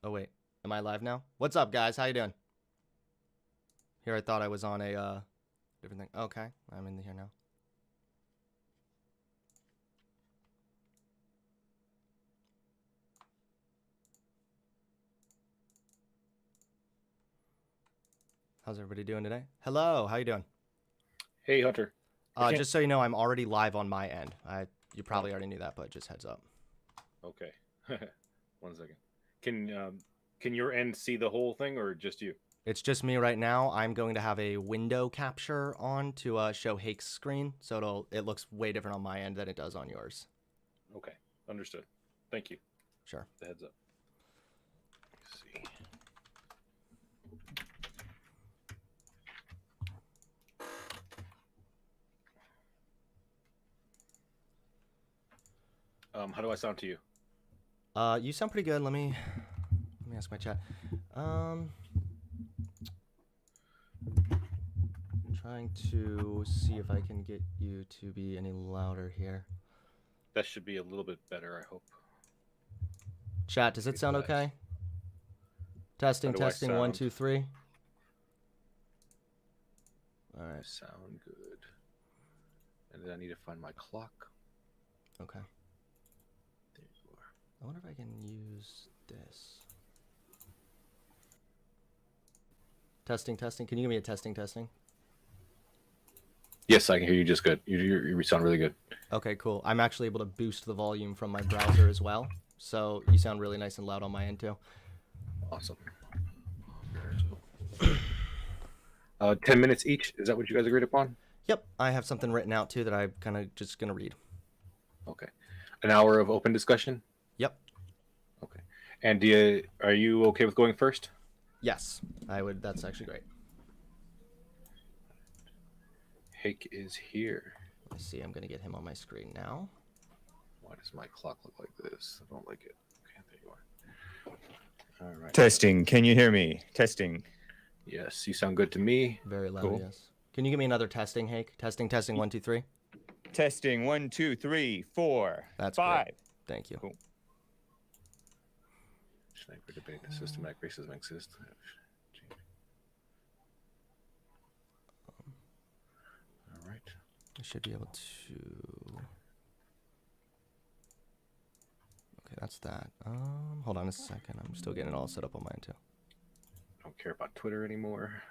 Oh, wait. Am I live now? What's up, guys? How you doing? Here, I thought I was on a, different thing. Okay, I'm in here now. How's everybody doing today? Hello, how you doing? Hey, Hunter. Just so you know, I'm already live on my end. You probably already knew that, but just heads up. Okay. 1 second. Can your end see the whole thing or just you? It's just me right now. I'm going to have a window capture on to show Hake's screen, so it looks way different on my end than it does on yours. Okay, understood. Thank you. Sure. The heads up. Let's see. How do I sound to you? You sound pretty good. Let me ask my chat. Trying to see if I can get you to be any louder here. That should be a little bit better, I hope. Chat, does it sound okay? Testing, testing, 1, 2, 3. All right. Sound good. And then I need to find my clock. Okay. There you are. I wonder if I can use this. Testing, testing. Can you give me a testing, testing? Yes, I can hear you just good. You sound really good. Okay, cool. I'm actually able to boost the volume from my browser as well. So you sound really nice and loud on my end too. Awesome. 10 minutes each. Is that what you guys agreed upon? Yep. I have something written out too that I'm kind of just going to read. Okay. An hour of open discussion? Yep. Okay. And are you okay with going first? Yes, I would. That's actually great. Hake is here. Let's see. I'm going to get him on my screen now. Why does my clock look like this? I don't like it. Okay, there you are. All right. Testing. Can you hear me? Testing. Yes, you sound good to me. Very loud, Cool. yes. Can you give me another testing, Hake? Testing, testing, 1, 2, 3. Testing. 1, 2, 3, 4. That's 5. great. Thank you. Cool. Sniper debate. The systematic racism exists. All right. I should be able to. Okay, that's that. Hold on a second. I'm still getting it all set up on mine too. Don't care about Twitter anymore.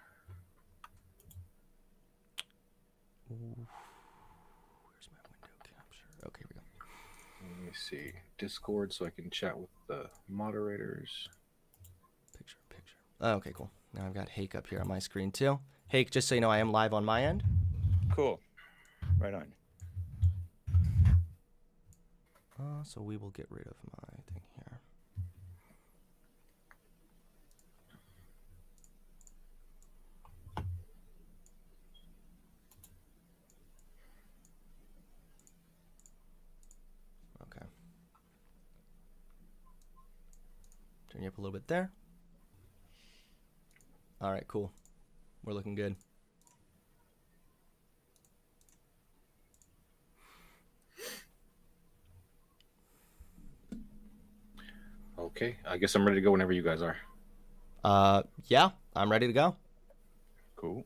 Ooh. Where's my window capture? Okay, here we go. Let me see. Discord so I can chat with the moderators. Picture. Oh, okay, cool. Now I've got Hake up here on my screen too. Hake, just so you know, I am live on my end. Cool. Right on. So we will get rid of my thing here. Okay. Turn you up a little bit there. All right, cool. We're looking good. Okay, I guess I'm ready to go whenever you guys are. Yeah, I'm ready to go. Cool.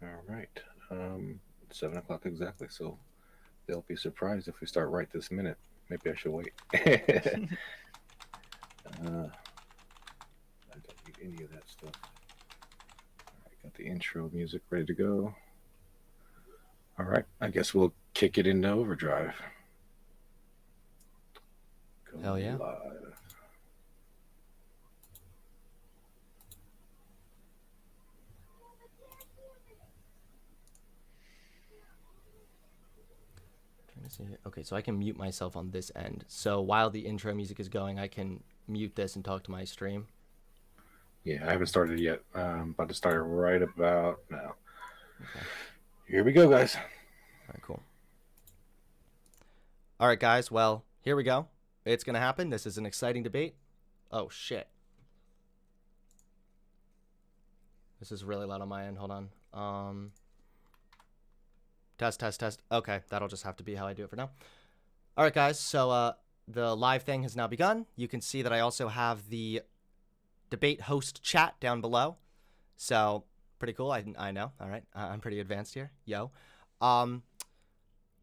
All right. 7 o'clock exactly. So they'll be surprised if we start right this minute. Maybe I should wait. I don't need any of that stuff. All right, got the intro music ready to go. All right, I guess we'll kick it into overdrive. Go Hell yeah. live. Trying to see. Okay, so I can mute myself on this end. So while the intro music is going, I can mute this and talk to my stream. Yeah, I haven't started yet. I'm about to start right about now. Okay. Here we go, guys. All right, cool. All right, guys. Well, here we go. It's going to happen. This is an exciting debate. Oh, shit. This is really loud on my end. Hold on. Test. Okay, that'll just have to be how I do it for now. All right, guys. So the live thing has now begun. You can see that I also have the debate host chat down below. So pretty cool. I know. All right. I'm pretty advanced here. Yo.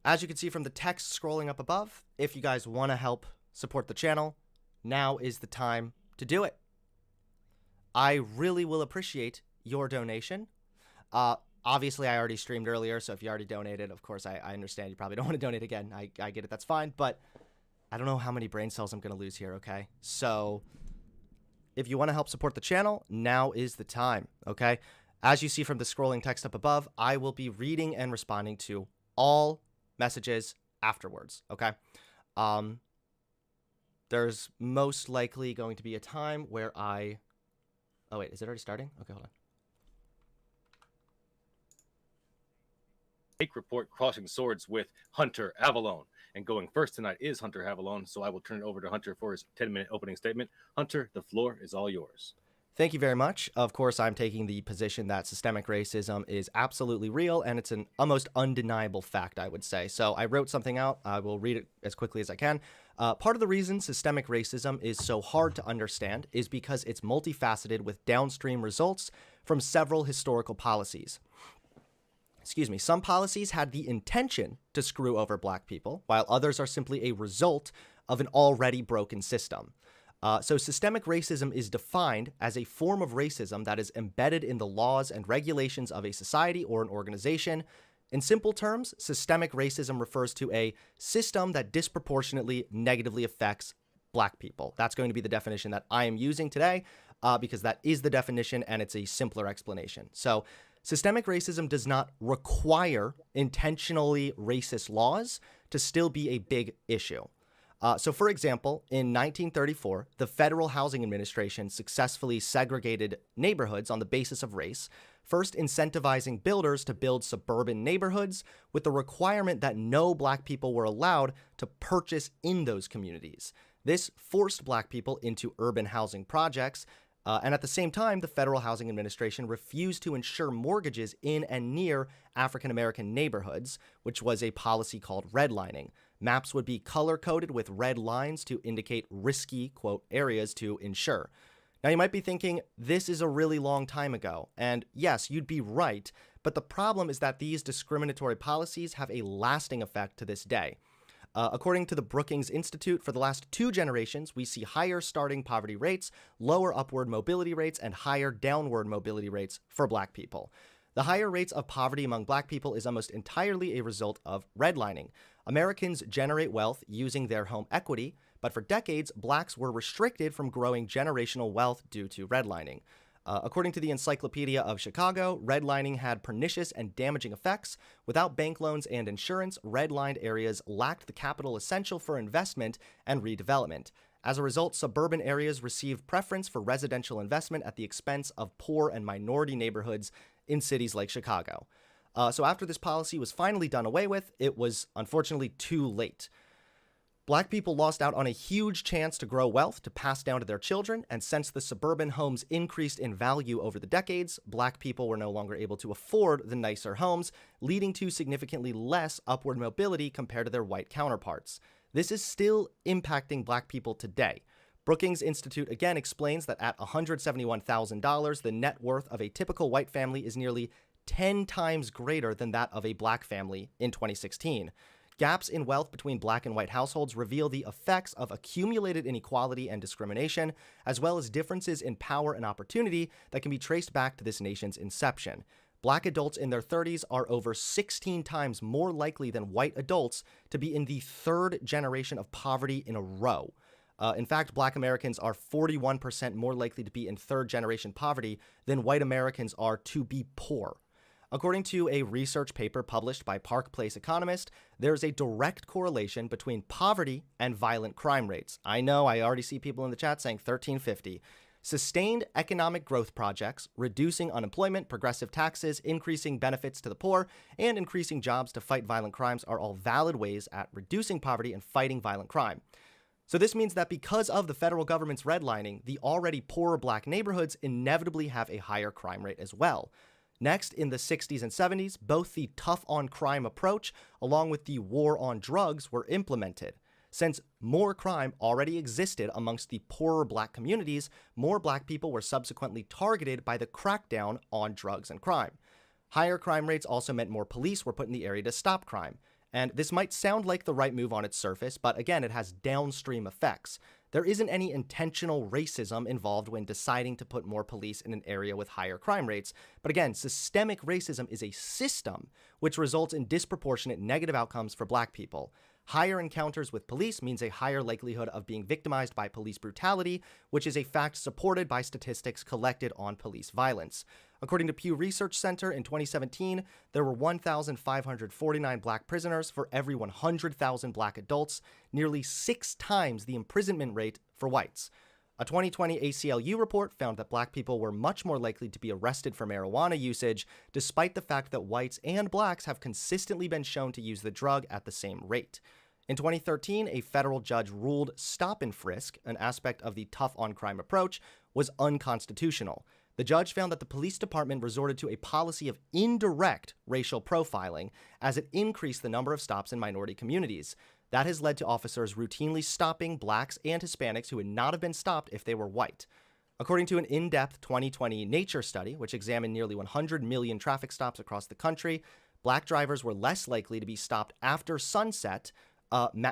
As you can see from the text scrolling up above, if you guys want to help support the channel, now is the time to do it. I really will appreciate your donation. Obviously, I already streamed earlier, so if you already donated, of course, I understand you probably don't want to donate again. I get it. That's fine. But I don't know how many brain cells I'm going to lose here, okay? So if you want to help support the channel, now is the time, okay? As you see from the scrolling text up above, I will be reading and responding to all messages afterwards, okay? There's most likely going to be a time where I... Oh, wait, is it already starting? Okay, hold on. Hake report crossing swords with Hunter Avalon. And going first tonight is Hunter Avalon, so I will turn it over to Hunter for his 10-minute opening statement. Hunter, the floor is all yours. Thank you very much. Of course, I'm taking the position that systemic racism is absolutely real, and it's an almost undeniable fact, I would say. So I wrote something out. I will read it as quickly as I can. Part of the reason systemic racism is so hard to understand is because it's multifaceted with downstream results from several historical policies. Excuse me, some policies had the intention to screw over black people, while others are simply a result of an already broken system. So systemic racism is defined as a form of racism that is embedded in the laws and regulations of a society or an organization. In simple terms, systemic racism refers to a system that disproportionately negatively affects black people. That's going to be the definition that I am using today because that is the definition and it's a simpler explanation. So systemic racism does not require intentionally racist laws to still be a big issue. So, for example, in 1934, the Federal Housing Administration successfully segregated neighborhoods on the basis of race, first incentivizing builders to build suburban neighborhoods with the requirement that no black people were allowed to purchase in those communities. This forced black people into urban housing projects, and at the same time, the Federal Housing Administration refused to insure mortgages in and near African-American neighborhoods, which was a policy called redlining. Maps would be color-coded with red lines to indicate risky, quote, areas to insure. Now, you might be thinking, this is a really long time ago. And yes, you'd be right. But the problem is that these discriminatory policies have a lasting effect to this day. According to the Brookings Institute, for the last 2 generations, we see higher starting poverty rates, lower upward mobility rates, and higher downward mobility rates for black people. The higher rates of poverty among black people is almost entirely a result of redlining. Americans generate wealth using their home equity, but for decades, blacks were restricted from growing generational wealth due to redlining. According to the Encyclopedia of Chicago, redlining had pernicious and damaging effects. Without bank loans and insurance, redlined areas lacked the capital essential for investment and redevelopment. As a result, suburban areas received preference for residential investment at the expense of poor and minority neighborhoods in cities like Chicago. So after this policy was finally done away with, it was unfortunately too late. Black people lost out on a huge chance to grow wealth to pass down to their children, and since the suburban homes increased in value over the decades, black people were no longer able to afford the nicer homes, leading to significantly less upward mobility compared to their white counterparts. This is still impacting black people today. Brookings Institute again explains that at $171,000, the net worth of a typical white family is nearly 10 times greater than that of a black family in 2016. Gaps in wealth between black and white households reveal the effects of accumulated inequality and discrimination, as well as differences in power and opportunity that can be traced back to this nation's inception. Black adults in their 30s are over 16 times more likely than white adults to be in the 3rd generation of poverty in a row. In fact, black Americans are 41% more likely to be in 3rd generation poverty than white Americans are to be poor. According to a research paper published by Park Place economist, there's a direct correlation between poverty and violent crime rates. I know, I already see people in the chat saying 1350. Sustained economic growth projects, reducing unemployment, progressive taxes, increasing benefits to the poor, and increasing jobs to fight violent crimes are all valid ways at reducing poverty and fighting violent crime. So this means that because of the federal government's redlining, the already poorer black neighborhoods inevitably have a higher crime rate as well. Next, in the 60s and 70s, both the tough-on-crime approach along with the war on drugs were implemented. Since more crime already existed amongst the poorer black communities, more black people were subsequently targeted by the crackdown on drugs and crime. Higher crime rates also meant more police were put in the area to stop crime. And this might sound like the right move on its surface, but again, it has downstream effects. There isn't any intentional racism involved when deciding to put more police in an area with higher crime rates. But again, systemic racism is a system which results in disproportionate negative outcomes for black people. Higher encounters with police means a higher likelihood of being victimized by police brutality, which is a fact supported by statistics collected on police violence. According to Pew Research Center, in 2017, there were 1,549 black prisoners for every 100,000 black adults, nearly 6 times the imprisonment rate for whites. A 2020 ACLU report found that black people were much more likely to be arrested for marijuana usage, despite the fact that whites and blacks have consistently been shown to use the drug at the same rate. In 2013, a federal judge ruled stop and frisk, an aspect of the tough-on-crime approach, was unconstitutional. The judge found that the police department resorted to a policy of indirect racial profiling as it increased the number of stops in minority communities. That has led to officers routinely stopping blacks and Hispanics who would not have been stopped if they were white. According to an in-depth 2020 Nature study, which examined nearly 100 million traffic stops across the country, black drivers were less likely to be stopped after sunset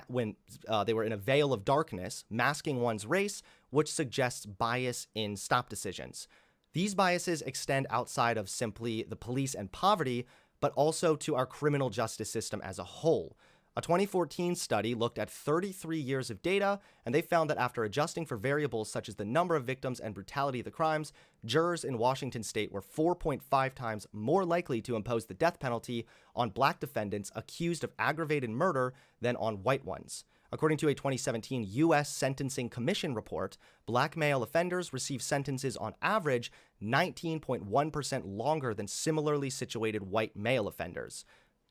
when they were in a veil of darkness, masking one's race, which suggests bias in stop decisions. These biases extend outside of simply the police and poverty, but also to our criminal justice system as a whole. A 2014 study looked at 33 years of data, and they found that after adjusting for variables such as the number of victims and brutality of the crimes, jurors in Washington state were 4.5 times more likely to impose the death penalty on black defendants accused of aggravated murder than on white ones. According to a 2017 U.S. Sentencing Commission report, black male offenders receive sentences on average 19.1% longer than similarly situated white male offenders.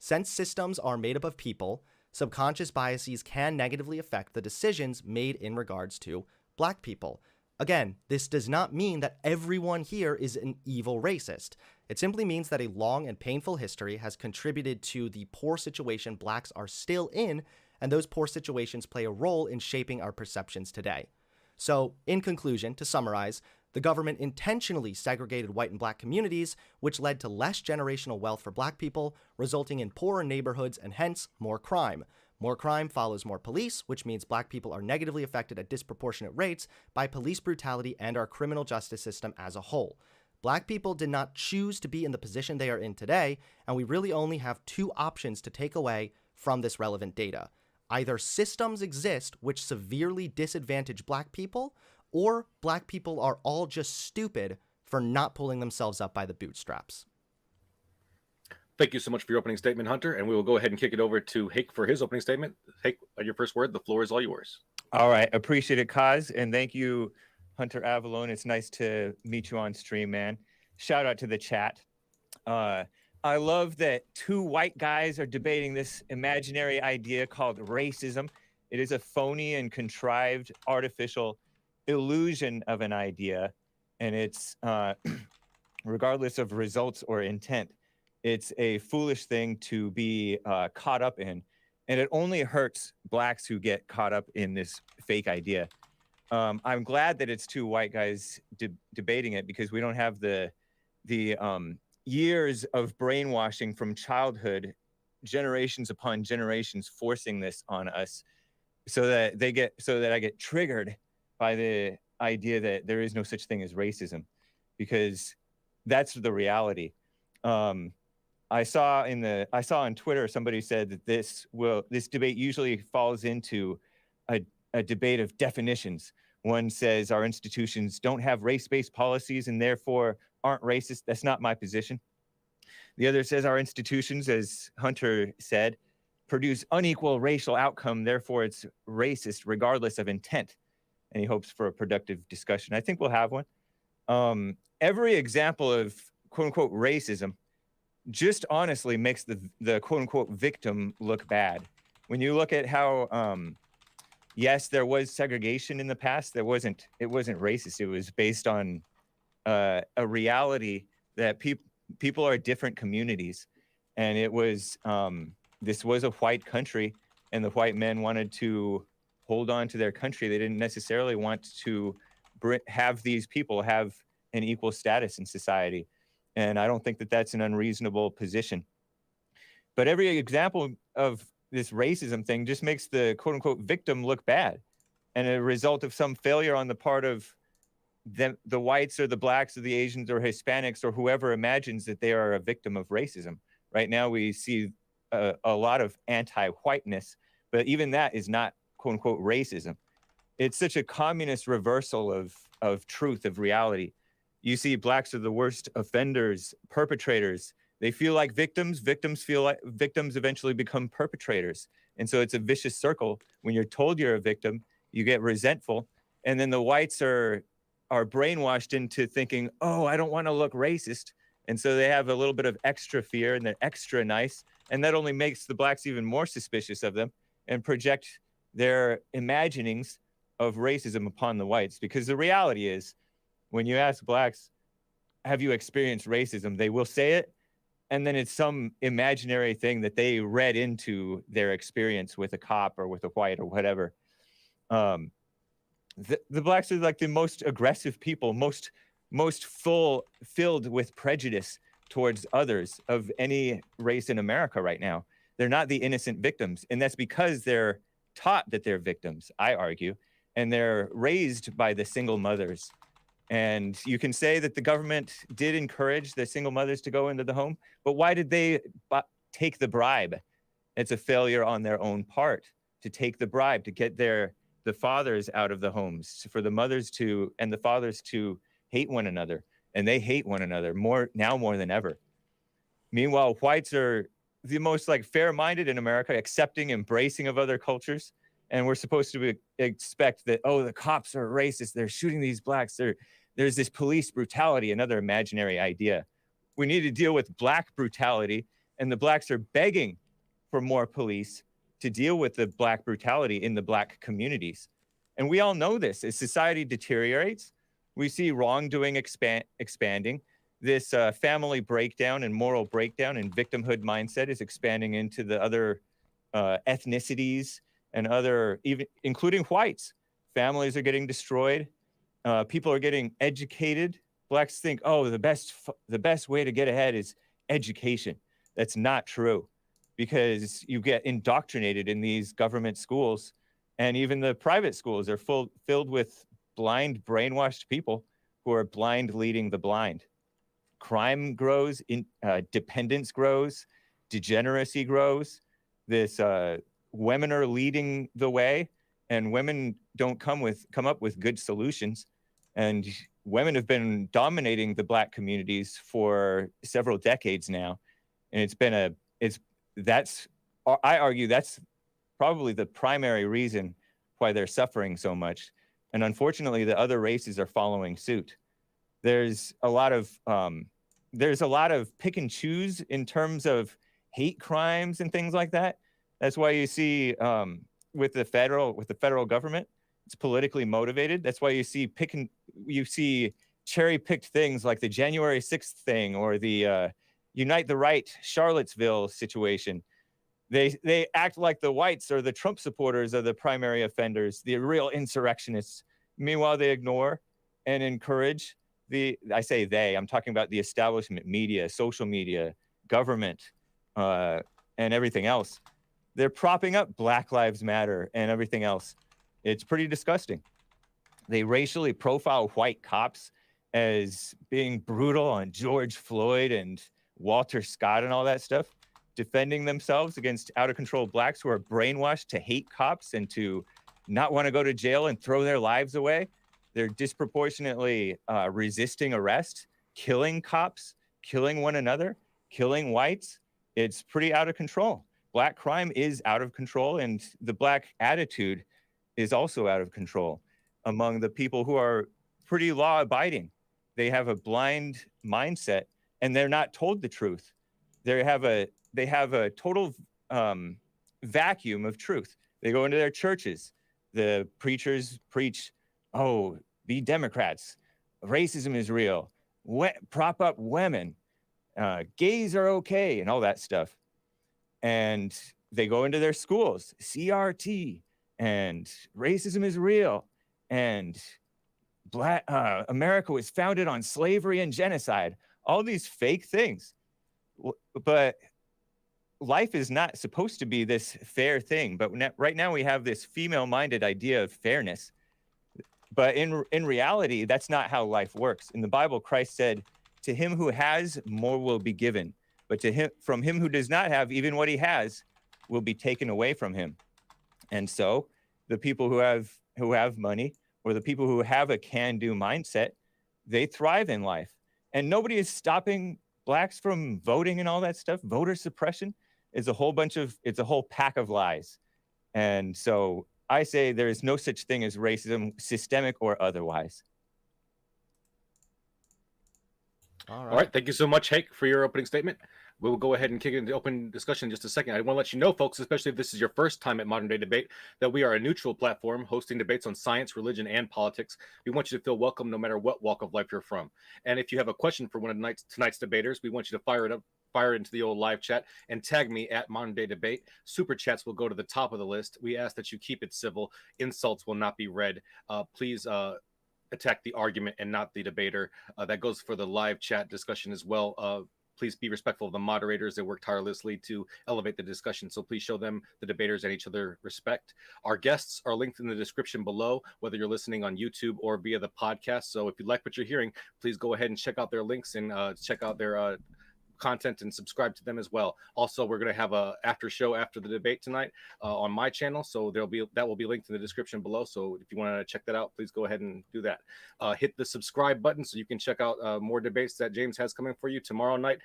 Since systems are made up of people, subconscious biases can negatively affect the decisions made in regards to black people. Again, this does not mean that everyone here is an evil racist. It simply means that a long and painful history has contributed to the poor situation blacks are still in, and those poor situations play a role in shaping our perceptions today. So, in conclusion, to summarize, the government intentionally segregated white and black communities, which led to less generational wealth for black people, resulting in poorer neighborhoods and hence more crime. More crime follows more police, which means black people are negatively affected at disproportionate rates by police brutality and our criminal justice system as a whole. Black people did not choose to be in the position they are in today, and we really only have 2 options to take away from this relevant data. Either systems exist which severely disadvantage black people, or black people are all just stupid for not pulling themselves up by the bootstraps. Thank you so much for your opening statement, Hunter, and we will go ahead and kick it over to Hake for his opening statement. Hake, your first word, the floor is all yours. All right. Appreciate it, Kaz. And thank you, Hunter Avalone. It's nice to meet you on stream, man. Shout out to the chat. I love that 2 white guys are debating this imaginary idea called racism. It is a phony and contrived artificial illusion of an idea, and it's regardless of results or intent, it's a foolish thing to be caught up in, and it only hurts blacks who get caught up in this fake idea. I'm glad that it's 2 white guys debating it, because we don't have the years of brainwashing from childhood, generations upon generations, forcing this on us, so that I get triggered by the idea that there is no such thing as racism, because that's the reality. I saw on Twitter somebody said that this debate usually falls into a debate of definitions. One says our institutions don't have race-based policies and therefore aren't racist. That's not my position. The other says our institutions, as Hunter said, produce unequal racial outcome, therefore it's racist regardless of intent. And he hopes for a productive discussion. I think we'll have one. Every example of quote-unquote racism just honestly makes the quote-unquote victim look bad. When you look at how, yes, there was segregation in the past, it wasn't racist. It was based on a reality that people are different communities. And it was, this was a white country, and the white men wanted to hold on to their country. They didn't necessarily want to have these people have an equal status in society. And I don't think that that's an unreasonable position. But every example of this racism thing just makes the quote unquote victim look bad, and a result of some failure on the part of them, the whites or the blacks or the Asians or Hispanics or whoever imagines that they are a victim of racism. Right now, we see a lot of anti-whiteness, but even that is not quote unquote racism. It's such a communist reversal of truth, of reality. You see blacks are the worst offenders, perpetrators. They feel like victims. Victims feel like victims eventually become perpetrators. And so it's a vicious circle. When you're told you're a victim, you get resentful. And then the whites are brainwashed into thinking, oh, I don't want to look racist. And so they have a little bit of extra fear and they're extra nice. And that only makes the blacks even more suspicious of them and project their imaginings of racism upon the whites. Because the reality is, when you ask blacks, have you experienced racism? They will say it. And then it's some imaginary thing that they read into their experience with a cop or with a white or whatever. The blacks are like the most aggressive people, most filled with prejudice towards others of any race in America right now. They're not the innocent victims. And that's because they're taught that they're victims, I argue, and they're raised by the single mothers. And you can say that the government did encourage the single mothers to go into the home, but why did they take the bribe? It's a failure on their own part to take the bribe, to get the fathers out of the homes, for the mothers to and the fathers to hate one another. And they hate one another more than ever. Meanwhile, whites are the most like fair-minded in America, accepting, embracing of other cultures. And we're supposed to expect that, oh, the cops are racist. They're shooting these blacks. There's this police brutality, another imaginary idea. We need to deal with black brutality, and the blacks are begging for more police to deal with the black brutality in the black communities. And we all know this. As society deteriorates, we see wrongdoing expanding. This family breakdown and moral breakdown and victimhood mindset is expanding into the other ethnicities and other, even including whites. Families are getting destroyed. People are getting educated. Blacks think, oh, the best way to get ahead is education. That's not true, because you get indoctrinated in these government schools, and even the private schools are filled with blind, brainwashed people who are blind leading the blind. Crime grows, dependence grows, degeneracy grows. Women are leading the way, and women don't come up with good solutions. And women have been dominating the black communities for several decades now. And I argue that's probably the primary reason why they're suffering so much. And unfortunately, the other races are following suit. There's a lot of pick and choose in terms of hate crimes and things like that. That's why you see with the federal government, it's politically motivated. That's why you see cherry-picked things like the January 6th thing or the Unite the Right Charlottesville situation. They act like the whites or the Trump supporters are the primary offenders, the real insurrectionists. Meanwhile, they ignore and encourage I'm talking about the establishment, media, social media, government, and everything else. They're propping up Black Lives Matter and everything else. It's pretty disgusting. They racially profile white cops as being brutal on George Floyd and Walter Scott and all that stuff, defending themselves against out-of-control blacks who are brainwashed to hate cops and to not want to go to jail and throw their lives away. They're disproportionately resisting arrest, killing cops, killing one another, killing whites. It's pretty out of control. Black crime is out of control, and the black attitude is also out of control among the people who are pretty law-abiding. They have a blind mindset, and they're not told the truth. They have a total vacuum of truth. They go into their churches. The preachers preach, oh, be Democrats. Racism is real. Prop up women. Gays are okay, and all that stuff. And they go into their schools, CRT, and racism is real, and America was founded on slavery and genocide. All these fake things, but life is not supposed to be this fair thing. But right now we have this female-minded idea of fairness. But in reality, that's not how life works. In the Bible, Christ said, "To him who has, more will be given. But from him who does not have, even what he has will be taken away from him." And so the people who have money, or the people who have a can-do mindset, they thrive in life. And nobody is stopping blacks from voting and all that stuff. Voter suppression is it's a whole pack of lies. And so I say there is no such thing as racism, systemic or otherwise. All right. Thank you so much, Hake, for your opening statement. We'll go ahead and kick it into open discussion in just a second. I want to let you know, folks, especially if this is your first time at Modern Day Debate, that we are a neutral platform hosting debates on science, religion, and politics. We want you to feel welcome no matter what walk of life you're from. And if you have a question for one of tonight's debaters, we want you to fire it into the old live chat and tag me at Modern Day Debate. Super chats will go to the top of the list. We ask that you keep it civil. Insults will not be read. Please attack the argument and not the debater. That goes for the live chat discussion as well. Please be respectful of the moderators. They work tirelessly to elevate the discussion. So please show them, the debaters, and each other respect. Our guests are linked in the description below, whether you're listening on YouTube or via the podcast. So if you like what you're hearing, please go ahead and check out their links and check out their content and subscribe to them as well. Also, we're going to have a after show after the debate tonight on my channel, so that will be linked in the description below. So if you want to check that out, please go ahead and do that. Hit the subscribe button so you can check out more debates that James has coming for you tomorrow night.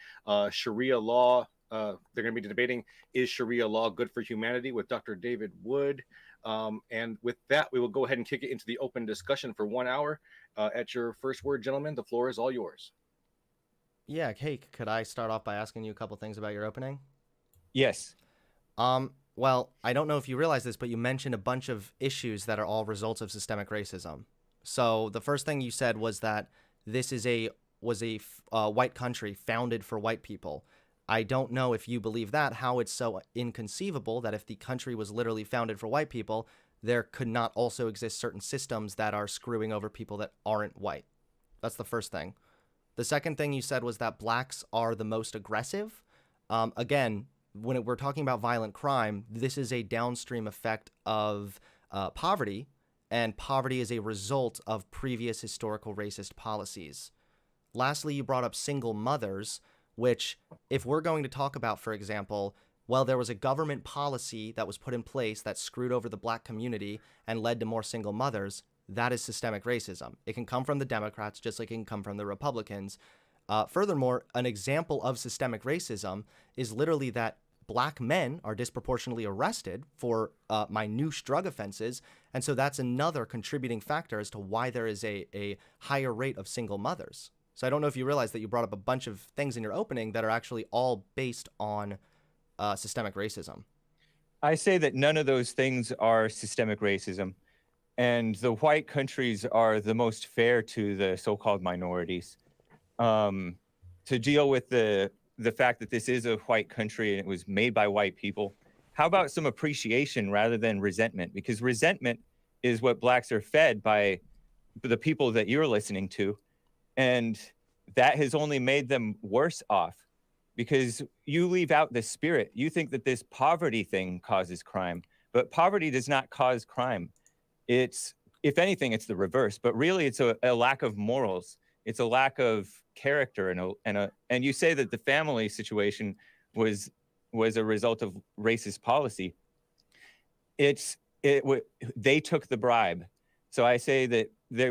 Sharia law. They're going to be debating, is Sharia law good for humanity, with Dr. David Wood. And with that, we will go ahead and kick it into the open discussion for 1 hour. At your first word, gentlemen, the floor is all yours. Yeah, Hake, could I start off by asking you a couple things about your opening? Yes. Well, I don't know if you realize this, but you mentioned a bunch of issues that are all results of systemic racism. So the first thing you said was that this was a white country founded for white people. I don't know if you believe that, how it's so inconceivable that if the country was literally founded for white people, there could not also exist certain systems that are screwing over people that aren't white. That's the first thing. The second thing you said was that blacks are the most aggressive. Again, when we're talking about violent crime, this is a downstream effect of poverty, and poverty is a result of previous historical racist policies. Lastly, you brought up single mothers, which, if we're going to talk about, for example, well, there was a government policy that was put in place that screwed over the black community and led to more single mothers. That is systemic racism. It can come from the Democrats just like it can come from the Republicans. Furthermore, an example of systemic racism is literally that black men are disproportionately arrested for minute drug offenses. And so that's another contributing factor as to why there is a higher rate of single mothers. So I don't know if you realize that you brought up a bunch of things in your opening that are actually all based on systemic racism. I say that none of those things are systemic racism. And the white countries are the most fair to the so-called minorities. To deal with the fact that this is a white country and it was made by white people, how about some appreciation rather than resentment? Because resentment is what blacks are fed by the people that you're listening to. And that has only made them worse off, because you leave out the spirit. You think that this poverty thing causes crime, but poverty does not cause crime. It's, if anything, it's the reverse, but really it's a lack of morals. It's a lack of character, and you say that the family situation was a result of racist policy. They took the bribe. So I say that they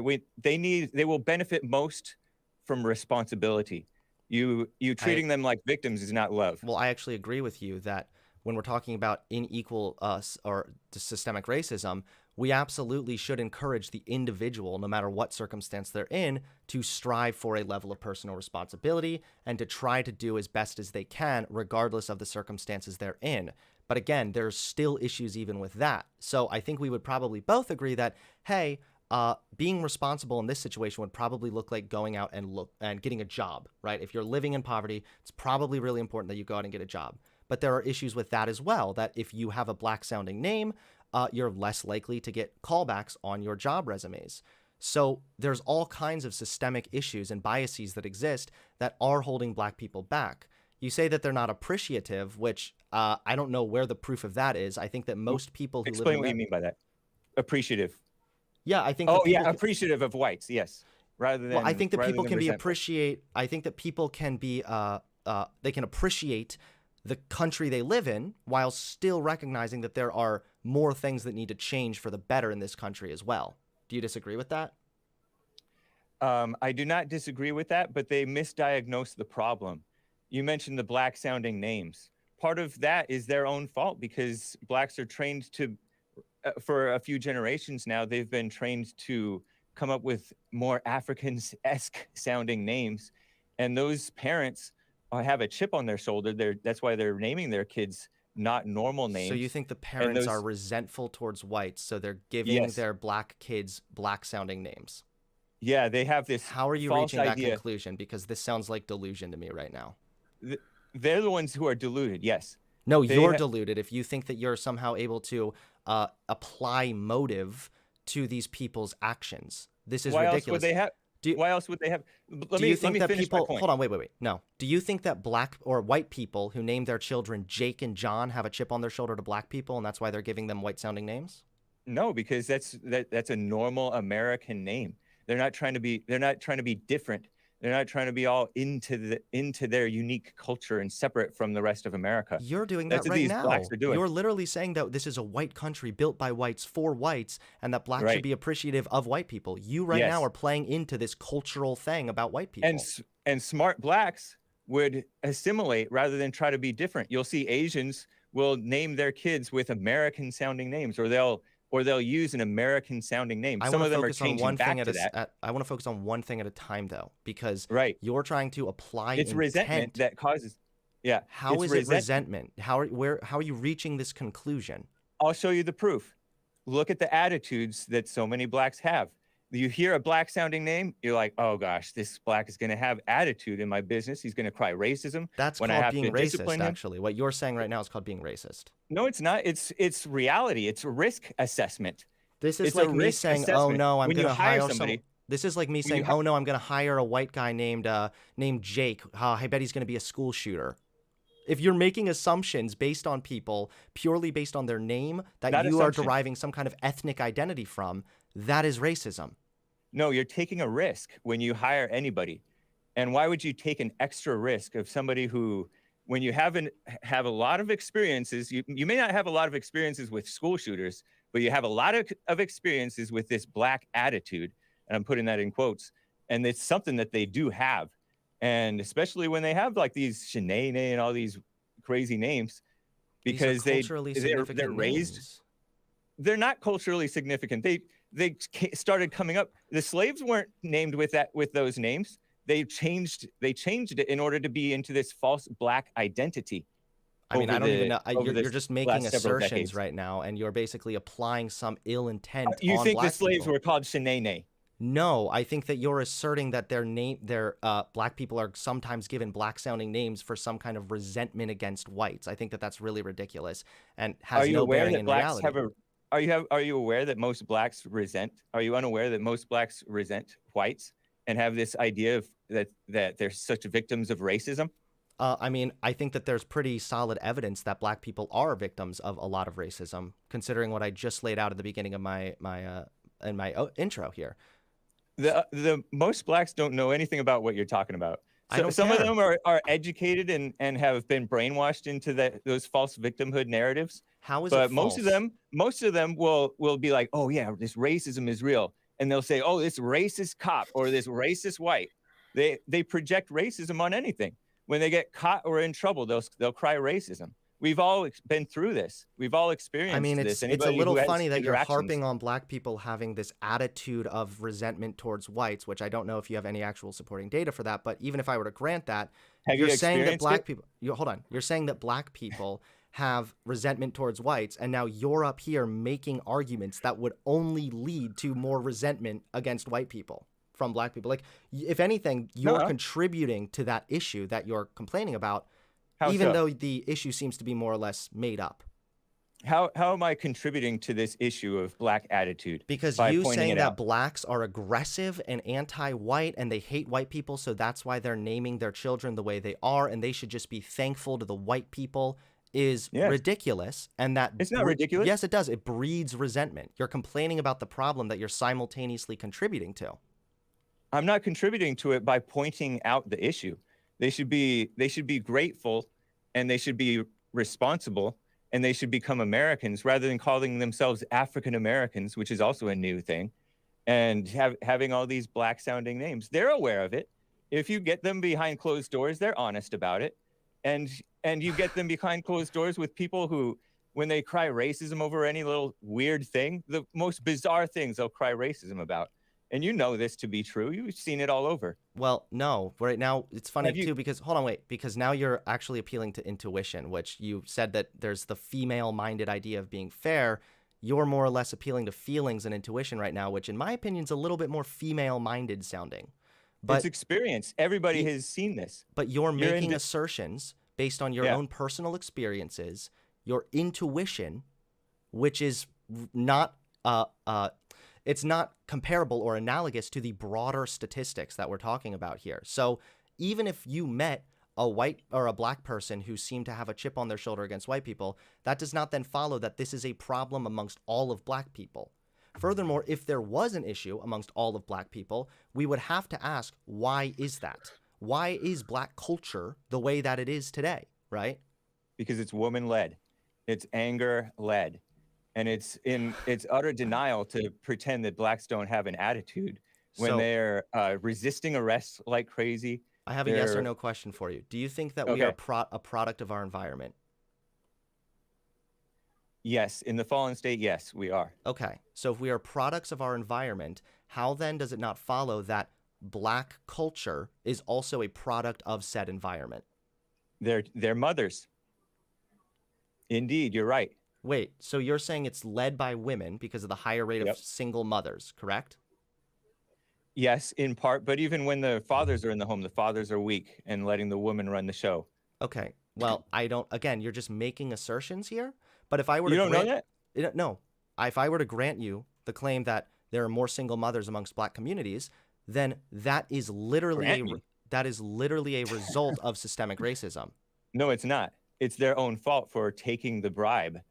will benefit most from responsibility. You treating them like victims is not love. Well, I actually agree with you that when we're talking about unequal or systemic racism, we absolutely should encourage the individual, no matter what circumstance they're in, to strive for a level of personal responsibility and to try to do as best as they can, regardless of the circumstances they're in. But again, there's still issues even with that. So I think we would probably both agree that, hey, being responsible in this situation would probably look like going out and getting a job, right? If you're living in poverty, it's probably really important that you go out and get a job. But there are issues with that as well, that if you have a black sounding name, you're less likely to get callbacks on your job resumes. So there's all kinds of systemic issues and biases that exist that are holding Black people back. You say that they're not appreciative, which I don't know where the proof of that is. I think that most people who live Explain in what you mean by that. Appreciative. yeah, I think Oh, that people appreciative of whites. Yes, rather than. well, I think that rather people than can be resentful. I think that people can be they can appreciate the country they live in while still recognizing that there are more things that need to change for the better in this country as well. Do you disagree with that? I do not disagree with that, but they misdiagnosed the problem. You mentioned the Black sounding names. Part of that is their own fault because Blacks are trained to, for a few generations now, they've been trained to come up with more African-esque sounding names. And those parents have a chip on their shoulder. That's why they're naming their kids not normal names. So you think the parents are resentful towards whites, so they're giving their Black kids Black sounding names? Yeah, they have this. How are you false reaching idea. that conclusion? Because this sounds like delusion to me right now. They're the ones who are deluded. Yes. No, you're deluded if you think that you're somehow able to apply motive to these people's actions. This is why ridiculous. Else would they have? Why else would they have? Let do you think me that finish people? my point. Hold on, wait. No. Do you think that Black or white people who name their children Jake and John have a chip on their shoulder to Black people, and that's why they're giving them white-sounding names? No, because that's a normal American name. They're not trying to be. They're not trying to be different. They're not trying to be all into their unique culture and separate from the rest of America. You're doing that That's what right these now. Blacks are doing. You're literally saying that this is a white country built by whites for whites, and that Blacks should be appreciative of white people. You right now are playing into this cultural thing about white people. And smart Blacks would assimilate rather than try to be different. You'll see Asians will name their kids with American sounding names, or they'll use an American sounding name. Some of them are changing back to that. I want to focus on one thing at a time, though, because you're trying to apply it's intent. Resentment that causes. Yeah. How is it resentment? How are you reaching this conclusion? I'll show you the proof. Look at the attitudes that so many Blacks have. You hear a Black sounding name, you're like, oh gosh, this Black is going to have attitude in my business. He's going to cry racism. That's when called I have being to racist, him. actually. What you're saying right now is called being racist. No, it's not. It's reality. It's a risk assessment. This is like me saying, "Oh no, I'm going to hire somebody." This is like me saying, "Oh no, I'm going to hire a white guy named Jake. I bet he's going to be a school shooter." If you're making assumptions based on people purely based on their name that you are deriving some kind of ethnic identity from, that is racism. No, you're taking a risk when you hire anybody. And why would you take an extra risk of somebody who, when you have a lot of experiences, you may not have a lot of experiences with school shooters, but you have a lot of experiences with this Black attitude, and I'm putting that in quotes, and it's something that they do have. And especially when they have like these Shanae and all these crazy names, because they're raised. They're not culturally significant. They started coming up. The slaves weren't named with those names. They changed it in order to be into this false Black identity. I mean, I don't even know. You're just making assertions right now, and you're basically applying some ill intent. You think Black the slaves people. were called Shanae? No, I think that you're asserting that their Black people are sometimes given Black sounding names for some kind of resentment against whites. I think that that's really ridiculous and has no bearing in reality. Are you aware that most Blacks resent? Are you unaware that most Blacks resent whites and have this idea of that they're such victims of racism? I mean, I think that there's pretty solid evidence that Black people are victims of a lot of racism, considering what I just laid out at the beginning of my intro here. The most Blacks don't know anything about what you're talking about. So some of them are educated and have been brainwashed into those false victimhood narratives. How is it false? Most of them will be like, oh yeah, this racism is real, and they'll say, oh, this racist cop or this racist white. They project racism on anything. When they get caught or in trouble, they'll cry racism. We've all been through this. We've all experienced this. It's a little funny that you're harping on Black people having this attitude of resentment towards whites, which I don't know if you have any actual supporting data for that. But even if I were to grant that, you're saying that Black people. Hold on. You're saying that Black people have resentment towards whites, and now you're up here making arguments that would only lead to more resentment against white people from Black people. Like, if anything, you're contributing to that issue that you're complaining about. Even though the issue seems to be more or less made up. How am I contributing to this issue of black attitude? Because by you pointing saying it that out? blacks are aggressive and anti-white and they hate white people, so that's why they're naming their children the way they are, and they should just be thankful to the white people, is Yes. ridiculous. And that It's not ridiculous. yes, it does. It breeds resentment. You're complaining about the problem that you're simultaneously contributing to. I'm not contributing to it by pointing out the issue. They should be grateful, and they should be responsible, and they should become Americans rather than calling themselves African Americans, which is also a new thing, and having all these black sounding names. They're aware of it. If you get them behind closed doors, they're honest about it. And you get them behind closed doors with people who, when they cry racism over any little weird thing, the most bizarre things they'll cry racism about. And you know this to be true. You've seen it all over. Well, no. Right now, it's funny Have you- too because hold on, wait. Because now you're actually appealing to intuition, which you said that there's the female-minded idea of being fair. You're more or less appealing to feelings and intuition right now, which, in my opinion, is a little bit more female-minded sounding. But It's experience. Everybody has seen this. but you're You're making into- assertions based on your Yeah. own personal experiences, your intuition, which is not it's not comparable or analogous to the broader statistics that we're talking about here. So even if you met a white or a black person who seemed to have a chip on their shoulder against white people, that does not then follow that this is a problem amongst all of black people. Furthermore, if there was an issue amongst all of black people, we would have to ask, why is that? Why is black culture the way that it is today, right? Because it's woman led, it's anger led, and it's utter denial to pretend that blacks don't have an attitude when So- they're resisting arrests like crazy. I have a yes or They're- no question for you. Do you think that we Okay. are a product of our environment? Yes, in the fallen state, yes, we are. Okay, so if we are products of our environment, how then does it not follow that black culture is also a product of said environment? They're mothers. Indeed, you're right. Wait, so you're saying it's led by women because of the higher rate Yep. of single mothers, correct? Yes, in part, but even when the fathers are in the home, the fathers are weak and letting the woman run the show. Okay, well, I don't, again, you're just making assertions here, but if I were You to don't know grant, that? No, if I were to grant you the claim that there are more single mothers amongst black communities, then that is literally Grant me. a result of systemic racism. No, it's not. It's their own fault for taking the bribe.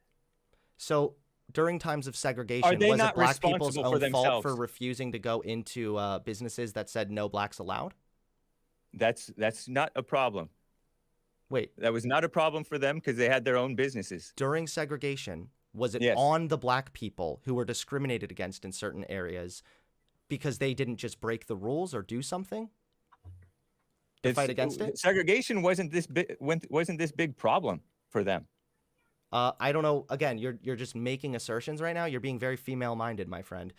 So during times of segregation, they was it not black people's responsible for own fault for themselves? refusing to go into businesses that said no blacks allowed? That's not a problem. Wait, That was not a problem for them because they had their own businesses. during segregation, was it Yes. on the black people who were discriminated against in certain areas because they didn't just break the rules or do something to fight against it? Segregation wasn't this big problem for them. I don't know. Again, you're just making assertions right now. You're being very female-minded, my friend.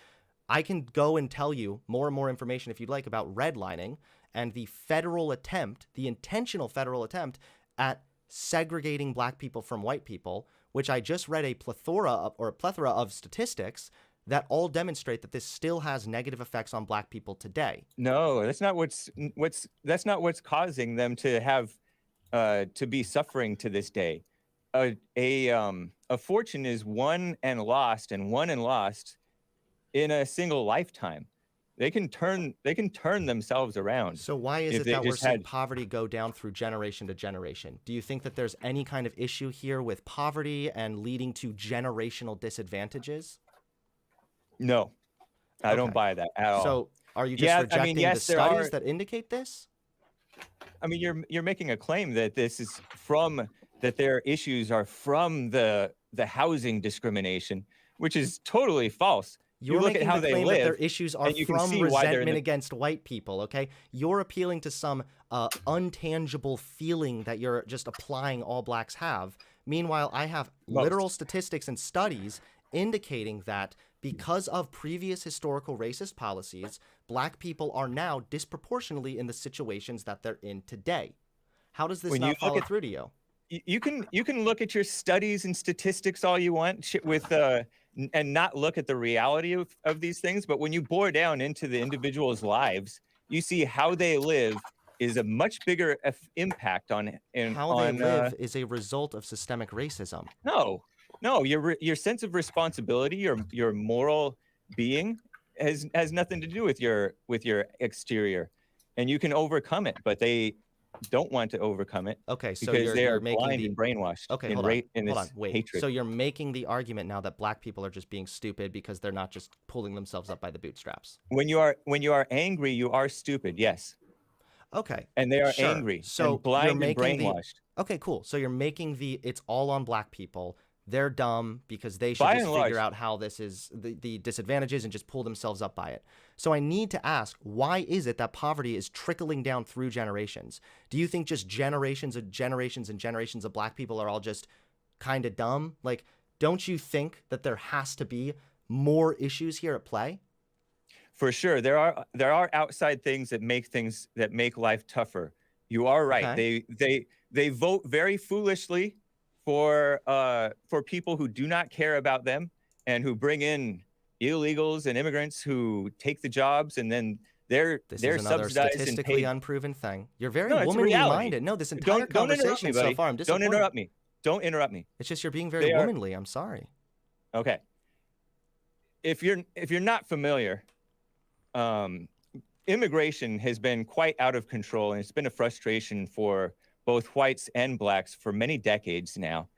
I can go and tell you more and more information if you'd like about redlining and the federal attempt, the intentional federal attempt at segregating black people from white people, which I just read a plethora of statistics that all demonstrate that this still has negative effects on black people today. No, that's not what's causing them to have to be suffering to this day. A fortune is won and lost in a single lifetime. They can turn themselves around. So why is If it they that we're just seeing had- poverty go down through generation to generation? Do you think that there's any kind of issue here with poverty and leading to generational disadvantages? No, I don't Okay. buy that at all. So are you just Yeah, I rejecting mean, yes, the there studies are- that indicate this? I mean, you're making a claim that this is that their issues are from the housing discrimination, which is totally false. You're look at making how the they claim that their live, issues are and you can from see why they're in resentment the- against white people, okay? You're appealing to some untangible feeling that you're just applying all blacks have. Meanwhile, I have literal statistics and studies indicating that because of previous historical racist policies, black people are now disproportionately in the situations that they're in today. How does this When you not look follow at- through to you? You can look at your studies and statistics all you want with and not look at the reality of these things, but when you bore down into the individual's lives, you see how they live is a much bigger impact on How they live is a result of systemic racism. no No, your sense of responsibility, your moral being has nothing to do with your exterior, and you can overcome it. But they don't want to overcome it Okay, so because they you're are making blind the and brainwashed okay, in hold on, this wait. hatred. So you're making the argument now that black people are just being stupid because they're not just pulling themselves up by the bootstraps. When you are angry, you are stupid. Yes, Okay, and they are sure. angry and So you're blind and making the brainwashed. okay, cool. So you're making the it's all on black people. They're dumb because they should By just and figure large, out how this is the disadvantages and just pull themselves up by it. So I need to ask, why is it that poverty is trickling down through generations? Do you think just generations and generations and generations of black people are all just kind of dumb? Like, don't you think that there has to be more issues here at play? for sure, there are outside things that make life tougher. You are right. Okay. They vote very foolishly for people who do not care about them and who bring in illegals and immigrants who take the jobs, and then they're This is another subsidized and statistically paid. unproven thing. You're very No, it's a womanly reality. minded. No, this entire Don't interrupt me, conversation so buddy. far, I'm Don't disappointed. interrupt me. Don't interrupt me. It's just you're being very They are womanly. I'm sorry. okay. If you're not familiar, immigration has been quite out of control, and it's been a frustration for both whites and blacks for many decades now.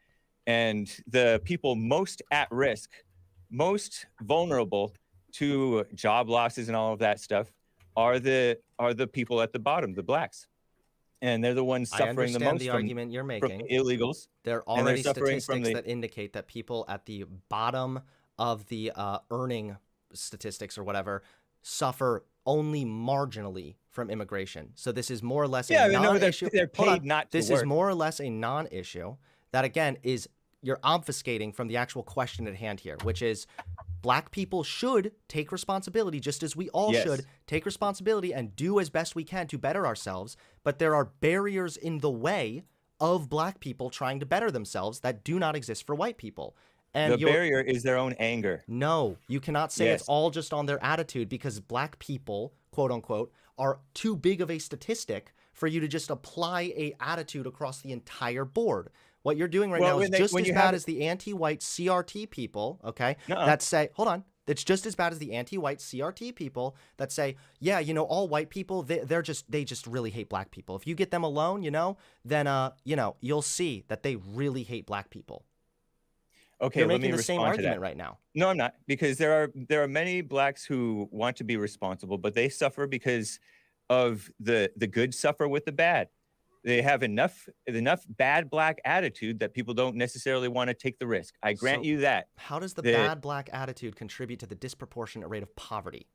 And the people most at risk, most vulnerable to job losses and all of that stuff are the people at the bottom, the blacks. And they're the ones I suffering the understand most the from argument you're the making. illegals. There are And they're already suffering from statistics the that indicate that people at the bottom of the earning statistics or whatever suffer only marginally from immigration. So this is more or less a non-issue. They're Hold paid on. not to This work. is more or less a non-issue that, again, is you're obfuscating from the actual question at hand here, which is black people should take responsibility, just as we all Yes. should take responsibility and do as best we can to better ourselves. But there are barriers in the way of black people trying to better themselves that do not exist for white people. And The barrier is their own anger. no, you cannot say Yes. it's all just on their attitude, because black people, quote unquote, are too big of a statistic for you to just apply a attitude across the entire board. What you're doing right now is just as bad as the anti-white CRT people, okay, that say, hold on, it's just as bad as the anti-white CRT people that say, yeah, you know, all white people, they just really hate black people. If you get them alone, you know, then, you know, you'll see that they really hate black people. Okay, You're let me making the same respond to argument that. right now. No, I'm not, because there are many blacks who want to be responsible, but they suffer because of the good suffer with the bad. They have enough bad black attitude that people don't necessarily want to take the risk. I grant So you that. how does the bad black attitude contribute to the disproportionate rate of poverty?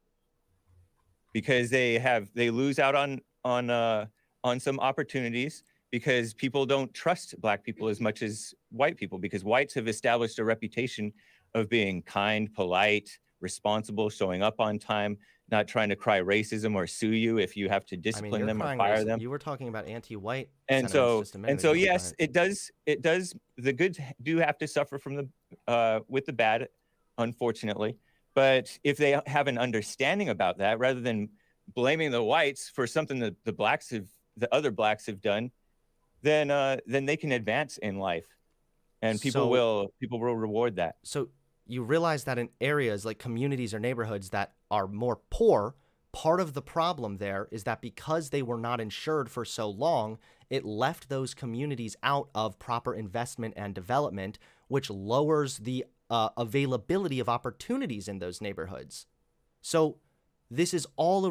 Because they lose out on some opportunities, because people don't trust black people as much as white people, because whites have established a reputation of being kind, polite, responsible, showing up on time, not trying to cry racism or sue you if you have to discipline you're them or crying fire them. You were talking about anti-white And sentiments so just a minute so ago, yes, but it does the good do have to suffer from the with the bad, unfortunately. But if they have an understanding about that, rather than blaming the whites for something that the other blacks have done, then they can advance in life, and people will reward that. So you realize that in areas like communities or neighborhoods that are more poor, part of the problem there is that because they were not insured for so long, it left those communities out of proper investment and development, which lowers the availability of opportunities in those neighborhoods. So this is all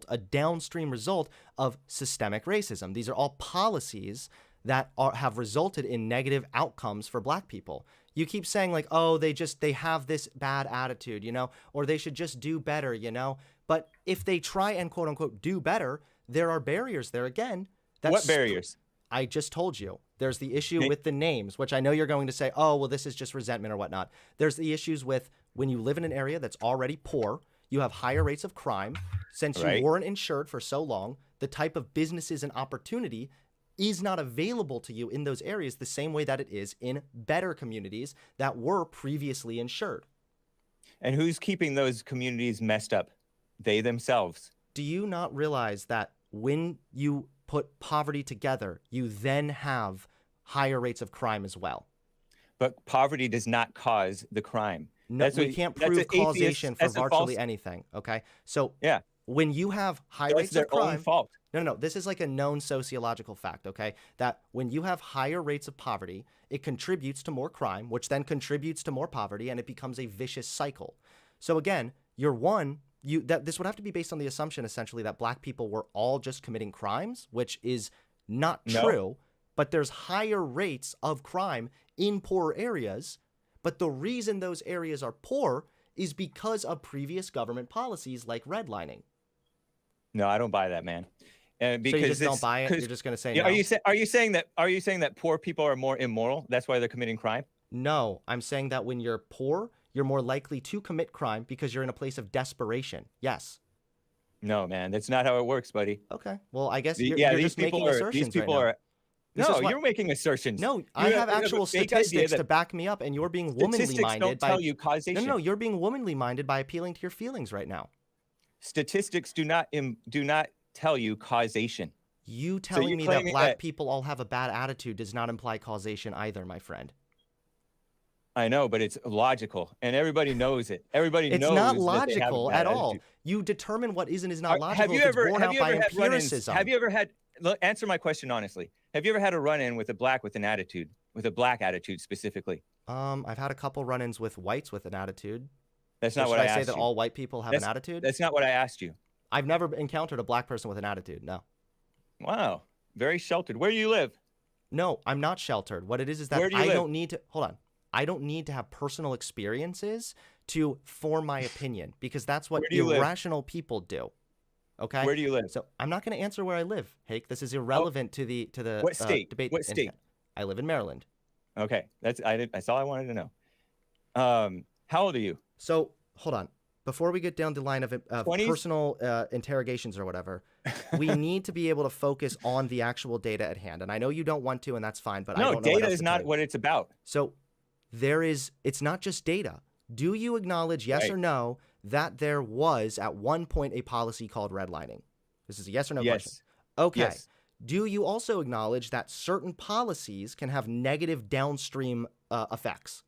a downstream result of systemic racism. These are all policies that have resulted in negative outcomes for black people. You keep saying like, oh, they have this bad attitude, you know, or they should just do better, you know. But if they try and quote unquote do better, there are barriers there again. What barriers? I just told you. There's the issue with the names, which I know you're going to say, oh, well, this is just resentment or whatnot. There's the issues with when you live in an area that's already poor, you have higher rates of crime. Since you weren't insured for so long, the type of businesses and opportunity is not available to you in those areas the same way that it is in better communities that were previously insured. And who's keeping those communities messed up? They themselves. Do you not realize that when you put poverty together, you then have higher rates of crime as well? but poverty does not cause the crime. No, we can't prove causation for virtually anything. Okay, so yeah, when you have high rates their of crime, own fault. No, this is like a known sociological fact, okay? That when you have higher rates of poverty, it contributes to more crime, which then contributes to more poverty, and it becomes a vicious cycle. So again, this would have to be based on the assumption essentially that black people were all just committing crimes, which is not true, but there's higher rates of crime in poorer areas, but the reason those areas are poor is because of previous government policies like redlining. No, I don't buy that, man. Because so you just don't buy it? You're just going to say no? Are you saying that poor people are more immoral? That's why they're committing crime? No, I'm saying that when you're poor, you're more likely to commit crime because you're in a place of desperation. Yes. No, man, that's not how it works, buddy. Okay. Well, I guess you're just making assertions these people right now. No, you're making assertions. No, I have actual statistics to back me up, and you're being womanly minded. Don't tell you causation. No, you're being womanly minded by appealing to your feelings right now. Statistics do not tell you causation. You telling me that black people all have a bad attitude does not imply causation either, my friend. I know, but it's logical, and everybody knows it. Everybody knows it's not logical at attitude. all. You determine what is and is not logical. Have you ever borne out by empiricism. Have you ever had? Answer my question honestly. Have you ever had a run-in with a black with an attitude, with a black attitude specifically? I've had a couple run-ins with whites with an attitude. That's not what I asked you. Should I say that all white people have an attitude? That's not what I asked you. I've never encountered a black person with an attitude. No. Wow. Very sheltered. Where do you live? No, I'm not sheltered. What it is that I don't need to hold on. I don't need to have personal experiences to form my opinion because that's what irrational people do. Okay. Where do you live? So I'm not going to answer where I live, Hake. This is irrelevant to the what state? Debate. What state? I live in Maryland. Okay, that's all I wanted to know. How old are you? So hold on. Before we get down the line of personal interrogations or whatever, we need to be able to focus on the actual data at hand. And I know you don't want to, and that's fine. But I don't know data is not what it's about. So it's not just data. Do you acknowledge, yes or no, that there was at one point a policy called redlining? This is a yes or no question. Okay. Yes. Do you also acknowledge that certain policies can have negative downstream effects?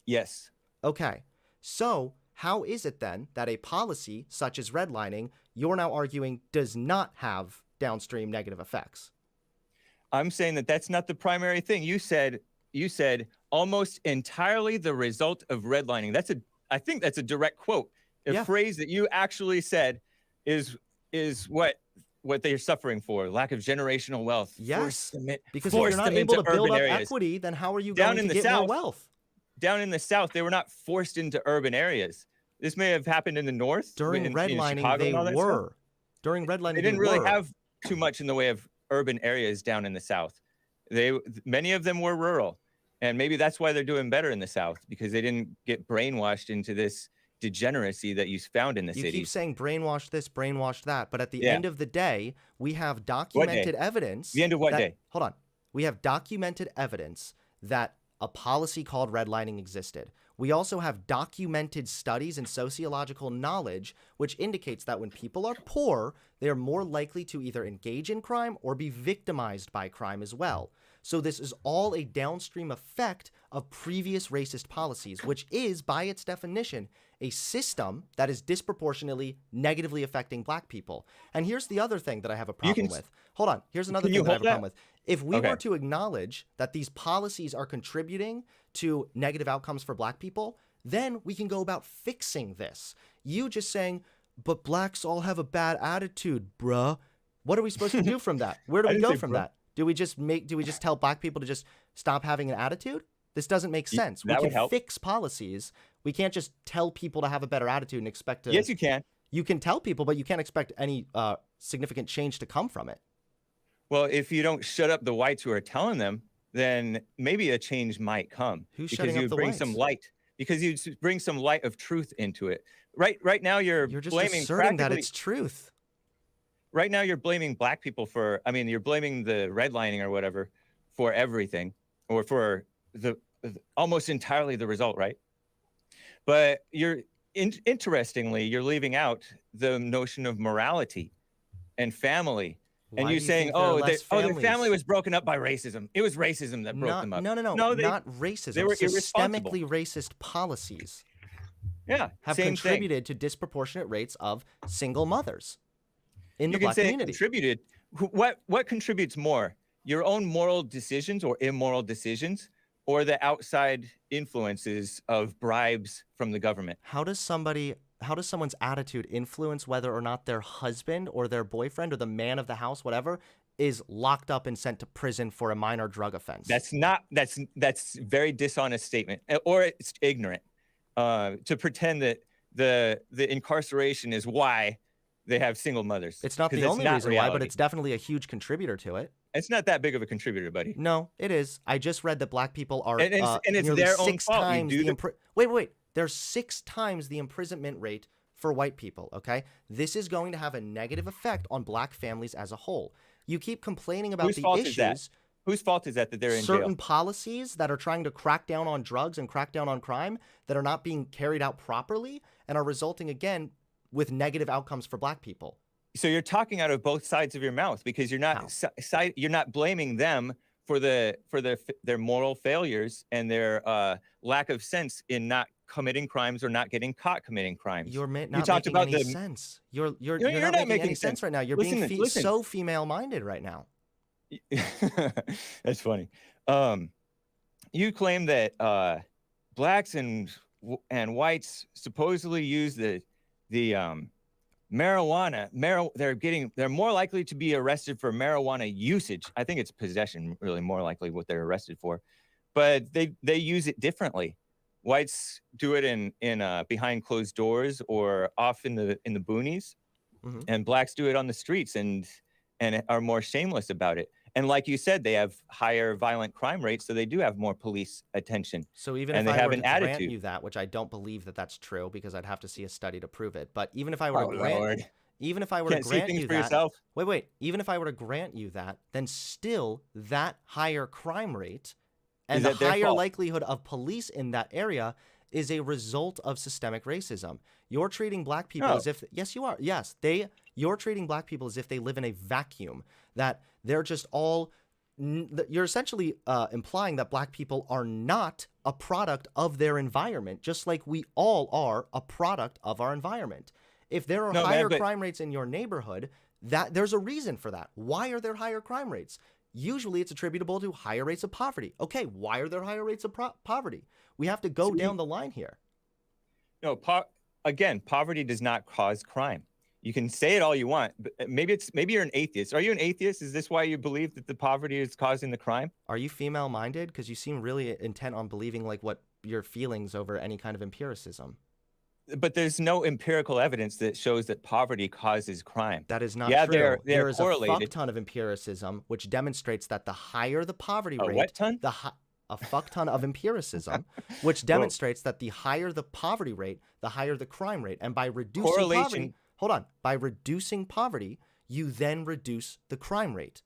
Yes. Okay. So how is it then that a policy such as redlining, you're now arguing, does not have downstream negative effects? I'm saying that that's not the primary thing. You said almost entirely the result of redlining. I think that's a direct quote. A phrase that you actually said is what they're suffering for, lack of generational wealth. Yes, because if you're not able to build up equity, then how are you going to get more wealth? Down in the South, they were not forced into urban areas. This may have happened in the North. During redlining, they were. During redlining, they didn't really have too much in the way of urban areas down in the South. Many of them were rural, and maybe that's why they're doing better in the South, because they didn't get brainwashed into this degeneracy that you found in the cities. You keep saying brainwash this, brainwash that, but at the end of the day, we have documented evidence. The end of what day? Hold on. We have documented evidence that a policy called redlining existed. We also have documented studies and sociological knowledge which indicates that when people are poor, they are more likely to either engage in crime or be victimized by crime as well. So this is all a downstream effect of previous racist policies, which is, by its definition, a system that is disproportionately negatively affecting black people. And here's the other thing that I have a problem with. Hold on. Here's another thing that I have a problem with. If we were to acknowledge that these policies are contributing to negative outcomes for black people, then we can go about fixing this. You just saying, but blacks all have a bad attitude, bruh. What are we supposed to do from that? Where do we go from that? Do we just tell black people to just stop having an attitude? This doesn't make sense. We can fix policies. We can't just tell people to have a better attitude and expect to. Yes, you can. You can tell people, but you can't expect any significant change to come from it. Well, if you don't shut up the whites who are telling them, then maybe a change might come. Who's shutting up the whites? Some light. Because you bring some light of truth into it. Right now, you're just blaming asserting that it's truth. Right now, you're blaming black people you're blaming the redlining or whatever for everything, or for almost entirely the result, right? But interestingly, you're leaving out the notion of morality and family And Why you do you saying, think there are less their families? family was broken up by racism. It was racism that broke them up. No, No, not racism. they were irresponsible. Systemically racist policies Yeah, have same thing. contributed to disproportionate rates of single mothers in the You can Black say it community. contributed. What contributes more? Your own moral decisions or immoral decisions, or the outside influences of bribes from the government? How does someone's attitude influence whether or not their husband or their boyfriend or the man of the house, whatever, is locked up and sent to prison for a minor drug offense? That's very dishonest statement, or it's ignorant to pretend that the incarceration is why they have single mothers. It's not the only reason why, but it's definitely a huge contributor to it. It's not that big of a contributor, buddy. No, it is. I just read that Black people are and it's nearly their own 6 fault. times the wait. There's 6 times the imprisonment rate for white people, okay? This is going to have a negative effect on Black families as a whole. You keep complaining about the issues. Whose fault is that they're in certain jail? policies that are trying to crack down on drugs and crack down on crime that are not being carried out properly and are resulting, again, with negative outcomes for Black people. So you're talking out of both sides of your mouth, because you're not blaming them for their moral failures and their lack of sense in not committing crimes or not getting caught committing crimes. You're not making any sense. You're not making any sense right now. You're being so female-minded right now. That's funny. You claim that Blacks and whites supposedly use the marijuana. They're more likely to be arrested for marijuana usage. I think it's possession, really more likely what they're arrested for, but they use it differently. Whites do it in behind closed doors or off in the boonies, and Blacks do it on the streets and are more shameless about it. And like you said, they have higher violent crime rates, so they do have more police attention. So even if I were to grant you that, which I don't believe that that's true because I'd have to see a study to prove it, but even if I were to grant, even if I were to grant you that, even if I were to grant you that, then still that higher crime rate and the higher likelihood of police in that area is a result of systemic racism. You're treating Black people as if, yes, you are. Yes, you're treating Black people as if they live in a vacuum, that they're just all, you're essentially implying that Black people are not a product of their environment, just like we all are a product of our environment. If there are higher crime rates in your neighborhood, there's a reason for that. Why are there higher crime rates? Usually it's attributable to higher rates of poverty. Okay, why are there higher rates of poverty? We have to go down the line here. No, again, poverty does not cause crime. You can say it all you want, but maybe you're an atheist. Are you an atheist? Is this why you believe that the poverty is causing the crime? Are you female-minded? Because you seem really intent on believing like what your feelings over any kind of empiricism. But there's no empirical evidence that shows that poverty causes crime. That is not true. They're is correlated. A fuck ton of empiricism which demonstrates that the higher the poverty rate, what ton? A fuck ton of empiricism, which demonstrates that the higher the poverty rate, the higher the crime rate, and by reducing poverty. Hold on. By reducing poverty, you then reduce the crime rate.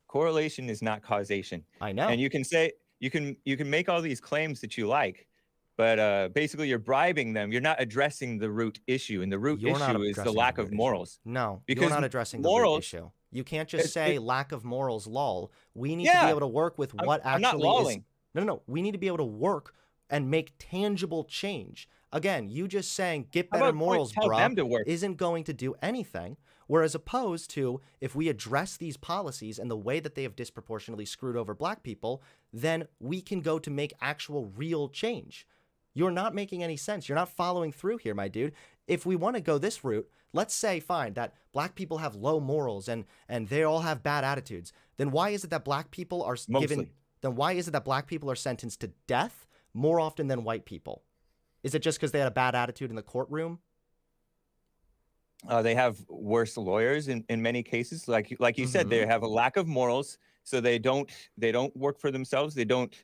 Correlation is not causation. I know. And you can say you can make all these claims that you like, but basically you're bribing them. You're not addressing the root issue, and the root issue is the lack of morals. No, because you're not addressing the root issue. You can't just say lack of morals, lol. We need to be able to work with what actually I'm not lolling. No. We need to be able to work and make tangible change. Again, you just saying get better morals, bro, isn't going to do anything. Whereas opposed to if we address these policies and the way that they have disproportionately screwed over Black people, then we can go to make actual real change. You're not making any sense. You're not following through here, my dude. If we want to go this route, let's say, fine, that Black people have low morals and they all have bad attitudes. Then why is it that Black people are Then why is it that Black people are sentenced to death more often than white people? Is it just because they had a bad attitude in the courtroom? They have worse lawyers in many cases. Like you said, they have a lack of morals, so they don't work for themselves. They don't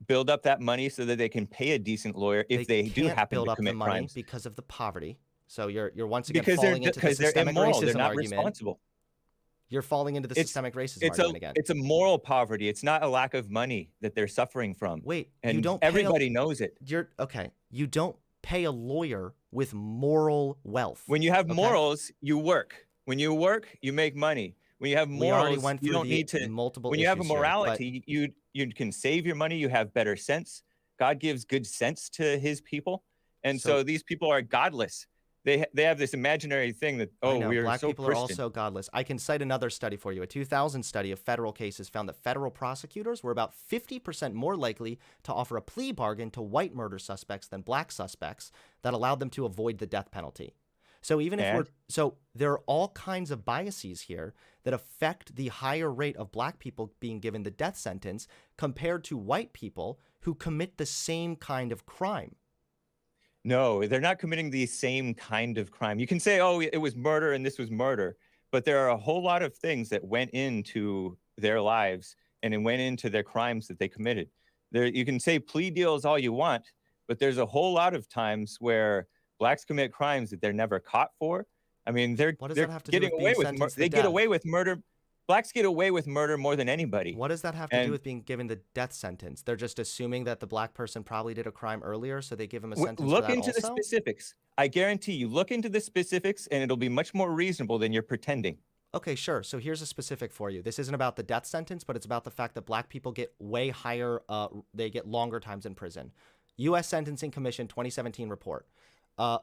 build up that money so that they can pay a decent lawyer if they do happen to commit crimes because of the poverty. So you're once again falling into the systemic racism they're not argument. Responsible. You're falling into the systemic racism argument again. It's a moral poverty. It's not a lack of money that they're suffering from. Wait, and you don't. Everybody knows it. You don't pay a lawyer with moral wealth. When you have morals, you work. When you work, you make money. When you have We already morals, went you through don't the need to. multiple When you have a issues here, but morality, you can save your money. You have better sense. God gives good sense to his people, and so so these people are godless. They have this imaginary thing that, I oh, know we are black so people are Christian. also godless. I can cite another study for you. A 2000 study of federal cases found that federal prosecutors were about 50% more likely to offer a plea bargain to white murder suspects than black suspects that allowed them to avoid the death penalty. So even if there are all kinds of biases here that affect the higher rate of black people being given the death sentence compared to white people who commit the same kind of crime. No, they're not committing the same kind of crime. You can say, oh, it was murder and this was murder, but there are a whole lot of things that went into their lives and it went into their crimes that they committed. There, you can say plea deals all you want, but there's a whole lot of times where blacks commit crimes that they're never caught for. I mean, they're What does that have to do getting with being away with sentenced to they get death? away with murder. Blacks get away with murder more than anybody. What does that have to do with being given the death sentence? They're just assuming that the black person probably did a crime earlier, so they give him a sentence for Look that into the also? specifics. I guarantee you, look into the specifics, and it'll be much more reasonable than you're pretending. Okay, sure. So here's a specific for you. This isn't about the death sentence, but it's about the fact that black people get way higher, they get longer times in prison. U.S. Sentencing Commission 2017 report.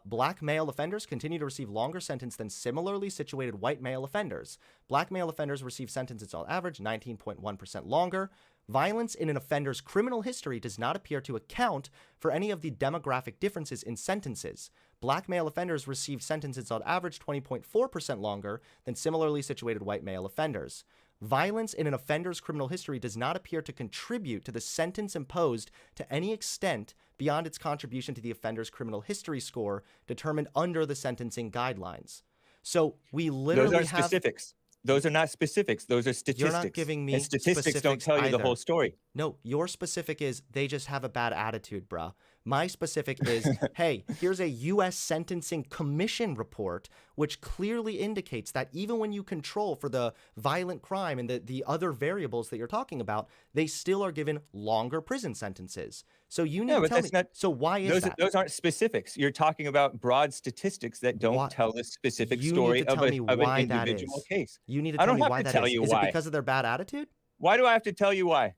Black male offenders continue to receive longer sentence than similarly situated white male offenders. Black male offenders receive sentences on average 19.1% longer. Violence in an offender's criminal history does not appear to account for any of the demographic differences in sentences. Black male offenders receive sentences on average 20.4% longer than similarly situated white male offenders. Violence in an offender's criminal history does not appear to contribute to the sentence imposed to any extent beyond its contribution to the offender's criminal history score determined under the sentencing guidelines. So we literally Those aren't specifics. Those are not specifics. Those are statistics. You're not giving me and statistics don't tell you the whole story. No, your specific is they just have a bad attitude, bruh. My specific is, hey, here's a U.S. Sentencing Commission report, which clearly indicates that even when you control for the violent crime and the other variables that you're talking about, they still are given longer prison sentences. So you need to tell me. So why is that? Those aren't specifics. You're talking about broad statistics that don't tell the specific story of an individual case. You need to tell me why that is. Is it because of their bad attitude? Why do I have to tell you why?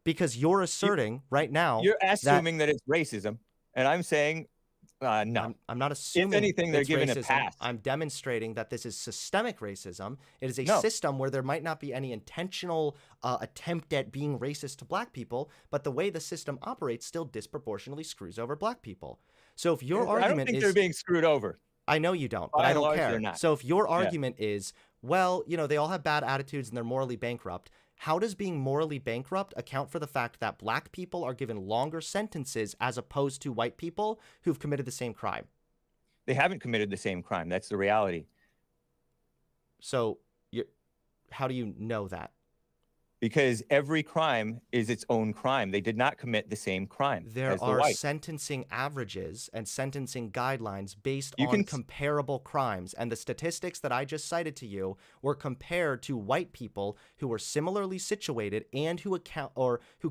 Because you're asserting right now. You're assuming that it's racism, and I'm saying no. I'm not assuming. If anything, they're given racism. a pass. I'm demonstrating that this is systemic racism. It is a system where there might not be any intentional attempt at being racist to black people, but the way the system operates still disproportionately screws over black people. So if your argument I don't think they're being screwed over. I know you don't, but I don't care. So if your argument is, well, you know, they all have bad attitudes and they're morally bankrupt, how does being morally bankrupt account for the fact that black people are given longer sentences as opposed to white people who've committed the same crime? They haven't committed the same crime. That's the reality. So how do you know that? Because every crime is its own crime. They did not commit the same crime. There are sentencing averages and sentencing guidelines based on comparable crimes. And the statistics that I just cited to you were compared to white people who were similarly situated and who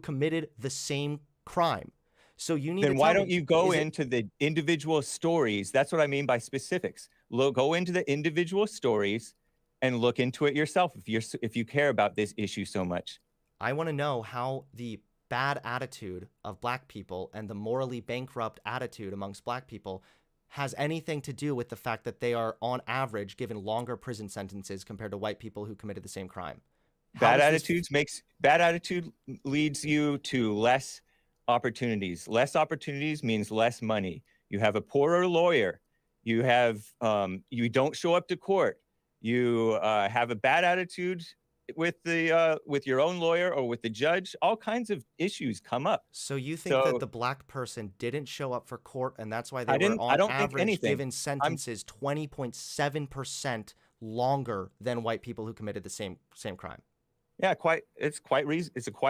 committed the same crime. So you need to tell me. Then why don't you go into the individual stories? That's what I mean by specifics. Go into the individual stories and look into it yourself if you care about this issue so much. I want to know how the bad attitude of black people and the morally bankrupt attitude amongst black people has anything to do with the fact that they are on average given longer prison sentences compared to white people who committed the same crime. Bad attitude leads you to less opportunities. Less opportunities means less money. You have a poorer lawyer. You have you don't show up to court. You have a bad attitude with your own lawyer or with the judge. All kinds of issues come up. So you think that the black person didn't show up for court, and that's why they were on average given sentences 20.7% longer than white people who committed the same crime? Yeah, it's quite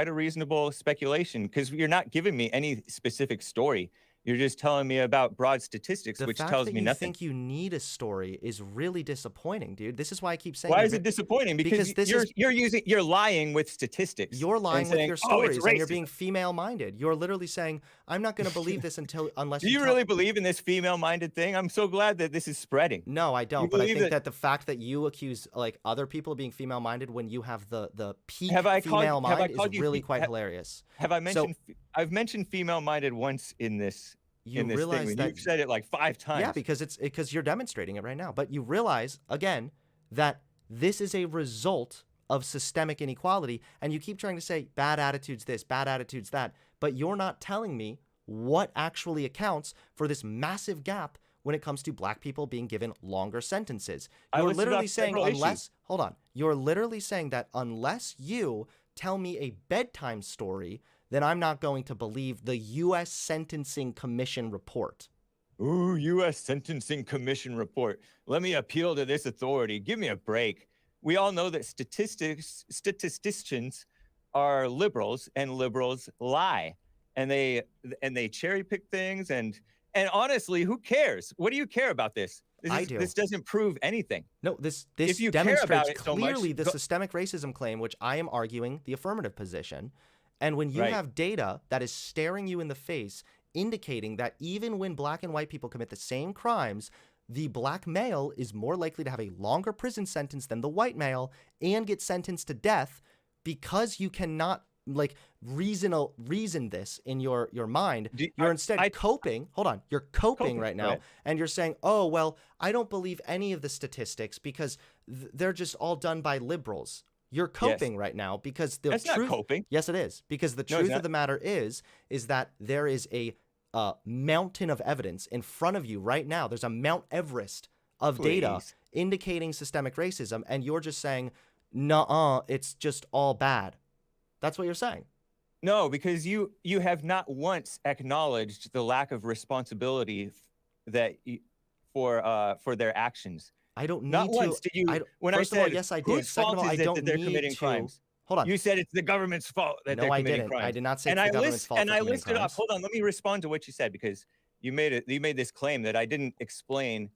a reasonable speculation because you're not giving me any specific story. You're just telling me about broad statistics, The which fact tells that me you nothing. think you need a story is really disappointing, dude. This is why I keep saying Why you're is it disappointing? Because this is you're lying with statistics. you're and lying with saying, your oh, it's stories and you're being racism. female minded. You're literally saying, I'm not going to believe this unless Do you you tell. really believe in this female-minded thing? I'm so glad that this is spreading. No, I You don't. But I believe think that? that the fact that you accuse like other people of being female minded when you have the peak Have I female mind is called you? really quite hilarious. Have I So mentioned? I've mentioned female-minded once in this you thing. realize And that you've said it like 5 yeah, times. because you're demonstrating it right now. But you realize again that this is a result of systemic inequality, and you keep trying to say bad attitudes this, bad attitudes that, but you're not telling me what actually accounts for this massive gap when it comes to black people being given longer sentences. I You're listed literally off saying several unless issues. hold on, you're literally saying that unless you tell me a bedtime story, then I'm not going to believe the U.S. Sentencing Commission report. Ooh, U.S. Sentencing Commission report. Let me appeal to this authority. Give me a break. We all know that statisticians are liberals, and liberals lie, and they cherry pick things. And honestly, who cares? What do you care about this? I do. This doesn't prove anything. No, this If you care about demonstrates it so much, clearly the systemic racism claim, which I am arguing the affirmative position. And when you Right. have data that is staring you in the face, indicating that even when black and white people commit the same crimes, the black male is more likely to have a longer prison sentence than the white male and get sentenced to death because you cannot like reason this in your mind. You're instead coping. Hold on. You're coping right now. Right. And you're saying, oh, well, I don't believe any of the statistics because they're just all done by liberals. You're coping right now because the That's truth. not coping. Yes, it is. Because the No, it's truth not. of the matter is that there is a mountain of evidence in front of you right now. There's a Mount Everest of data Please. indicating systemic racism, and you're just saying, nuh-uh, it's just all bad. That's what you're saying. No, because you have not once acknowledged the lack of responsibility for their actions. I don't need Not to. once did you. When First I of all, said, yes, I did. whose Second fault of all, I is it don't that they're need committing to. crimes? Hold on. You said it's the government's fault that they're No, I committing didn't. crimes. I did not say And it's the government's fault for I committing listed crimes. off. Hold on, let me respond to what you said, because you made this claim that I didn't explain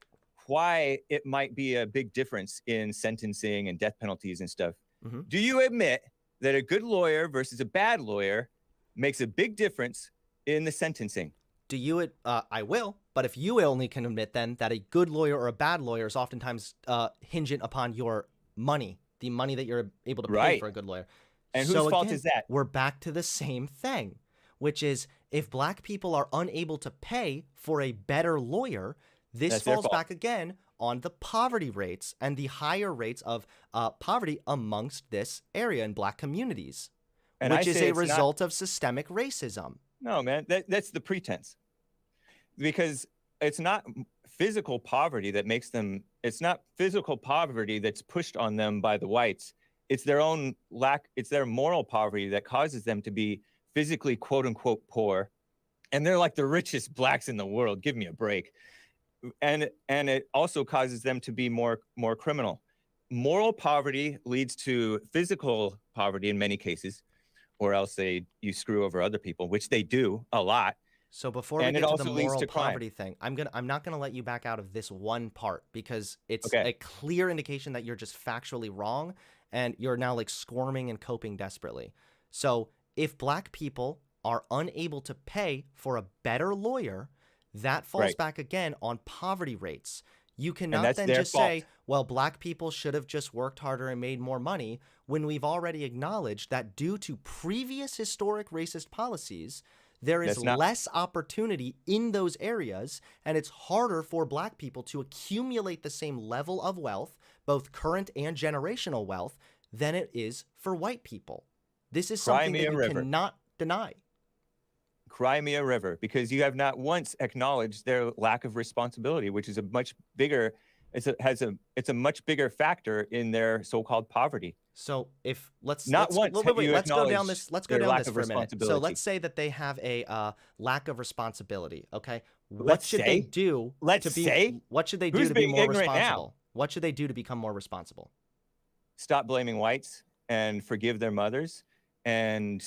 why it might be a big difference in sentencing and death penalties and stuff. Mhm. Do you admit that a good lawyer versus a bad lawyer makes a big difference in the sentencing? Do you? I will. But if you only can admit then that a good lawyer or a bad lawyer is oftentimes hingent upon your money, the money that you're able to pay Right. for a good lawyer. And So whose fault again, is that? We're back to the same thing, which is if black people are unable to pay for a better lawyer, this That's their falls fault. back again on the poverty rates and the higher rates of poverty amongst this area in black communities, And I which is say a it's not- result of systemic racism. No, man, that's the pretense. Because it's not physical poverty that makes them, it's not physical poverty that's pushed on them by the whites. It's their own it's their moral poverty that causes them to be physically quote unquote poor. And they're like the richest blacks in the world. Give me a break. And it also causes them to be more criminal. Moral poverty leads to physical poverty in many cases, or else you screw over other people, which they do a lot. So before we And it get to also the leads moral to crime. poverty thing, I'm not gonna let you back out of this one part because it's Okay. a clear indication that you're just factually wrong and you're now like squirming and coping desperately. So if black people are unable to pay for a better lawyer, that falls Right. back again on poverty rates. You cannot that's then their just say, fault. well, black people should have just worked harder and made more money when we've already acknowledged that due to previous historic racist policies, there is That's not- less opportunity in those areas, and it's harder for black people to accumulate the same level of wealth, both current and generational wealth, than it is for white people. This is Cry something me that a you river. cannot deny. Cry me a river, because you have not once acknowledged their lack of responsibility, which is a much bigger, it's a much bigger factor in their so-called poverty. So if let's Not once wait, have wait, you let's go down acknowledged this. Let's go their down lack this of for a minute. So responsibility. let's say that they have a lack of responsibility. Okay, what Let's should say? they do Let's to be? say? What should they do Who's to be being more ignorant now? responsible? What should they do to become more responsible? Stop blaming whites and forgive their mothers and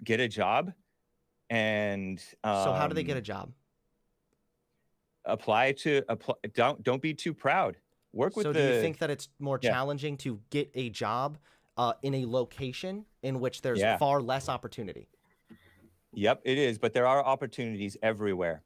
get a job and So how do they get a job? apply. Don't be too proud. Work with So the. do you think that it's more Yeah. challenging to get a job in a location in which there's Yeah. far less opportunity? Yep, it is, but there are opportunities everywhere.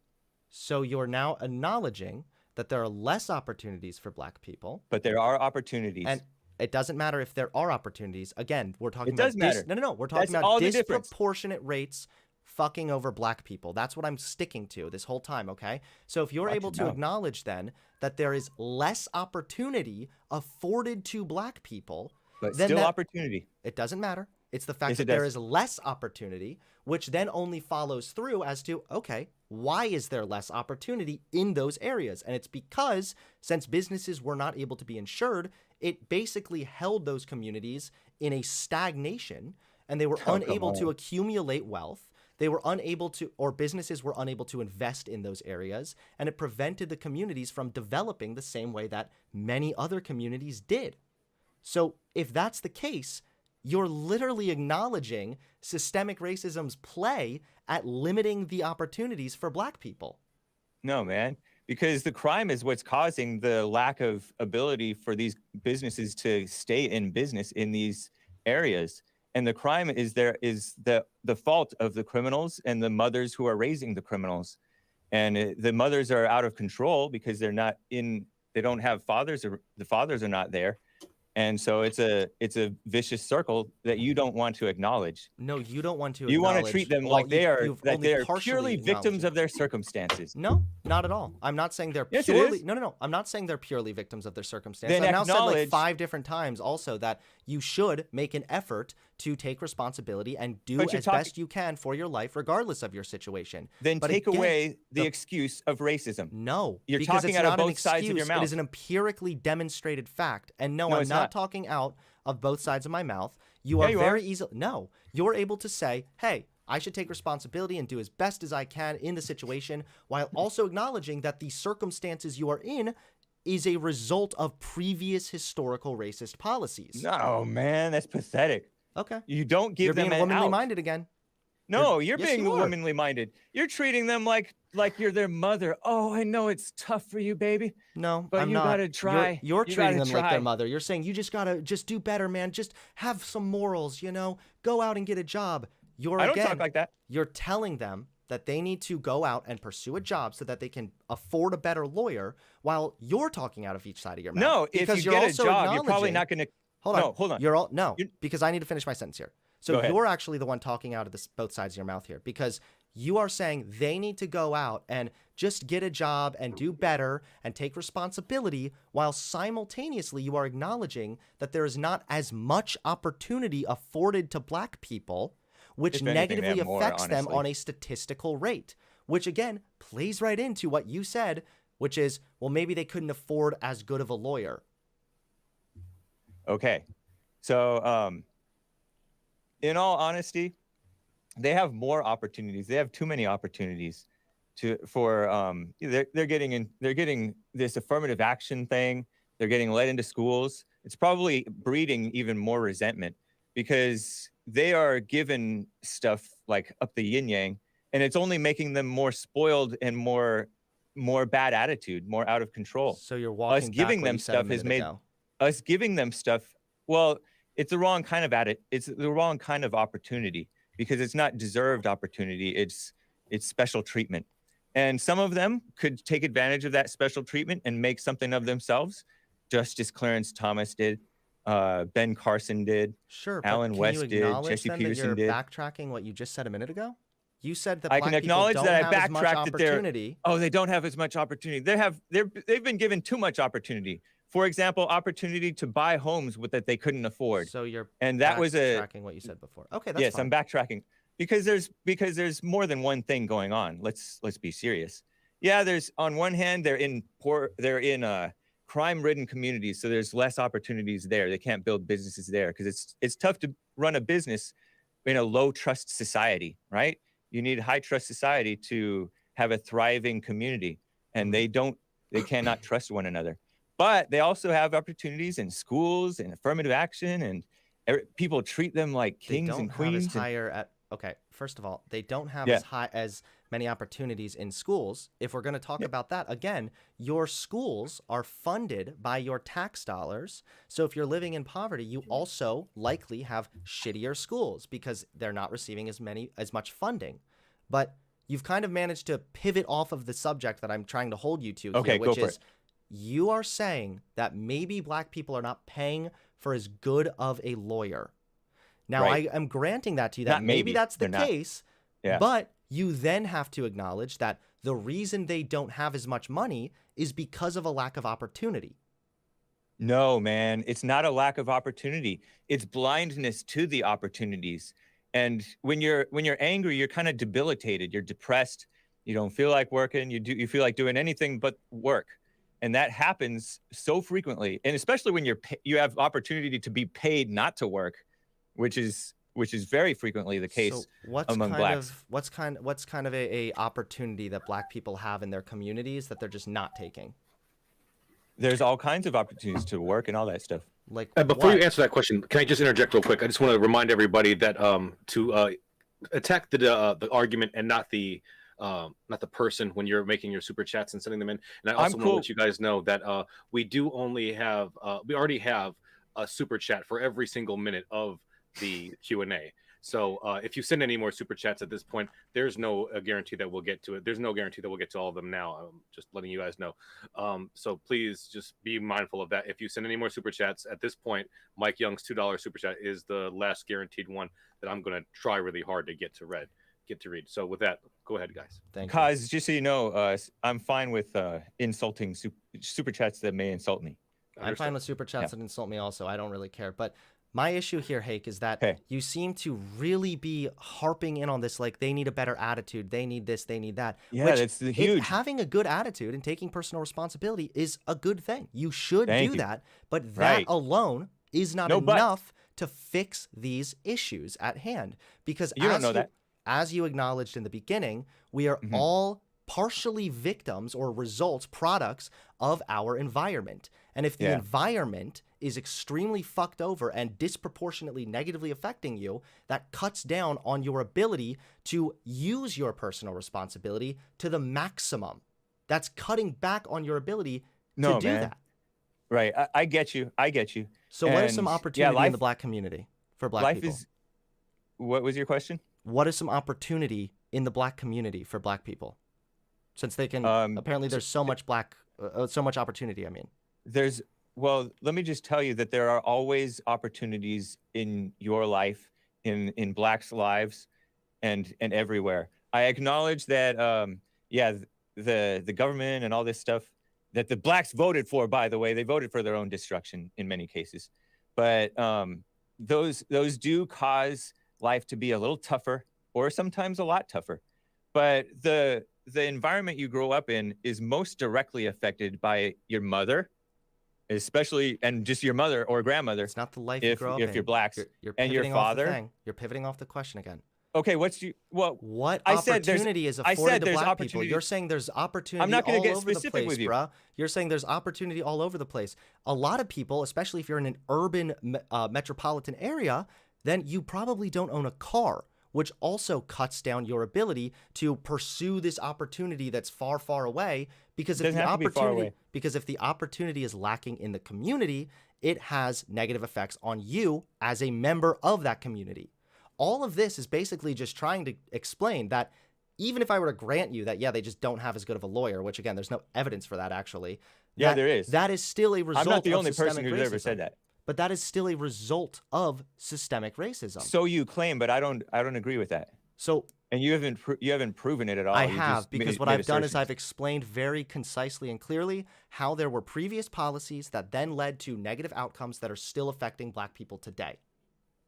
So you're now acknowledging that there are less opportunities for Black people. But there are opportunities. And it doesn't matter if there are opportunities. Again, we're talking It about does matter. No. We're talking That's about all the difference. disproportionate rates fucking over Black people. That's what I'm sticking to this whole time, okay? So if you're Watch able it to now. acknowledge then that there is less opportunity afforded to Black people, But then still that- opportunity. it doesn't matter. It's the fact Yes, that it there does. is less opportunity, which then only follows through as to, okay, why is there less opportunity in those areas? And it's because since businesses were not able to be insured, it basically held those communities in a stagnation, and they were Oh, come unable to on. accumulate wealth. They were unable to, or businesses were unable to invest in those areas, and it prevented the communities from developing the same way that many other communities did. So if that's the case, you're literally acknowledging systemic racism's play at limiting the opportunities for Black people. No, man, because the crime is what's causing the lack of ability for these businesses to stay in business in these areas. And the crime is the fault of the criminals and the mothers who are raising the criminals. And the mothers are out of control because they don't have fathers, or the fathers are not there. And so it's a vicious circle that you don't want to acknowledge. No, you don't want to You want to acknowledge- treat them well, like they you've are only partially purely victims acknowledged it. of their circumstances. No, not at all. I'm not saying they're Yes, it purely. is. No. I'm not saying they're purely victims of their circumstances. Then I've now said like acknowledge- 5 different times also that you should make an effort to take responsibility and do But you're as talking- best you can for your life, regardless of your situation. Then But take again, away the the- excuse of racism. No, You're because talking it's out of not an both sides of your excuse. It is mouth. an empirically demonstrated fact. And no, No, I'm it's not not. talking out of both sides of my mouth. You Yeah, are you very are. easy. No, you're able to say, hey, I should take responsibility and do as best as I can in the situation, while also acknowledging that the circumstances you are in is a result of previous historical racist policies. No, man, that's pathetic. Okay. You don't give You're them being an womanly out. minded again. No, you're Yes, being you are. womanly minded. You're treating them like you're their mother. Oh, I know it's tough for you, baby. No, But I'm you not. gotta try. You're You treating gotta them like their try. mother. You're saying you just gotta do better, man. Just have some morals, Go out and get a job. I don't talk like that. You're telling them that they need to go out and pursue a job so that they can afford a better lawyer, while you're talking out of each side of your mouth. No, if because you you're get a also job, you're probably acknowledging- not going to. Hold on. No, hold on. You're all no, You're- because I need to finish my sentence here. So Go ahead. you're actually the one talking out of both sides of your mouth here, because you are saying they need to go out and just get a job and do better and take responsibility, while simultaneously you are acknowledging that there is not as much opportunity afforded to Black people, which If anything, they negatively have more, affects them honestly. on a statistical rate, which again plays right into what you said, which is, well, maybe they couldn't afford as good of a lawyer. Okay. So, in all honesty, they have more opportunities. They have too many opportunities they're getting this affirmative action thing. They're getting let into schools. It's probably breeding even more resentment because they are given stuff like up the yin yang, and it's only making them more spoiled and more bad attitude, more out of control. So you're walking giving back what them you said a stuff has minute made- ago. Us giving them stuff, well, it's the wrong kind of it's the wrong kind of opportunity, because it's not deserved opportunity. It's special treatment. And some of them could take advantage of that special treatment and make something of themselves, just as Clarence Thomas did, Ben Carson did. Sure, Alan but West can you did, acknowledge Jesse then Peterson that you're did. backtracking what you just said a minute ago? You said that I Black can acknowledge people that don't I have as much backtracked that they're- opportunity. Oh, they don't have as much opportunity. They've been given too much opportunity. For example, opportunity to buy homes that they couldn't afford. So you're And that was backtracking what you said before. Okay, that's yes, fine. I'm backtracking because there's more than one thing going on. Let's be serious. Yeah, there's on one hand they're in crime-ridden communities, so there's less opportunities there. They can't build businesses there because it's tough to run a business in a low trust society, right? You need high trust society to have a thriving community, and they cannot trust one another. But they also have opportunities in schools and affirmative action, and people treat them like They kings don't and have queens. as higher at okay, first of all, they don't have Yeah. as many opportunities in schools. If we're going to talk about that again, your schools are funded by your tax dollars. So if you're living in poverty, you also likely have shittier schools because they're not receiving as much funding. But you've kind of managed to pivot off of the subject that I'm trying to hold you to Okay, here, go which for is it. you are saying that maybe black people are not paying for as good of a lawyer. Now, Right. I am granting that to you, that Not maybe maybe. that's the They're not. case, Yeah. but you then have to acknowledge that the reason they don't have as much money is because of a lack of opportunity. No, man, it's not a lack of opportunity. It's blindness to the opportunities. And when you're angry, you're kind of debilitated. You're depressed. You don't feel like working. You feel like doing anything but work. And that happens so frequently. And especially when you have opportunity to be paid not to work, which is very frequently the case So what's among kind blacks. of a opportunity that black people have in their communities that they're just not taking? There's all kinds of opportunities to work and all that stuff. Like Before you what? answer that question, can I just interject real quick? I just want to remind everybody that to attack the argument and not the person when you're making your super chats and sending them in. And I also want to let you guys know that we already have a super chat for every single minute of the Q&A. So if you send any more super chats at this point, there's no guarantee that we'll get to it. There's no guarantee that we'll get to all of them now. I'm just letting you guys know. So please just be mindful of that. If you send any more super chats at this point, Mike Young's $2 super chat is the last guaranteed one that I'm going to try really hard to get to read. So with that, go ahead, guys. Thank you. Kaz, just so you know, I'm fine with insulting super chats that may insult me. I'm fine with super chats that insult me also. I don't really care. But my issue here, Hake, is that you seem to really be harping in on this, like they need a better attitude, they need this, they need that. Yeah, that's huge. Having a good attitude and taking personal responsibility is a good thing. You should do that, but that alone is not enough to fix these issues at hand. Because as you acknowledged in the beginning, we are all partially victims or products of our environment. And if the environment is extremely fucked over and disproportionately negatively affecting you, that cuts down on your ability to use your personal responsibility to the maximum. That's cutting back on your ability to do that. Right. I get you. So what is some opportunity in the black community for black people? What was your question? What is some opportunity in the black community for black people? Since they can, apparently there's so much opportunity, I mean. Well, let me just tell you that there are always opportunities in your life, in blacks' lives, and everywhere. I acknowledge that, the government and all this stuff that the blacks voted for, by the way, they voted for their own destruction in many cases. But those do cause life to be a little tougher, or sometimes a lot tougher. But the environment you grow up in is most directly affected by your mother, especially, and just your mother or grandmother. It's not the life you grow up in. If you're blacks, you're and your father. You're pivoting off the question again. Okay, what opportunity is afforded to black people? You're saying there's opportunity I'm not going to get all over the specific place, with you. bruh. You're saying there's opportunity all over the place. A lot of people, especially if you're in an urban metropolitan area, then you probably don't own a car, which also cuts down your ability to pursue this opportunity that's far, far away. Because if the opportunity is lacking in the community, it has negative effects on you as a member of that community. All of this is basically just trying to explain that even if I were to grant you that, they just don't have as good of a lawyer, which again, there's no evidence for that actually. Yeah, there is. That is still a result of I'm not the only person racism. who's ever said that. But that is still a result of systemic racism. So you claim, but I don't agree with that. So, and you haven't proven it at all. I have, because what I've done is I've explained very concisely and clearly how there were previous policies that then led to negative outcomes that are still affecting black people today.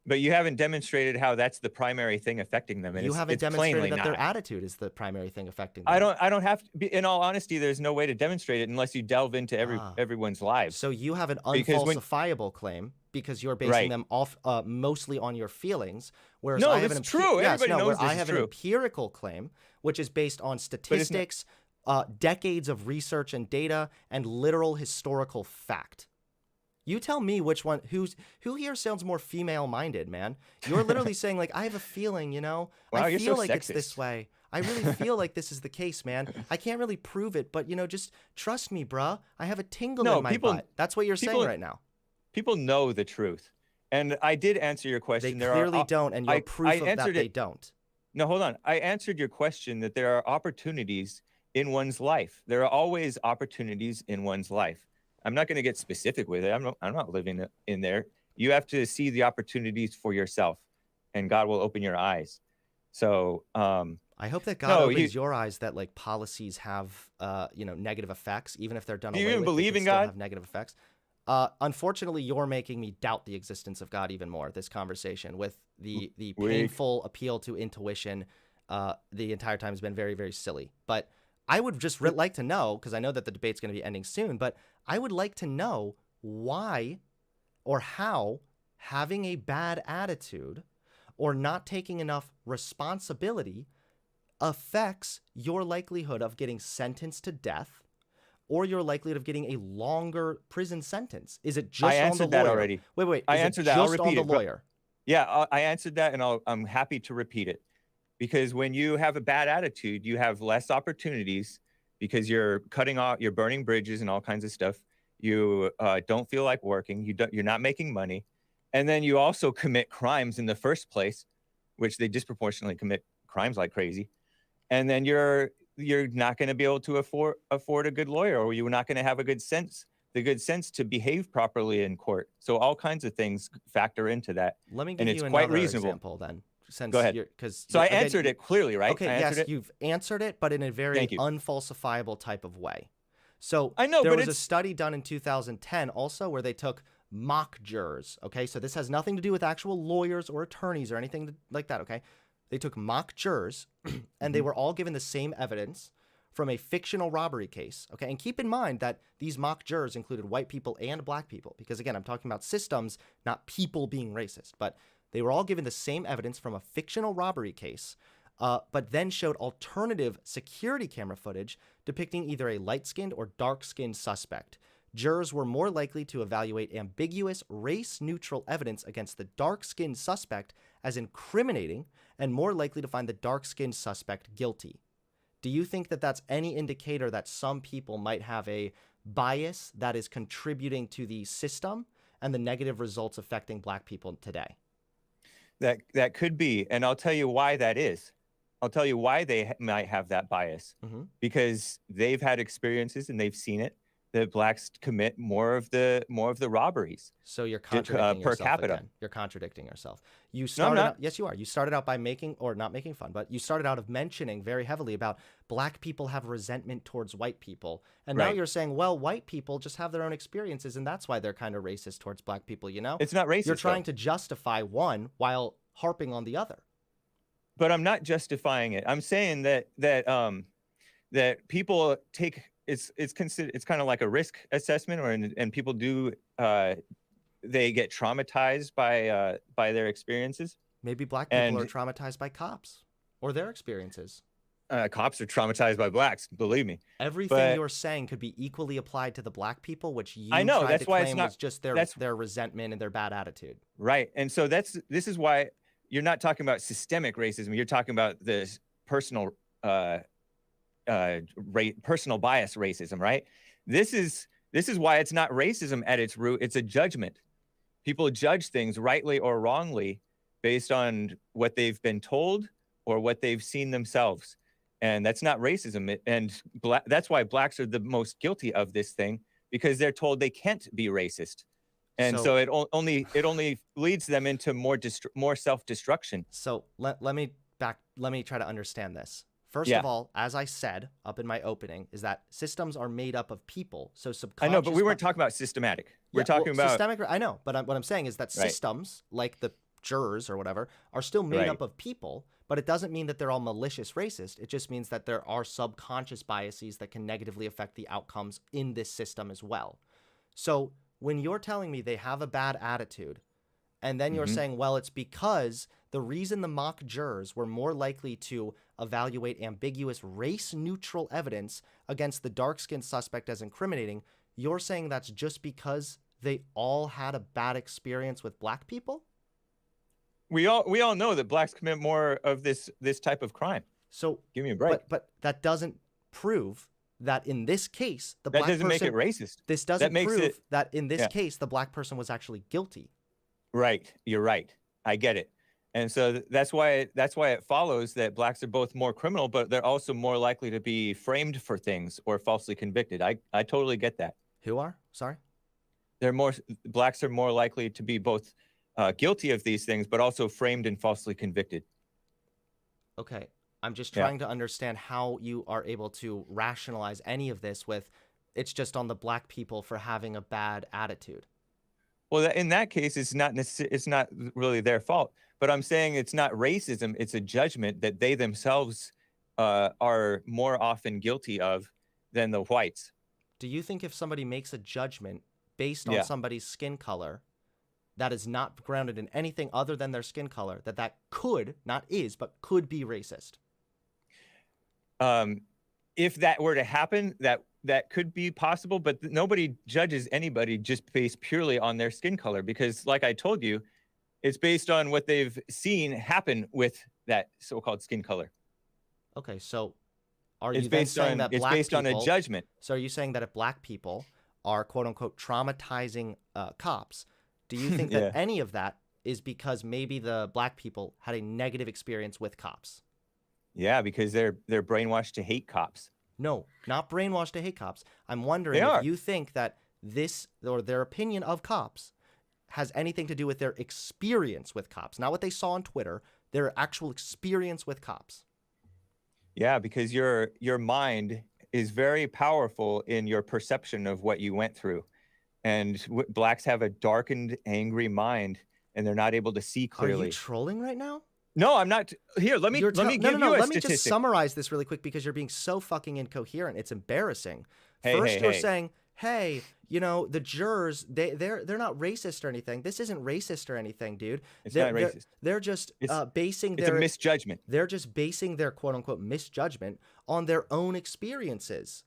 But you haven't demonstrated how that's the primary thing affecting them. And you haven't demonstrated that their attitude is the primary thing affecting them. I don't have to be, in all honesty, there's no way to demonstrate it unless you delve into everyone's lives. So you have an unfalsifiable claim because you're basing them off mostly on your feelings. Whereas I have true. Everybody knows I have an empirical claim, which is based on statistics, decades of research and data, and literal historical fact. You tell me which one, who here sounds more female-minded, man? You're literally saying, like, I have a feeling, Wow, I you're feel so like it's this sexist. way. I really feel like this is the case, man. I can't really prove it, but, just trust me, bruh. I have a tingle in No, my butt. That's what you're saying people right now. people know the truth. And I did answer your They question. clearly don't, and you're I proof of that answered they it. don't. No, hold on. I answered your question that there are opportunities in one's life. There are always opportunities in one's life. I'm not going to get specific with it. I'm not living in there. You have to see the opportunities for yourself, and God will open your eyes. So, I hope that God no, opens your eyes that, like, policies have, negative effects, even if they're done do you away even with. They believe can in still God? have negative effects. Unfortunately, you're making me doubt the existence of God even more. This conversation with the Weak. painful appeal to intuition, the entire time has been very, very silly. But I would just like to know, because I know that the debate's going to be ending soon, but I would like to know why or how having a bad attitude or not taking enough responsibility affects your likelihood of getting sentenced to death or your likelihood of getting a longer prison sentence. Is it just I on the answered that lawyer? already. Wait. I Is it answered that. I'll just on repeat the it. lawyer? Yeah, I answered that, and I'm happy to repeat it. Because when you have a bad attitude, you have less opportunities because you're burning bridges and all kinds of stuff. You don't feel like working. You're not making money. And then you also commit crimes in the first place, which they disproportionately commit crimes like crazy. And then you're not going to be able to afford a good lawyer, or you're not going to have the good sense to behave properly in court. So all kinds of things factor into that. Let me And give it's you quite another reasonable. example then. Go ahead. So I answered it clearly, right? Okay, I yes, answered it. you've answered it, but in a very Thank you. unfalsifiable type of way. So I know, there but was a it's study done in 2010 also where they took mock jurors. Okay, so this has nothing to do with actual lawyers or attorneys or anything like that. Okay, they took mock jurors and they were all given the same evidence from a fictional robbery case. Okay, and keep in mind that these mock jurors included white people and black people, because again, I'm talking about systems, not people being racist, but they were all given the same evidence from a fictional robbery case, but then showed alternative security camera footage depicting either a light-skinned or dark-skinned suspect. Jurors were more likely to evaluate ambiguous, race-neutral evidence against the dark-skinned suspect as incriminating and more likely to find the dark-skinned suspect guilty. Do you think that that's any indicator that some people might have a bias that is contributing to the system and the negative results affecting black people today? That could be, and I'll tell you why that is. I'll tell you why they might have that bias, because they've had experiences and they've seen it that blacks commit more of the robberies. So you're contradicting per yourself capita. again. You're contradicting yourself. You No, I'm started not. out, yes, you are. You started out by making, or not making fun, but you started out of mentioning very heavily about black people have resentment towards white people. And now Right. you're saying, well, white people just have their own experiences and that's why they're kind of racist towards black people, It's not racist. You're trying though. to justify one while harping on the other. But I'm not justifying it. I'm saying that people take it's kind of like a risk assessment, and people do they get traumatized by their experiences. Maybe black people are And traumatized by cops or their experiences. cops are traumatized by blacks, believe me. Everything But you're saying could be equally applied to the black people, which you I know, tried that's to why claim it's not was just their resentment and their bad attitude. right. And so this is why you're not talking about systemic racism. You're talking about this personal personal bias racism, right? This is why it's not racism at its root. It's a judgment. People judge things rightly or wrongly based on what they've been told or what they've seen themselves. And that's not racism. That's why blacks are the most guilty of this thing, because they're told they can't be racist. And so it only leads them into more self-destruction. So let me try to understand this. First Yeah. of all, as I said up in my opening, is that systems are made up of people. So I subconscious. know, but we weren't talking about systematic. We're talking about systemic. I know, but what I'm saying is that Right. systems, like the jurors or whatever, are still made Right. up of people. But it doesn't mean that they're all malicious racist. It just means that there are subconscious biases that can negatively affect the outcomes in this system as well. So when you're telling me they have a bad attitude, and then you're saying, well, it's because the reason the mock jurors were more likely to evaluate ambiguous race-neutral evidence against the dark-skinned suspect as incriminating, you're saying that's just because they all had a bad experience with black people? We all know that blacks commit more of this type of crime. So give me a break. But that doesn't prove that in this case the that black doesn't person, make it racist. This doesn't makes prove it, that in this case the black person was actually guilty. Right. You're right. I get it. And so that's why it follows that blacks are both more criminal, but they're also more likely to be framed for things or falsely convicted. I totally get that. Who are? Sorry? Blacks are more likely to be both guilty of these things, but also framed and falsely convicted. Okay. I'm just trying to understand how you are able to rationalize any of this with it's just on the black people for having a bad attitude. Well, in that case, it's not really their fault. But I'm saying it's not racism. It's a judgment that they themselves are more often guilty of than the whites. Do you think if somebody makes a judgment based on somebody's skin color that is not grounded in anything other than their skin color, that could, not is, but could be racist? If that were to happen, that could be possible, but nobody judges anybody just based purely on their skin color, because like I told you, it's based on what they've seen happen with that so-called skin color. Okay, so are you then saying that black people... It's based on a judgment. So are you saying that if black people are quote-unquote traumatizing cops, do you think that any of that is because maybe the black people had a negative experience with cops? Yeah, because they're brainwashed to hate cops. No, not brainwashed to hate cops. I'm wondering if you think that this or their opinion of cops has anything to do with their experience with cops, not what they saw on Twitter, their actual experience with cops. Yeah, because your mind is very powerful in your perception of what you went through. And blacks have a darkened, angry mind, and they're not able to see clearly. Are you trolling right now? No, I'm not. Here, let me give you a statistic. Let me just summarize this really quick because you're being so fucking incoherent. It's embarrassing. First, you're saying, hey, you know, the jurors, they're not racist or anything. This isn't racist or anything, dude. It's not racist. They're just basing their... It's a misjudgment. They're just basing their quote-unquote misjudgment on their own experiences.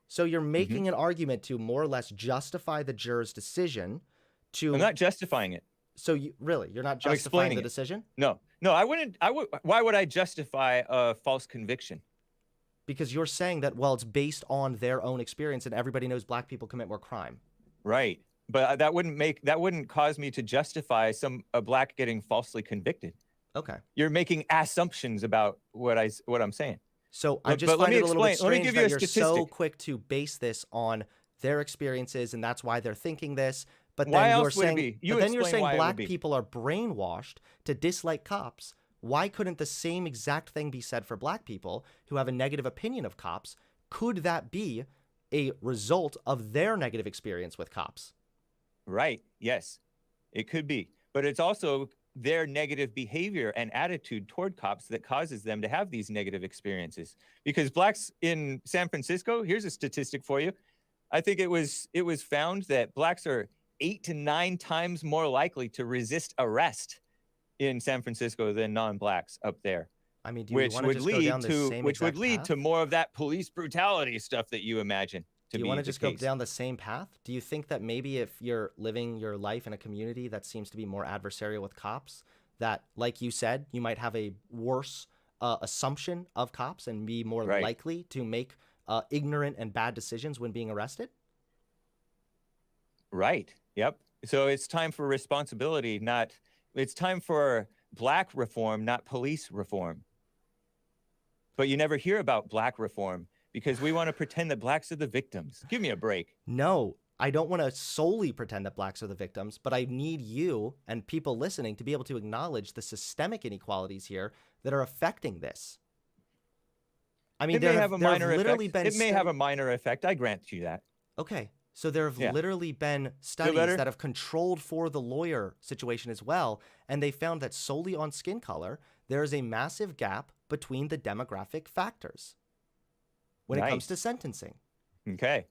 So you're making an argument to more or less justify the jurors' decision to... I'm not justifying it. So you're not justifying the decision? No, I wouldn't. Why would I justify a false conviction? Because you're saying that, well, it's based on their own experience and everybody knows black people commit more crime. Right. But that wouldn't cause me to justify a black getting falsely convicted. Okay. You're making assumptions about what I'm saying. So I just find it a little bit strange that you're so quick to base this on their experiences and that's why they're thinking this. But then you're saying black people are brainwashed to dislike cops. Why couldn't the same exact thing be said for black people who have a negative opinion of cops? Could that be a result of their negative experience with cops? Right. Yes, it could be. But it's also their negative behavior and attitude toward cops that causes them to have these negative experiences. Because blacks in San Francisco, here's a statistic for you. I think it was found that blacks are 8 to 9 times more likely to resist arrest in San Francisco than non-blacks up there. I mean, do you want to just go down the same which would lead path? To more of that police brutality stuff that you imagine. Do you want to just go down the same path? Do you think that maybe if you're living your life in a community that seems to be more adversarial with cops, that, like you said, you might have a worse assumption of cops and be more likely to make ignorant and bad decisions when being arrested? Right. Yep. So it's time for responsibility, it's time for black reform, not police reform. But you never hear about black reform because we want to pretend that blacks are the victims. Give me a break. No, I don't want to solely pretend that blacks are the victims, but I need you and people listening to be able to acknowledge the systemic inequalities here that are affecting this. I mean, there have literally been... It may have a minor effect. I grant you that. Okay. So there have literally been studies that have controlled for the lawyer situation as well, and they found that solely on skin color, there is a massive gap between the demographic factors when it comes to sentencing. Okay.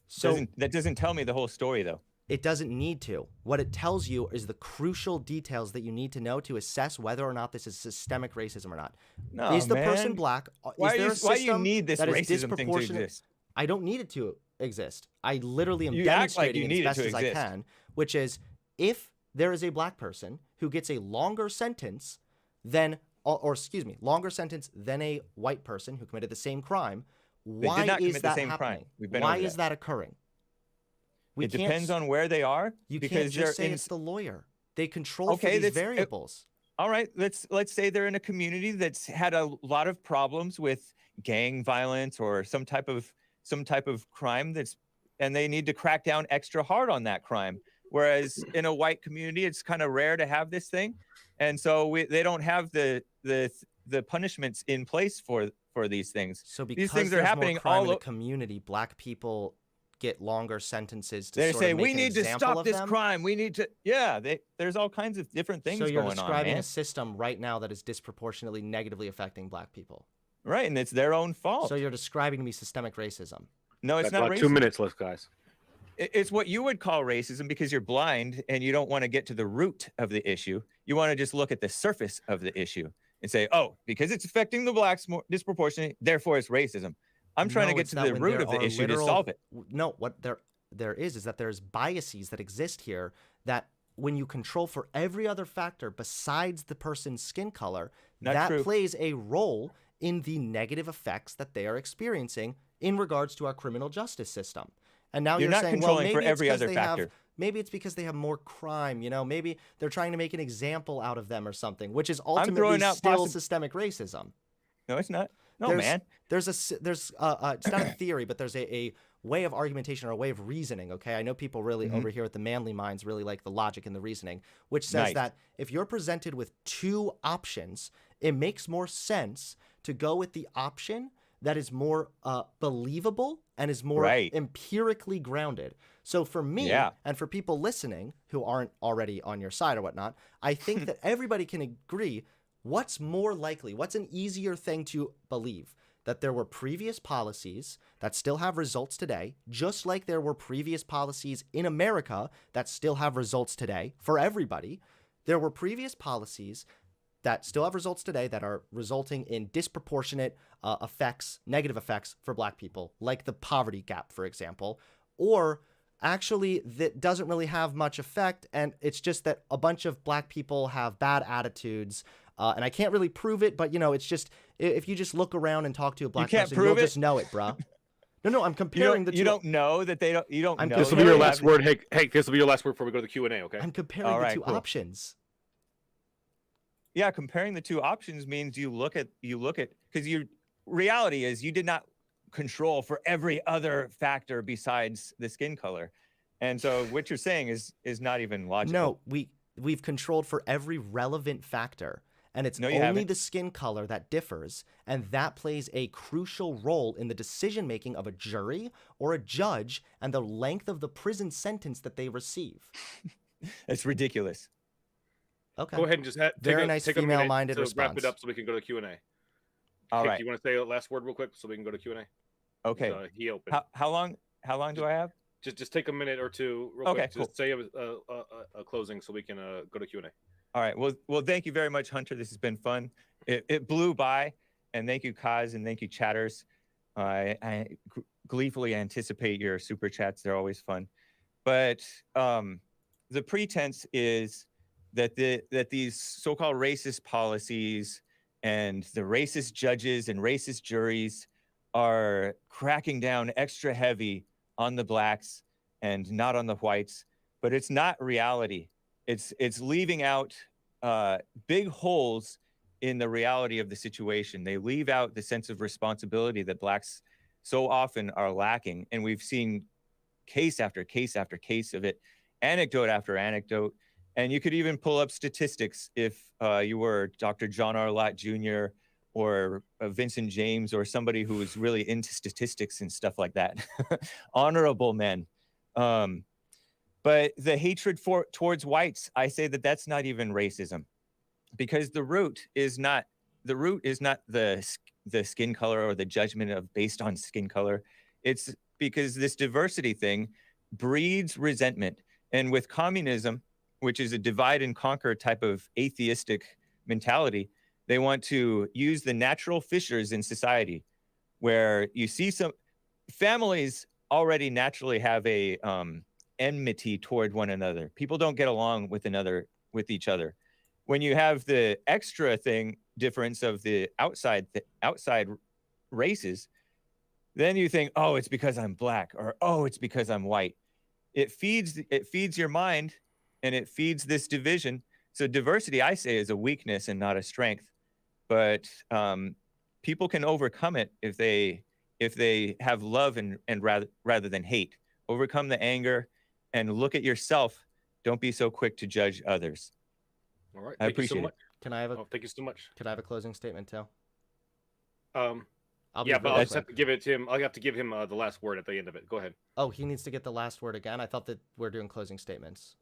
So that doesn't tell me the whole story, though. It doesn't need to. What it tells you is the crucial details that you need to know to assess whether or not this is systemic racism or not. No, is the person black? Why do you need this racism thing to exist? I don't need it to. exist. I literally am You act like demonstrating you it need it as best to as I exist. can, which is if there is a black person who gets a longer sentence than, or excuse me, longer sentence than a white person who committed the same crime, They why did not is commit the that same crime. happening? We've been Why over is that. that occurring? It depends on where they are. You because can't just they're say in. it's the lawyer. They control for Okay, these that's variables. all right. Let's say they're in a community that's had a lot of problems with gang violence or some type of crime and they need to crack down extra hard on that crime. Whereas in a white community, it's kind of rare to have this thing, and so they don't have the punishments in place for these things. So These because things are there's happening more crime in all the community, black people get longer sentences to They sort say of make we an need to example stop of this them. crime. We need to, yeah. There's all kinds of different things So you're going on, describing man. a system right now that is disproportionately negatively affecting black people. Right, and it's their own fault. So you're describing to me systemic racism. No, it's Got not about racism. 2 minutes left, guys. It's what you would call racism because you're blind and you don't want to get to the root of the issue. You want to just look at the surface of the issue and say, oh, because it's affecting the blacks more disproportionately, therefore it's racism. I'm trying to get to the root of the issue to solve it. No, what there is that there's biases that exist here that when you control for every other factor besides the person's skin color, that plays a role in the negative effects that they are experiencing in regards to our criminal justice system. And now you're not saying, controlling well, for maybe it's every because other factor. Maybe it's because they have more crime, maybe they're trying to make an example out of them or something, which is ultimately still systemic racism. No, it's not. No, man. There's it's not a theory, but there's a way of argumentation or a way of reasoning, okay? I know people really over here at the Manly Minds really like the logic and the reasoning, which says that if you're presented with two options, it makes more sense to go with the option that is more believable and is more empirically grounded. So for me and for people listening who aren't already on your side or whatnot, I think that everybody can agree what's more likely, what's an easier thing to believe? That there were previous policies that still have results today, just like there were previous policies in America that still have results today for everybody. There were previous policies that still have results today that are resulting in disproportionate effects, negative effects for black people, like the poverty gap, for example, or actually that doesn't really have much effect, and it's just that a bunch of black people have bad attitudes, and I can't really prove it, but it's just if you just look around and talk to a black person, you'll just know it, bruh. No, I'm comparing the two. You don't know that they don't. You don't know. This will be your last word, Hake. This will be your last word before we go to the Q&A. Okay. I'm comparing the two options. Yeah, comparing the two options means you look at because your reality is you did not control for every other factor besides the skin color, and so what you're saying is not even logical. No, we've controlled for every relevant factor. And it's only the skin color that differs, and that plays a crucial role in the decision-making of a jury or a judge and the length of the prison sentence that they receive. It's ridiculous. Okay. Go ahead and just very nice female-minded response. Wrap it up so we can go to Q&A. All right. Do you want to say a last word real quick so we can go to Q&A? Okay. He opened. How long do I have? Just take a minute or two real quick. Just say a closing so we can go to Q&A. All right. Well, thank you very much, Hunter. This has been fun. It blew by, and thank you, Kaz, and thank you, chatters. I gleefully anticipate your super chats. They're always fun. But the pretense is that these so-called racist policies and the racist judges and racist juries are cracking down extra heavy on the blacks and not on the whites. But it's not reality. It's leaving out big holes in the reality of the situation. They leave out the sense of responsibility that blacks so often are lacking. And we've seen case after case after case of it, anecdote after anecdote. And you could even pull up statistics if you were Dr. John R. Lott Jr. or Vincent James or somebody who was really into statistics and stuff like that. Honorable men. But the hatred towards whites, I say that that's not even racism, because the root is not the skin color or the judgment of based on skin color. It's because this diversity thing breeds resentment. And with communism, which is a divide and conquer type of atheistic mentality, they want to use the natural fissures in society where you see some families already naturally have a enmity toward one another. People don't get along with each other. When you have the extra difference of the outside races, then you think, oh, it's because I'm black, or oh, it's because I'm white. It feeds your mind, and it feeds this division. So diversity, I say, is a weakness and not a strength. But people can overcome it if they have love and rather than hate. Overcome the anger and look at yourself. Don't be so quick to judge others. All right. I appreciate it. Can I have a? Thank you so much. Could I have a closing statement too? Yeah, but I'll just have to give it to him. I'll have to give him the last word at the end of it. Go ahead. Oh, he needs to get the last word again. I thought that we're doing closing statements.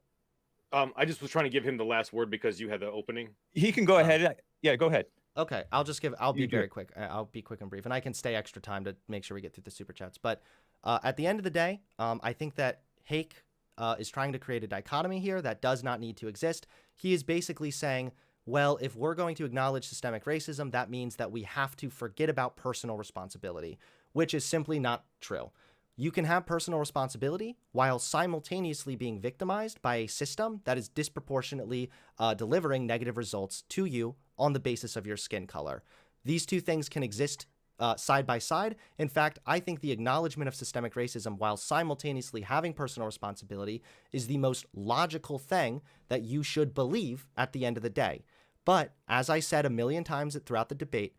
I just was trying to give him the last word because you had the opening. He can go ahead. Yeah, go ahead. Okay, I'll be very quick. I'll be quick and brief, and I can stay extra time to make sure we get through the super chats. But at the end of the day, I think that Hake is trying to create a dichotomy here that does not need to exist. He is basically saying, well, if we're going to acknowledge systemic racism, that means that we have to forget about personal responsibility, which is simply not true. You can have personal responsibility while simultaneously being victimized by a system that is disproportionately delivering negative results to you on the basis of your skin color. These two things can exist side by side. In fact, I think the acknowledgement of systemic racism while simultaneously having personal responsibility is the most logical thing that you should believe at the end of the day. But as I said a million times throughout the debate,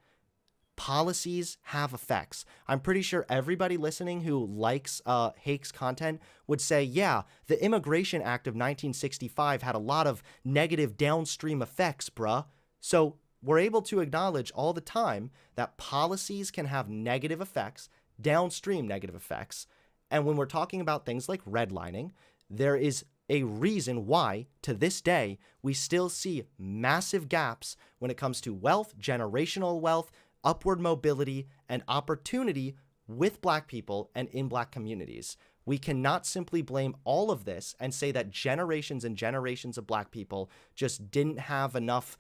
policies have effects. I'm pretty sure everybody listening who likes Hake's content would say, yeah, the Immigration Act of 1965 had a lot of negative downstream effects, bruh. So we're able to acknowledge all the time that policies can have negative effects, downstream negative effects. And when we're talking about things like redlining, there is a reason why, to this day, we still see massive gaps when it comes to wealth, generational wealth, upward mobility, and opportunity with Black people and in Black communities. We cannot simply blame all of this and say that generations and generations of Black people just didn't have enough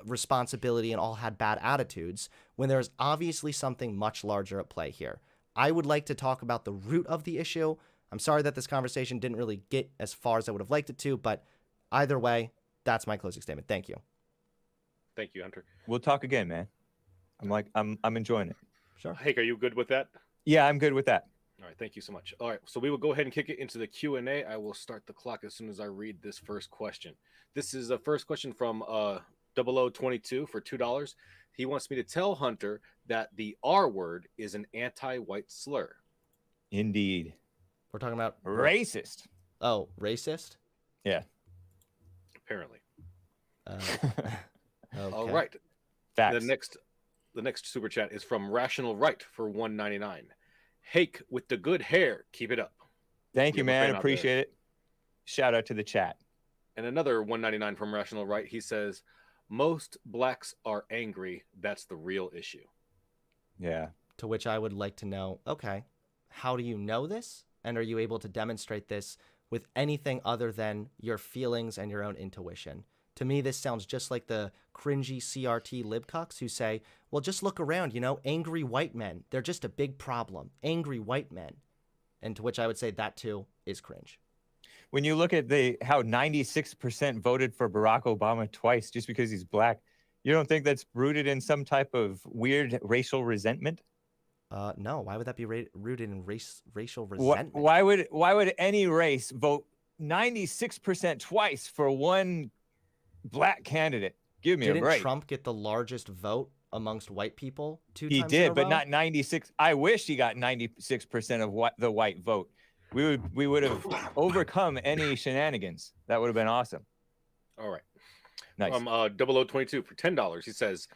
responsibility and all had bad attitudes, when there's obviously something much larger at play here. I would like to talk about the root of the issue. I'm sorry that this conversation didn't really get as far as I would have liked it to, but either way, that's my closing statement. Thank you. Thank you, Hunter. We'll talk again, man. I'm enjoying it. Sure. Hake, are you good with that? Yeah, I'm good with that. All right, thank you so much. All right, so we will go ahead and kick it into the Q&A. I will start the clock as soon as I read this first question. This is a first question from 0022 for $2. He wants me to tell Hunter that the R word is an anti-white slur. Indeed. We're talking about racist. Oh, racist? Yeah. Apparently. Okay. All right. Facts. The next super chat is from Rational Right for $1.99. Hake with the good hair, keep it up. Thank you, man. Appreciate it. Shout out to the chat. And another $1.99 from Rational Right. He says, most Blacks are angry. That's the real issue. Yeah. To which I would like to know, okay, how do you know this? And are you able to demonstrate this with anything other than your feelings and your own intuition? To me, this sounds just like the cringy CRT libcucks who say, well, just look around, angry white men. They're just a big problem. Angry white men. And to which I would say that too is cringe. When you look at how 96% voted for Barack Obama twice just because he's Black, you don't think that's rooted in some type of weird racial resentment? No. Why would that be rooted in racial resentment? Why would any race vote 96% twice for one Black candidate? Give me a break. Didn't Trump get the largest vote amongst white people 2 times? He did, but not 96. I wish he got 96% of the white vote. We would have overcome any shenanigans. That would have been awesome. All right. Nice. 0022 for $10. He says,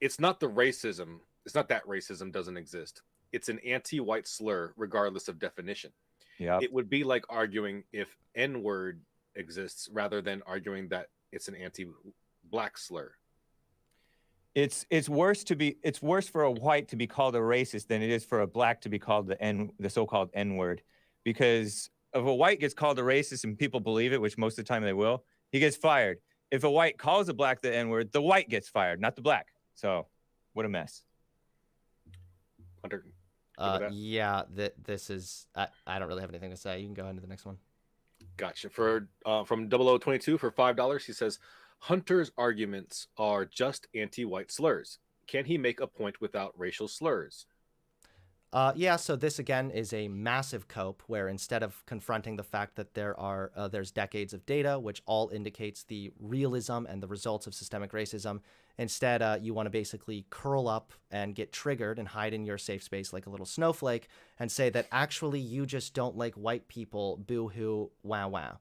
it's not that racism doesn't exist. It's an anti-white slur, regardless of definition. Yeah. It would be like arguing if N-word exists rather than arguing that it's an anti-Black slur. It's worse for a white to be called a racist than it is for a Black to be called the so-called N-word. Because if a white gets called a racist and people believe it, which most of the time they will, he gets fired. If a white calls a Black the N-word, the white gets fired, not the Black. So, what a mess. Hunter, Good with that? Yeah, this is. I don't really have anything to say. You can go ahead to the next one. Gotcha. For from 0022 for $5, he says Hunter's arguments are just anti-white slurs. Can he make a point without racial slurs? Yeah, so this again is a massive cope where instead of confronting the fact that there's decades of data which all indicates the realism and the results of systemic racism, instead you want to basically curl up and get triggered and hide in your safe space like a little snowflake and say that actually you just don't like white people, boo-hoo, wow wow.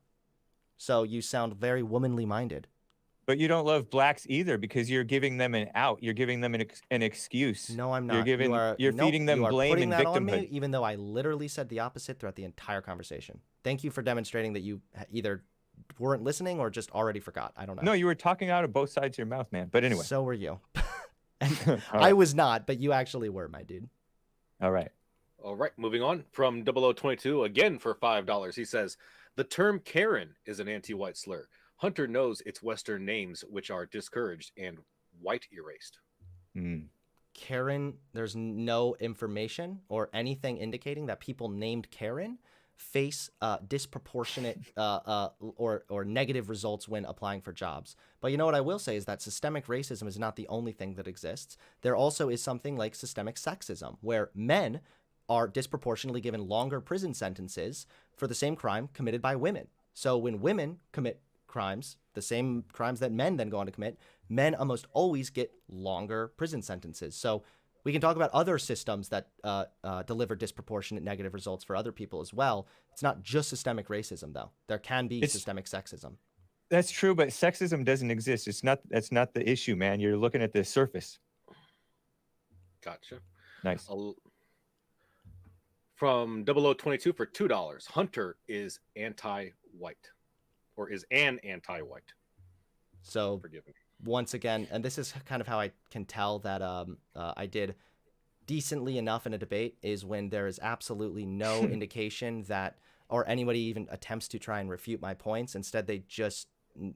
So you sound very womanly minded. But you don't love blacks either because you're giving them an out. You're giving them an excuse. No, I'm not. You're feeding them blame putting and that on me, victimhood. even though I literally said the opposite throughout the entire conversation. Thank you for demonstrating that you either weren't listening or just already forgot. I don't know. No, you were talking out of both sides of your mouth, man. But anyway. So were you. And All I right. was not, but you actually were, my dude. All right. All right, moving on from 0022 again for $5. He says the term Karen is an anti-white slur. Hunter knows its Western names, which are discouraged and white erased. Karen, there's no information or anything indicating that people named Karen face disproportionate or negative results when applying for jobs. But you know what I will say is that systemic racism is not the only thing that exists. There also is something like systemic sexism, where men are disproportionately given longer prison sentences for the same crime committed by women. So when women commit crimes, the same crimes that men then go on to commit, men almost always get longer prison sentences. So we can talk about other systems that deliver disproportionate negative results for other people as well. It's not just systemic racism, though. There can be systemic sexism. That's true, but sexism doesn't exist. That's not the issue, man. You're looking at the surface. Gotcha. Nice. From 0022 for $2, Hunter is anti-white. Or is an anti-white. So Forgive me. Once again, and this is kind of how I can tell that I did decently enough in a debate, is when there is absolutely no indication that, or anybody even attempts to try and refute my points. Instead, they just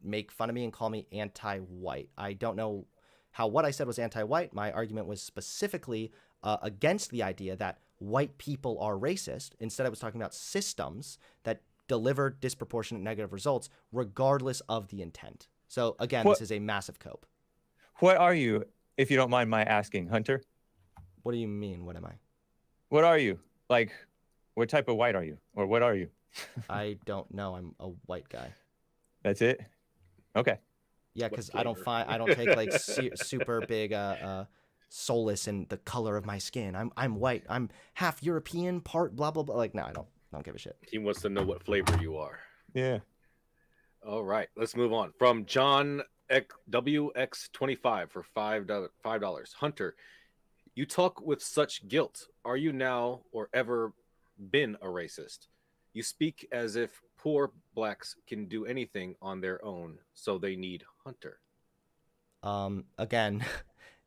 make fun of me and call me anti-white. I don't know how what I said was anti-white. My argument was specifically against the idea that white people are racist. Instead, I was talking about systems that deliver disproportionate negative results regardless of the intent. So again, this is a massive cope. What are you, if you don't mind my asking, Hunter? What do you mean? What am I? What are you? Like, what type of white are you? Or what are you? I don't know. I'm a white guy. That's it? Okay. Yeah, because I don't take like super big solace in the color of my skin. I'm white. I'm half European, part blah blah blah. Like, no, I don't give a shit. He wants to know what flavor you are. Yeah. All right, let's move on. From John WX25 for $5. Hunter, you talk with such guilt. Are you now or ever been a racist? You speak as if poor blacks can do anything on their own, so they need Hunter. Again,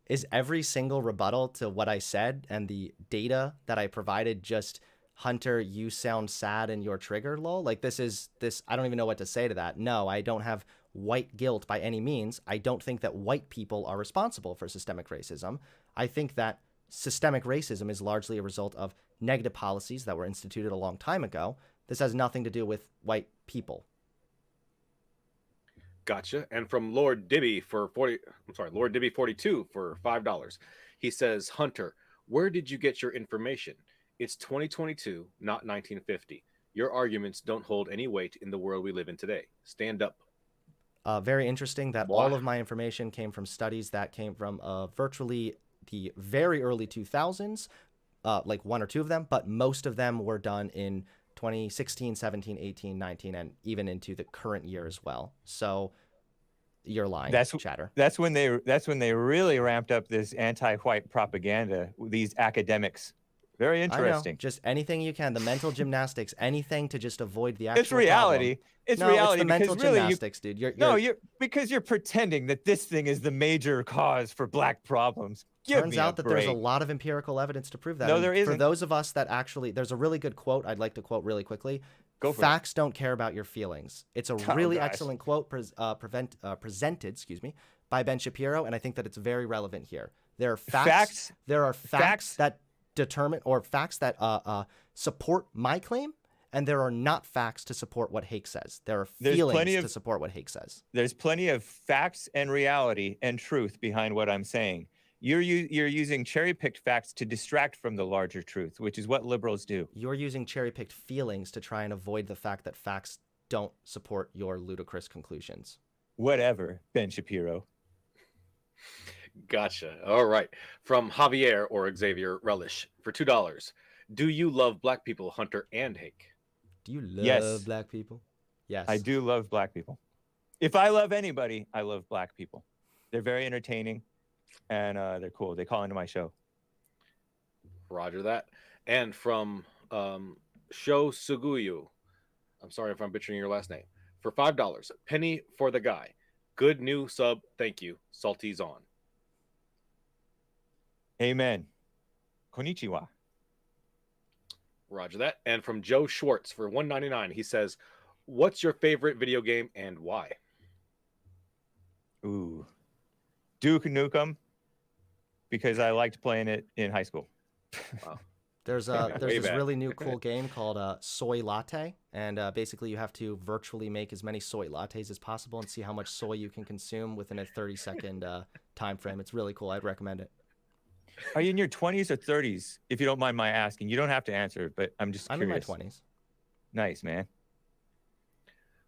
is every single rebuttal to what I said and the data that I provided just Hunter, you sound sad and you're triggered, lol? Like this, I don't even know what to say to that. No, I don't have white guilt by any means. I don't think that white people are responsible for systemic racism. I think that systemic racism is largely a result of negative policies that were instituted a long time ago. This has nothing to do with white people. Gotcha. And from Lord Dibby for Lord Dibby 42 for $5. He says, Hunter, where did you get your information? It's 2022, not 1950. Your arguments don't hold any weight in the world we live in today. Stand up. Very interesting that all of my information came from studies that came from virtually the very early 2000s, like one or two of them, but most of them were done in 2016, 17, 18, 19, and even into the current year as well. So you're lying, chatter. That's when they really ramped up this anti-white propaganda, these academics. Very interesting. I know. Just anything you can. The mental gymnastics, anything to just avoid the actual It's reality. problem. It's no, reality. It's the mental really gymnastics, dude. Because you're pretending that this thing is the major cause for black problems. Turns out that there's a lot of empirical evidence to prove that. No, there isn't. For those of us that actually, there's a really good quote I'd like to quote really quickly. Facts don't care about your feelings. It's a really excellent quote presented, by Ben Shapiro, and I think that it's very relevant here. There are facts that determine or facts that support my claim, and there are not facts to support what Hake says. There are feelings to support what Hake says. There's plenty of facts and reality and truth behind what I'm saying. You're using cherry-picked facts to distract from the larger truth, which is what liberals do. You're using cherry-picked feelings to try and avoid the fact that facts don't support your ludicrous conclusions. Whatever, Ben Shapiro. Gotcha. All right. From Javier or Xavier Relish for $2. Do you love black people, Hunter and Hake? Do you love black people? Yes. I do love black people. If I love anybody, I love black people. They're very entertaining, and they're cool. They call into my show. Roger that. And from Sho Suguyu, I'm sorry if I'm butchering your last name, for $5. Penny for the guy. Good new sub. Thank you. Salty's on. Amen. Konnichiwa. Roger that. And from Joe Schwartz for $1.99, he says, what's your favorite video game and why? Ooh. Duke Nukem, because I liked playing it in high school. Wow. There's this really new cool game called Soy Latte, and basically you have to virtually make as many soy lattes as possible and see how much soy you can consume within a 30-second time frame. It's really cool. I'd recommend it. Are you in your 20s or 30s? If you don't mind my asking, you don't have to answer, but I'm just curious. I'm in my 20s. Nice, man.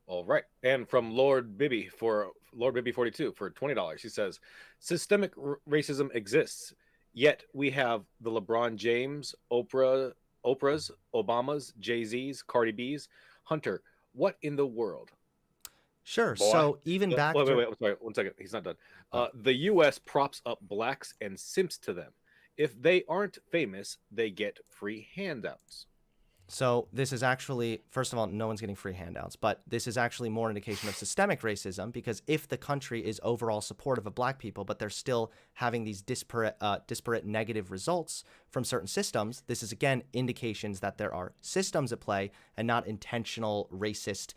All right. And from Lord Bibby 42 for $20, he says, systemic racism exists, yet we have the LeBron James, Oprah's, Obama's, Jay-Z's, Cardi B's. Hunter, what in the world? Sure. Boy. So even back wait, sorry, 1 second. He's not done. The U.S. props up blacks and simps to them. If they aren't famous, they get free handouts. So this is actually, first of all, no one's getting free handouts, but this is actually more an indication of systemic racism, because if the country is overall supportive of black people, but they're still having these disparate negative results from certain systems, this is, again, indications that there are systems at play and not intentional racist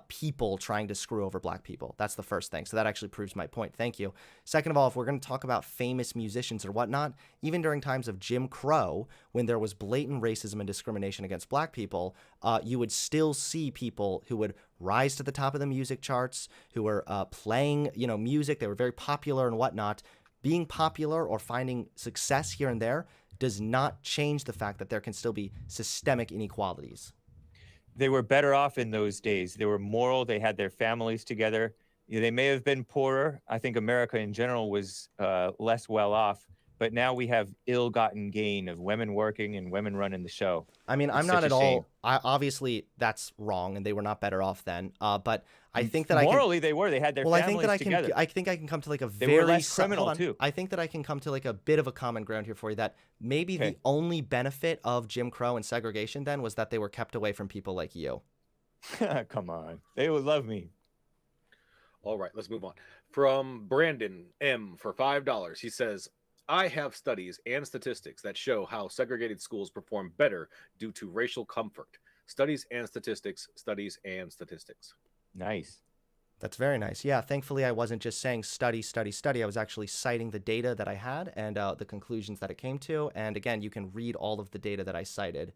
people trying to screw over black people. That's the first thing. So that actually proves my point. Thank you. Second of all, if we're going to talk about famous musicians or whatnot, even during times of Jim Crow, when there was blatant racism and discrimination against black people, you would still see people who would rise to the top of the music charts, who were playing, music. They were very popular and whatnot. Being popular or finding success here and there does not change the fact that there can still be systemic inequalities. They were better off in those days. They were moral. They had their families together. They may have been poorer. I think America in general was less well off. But now we have ill-gotten gain of women working and women running the show. I mean, I'm not at all. Obviously, that's wrong, and they were not better off then. But I think that morally they were. They had their families together. I think I can come to like a they very were less criminal too. I think that I can come to like a bit of a common ground here for you. That maybe the only benefit of Jim Crow and segregation then was that they were kept away from people like you. Come on, they would love me. All right, let's move on. From Brandon M for $5, he says, I have studies and statistics that show how segregated schools perform better due to racial comfort. Studies and statistics, studies and statistics. Nice. That's very nice. Yeah, thankfully I wasn't just saying study, study, study. I was actually citing the data that I had and the conclusions that it came to. And again, you can read all of the data that I cited.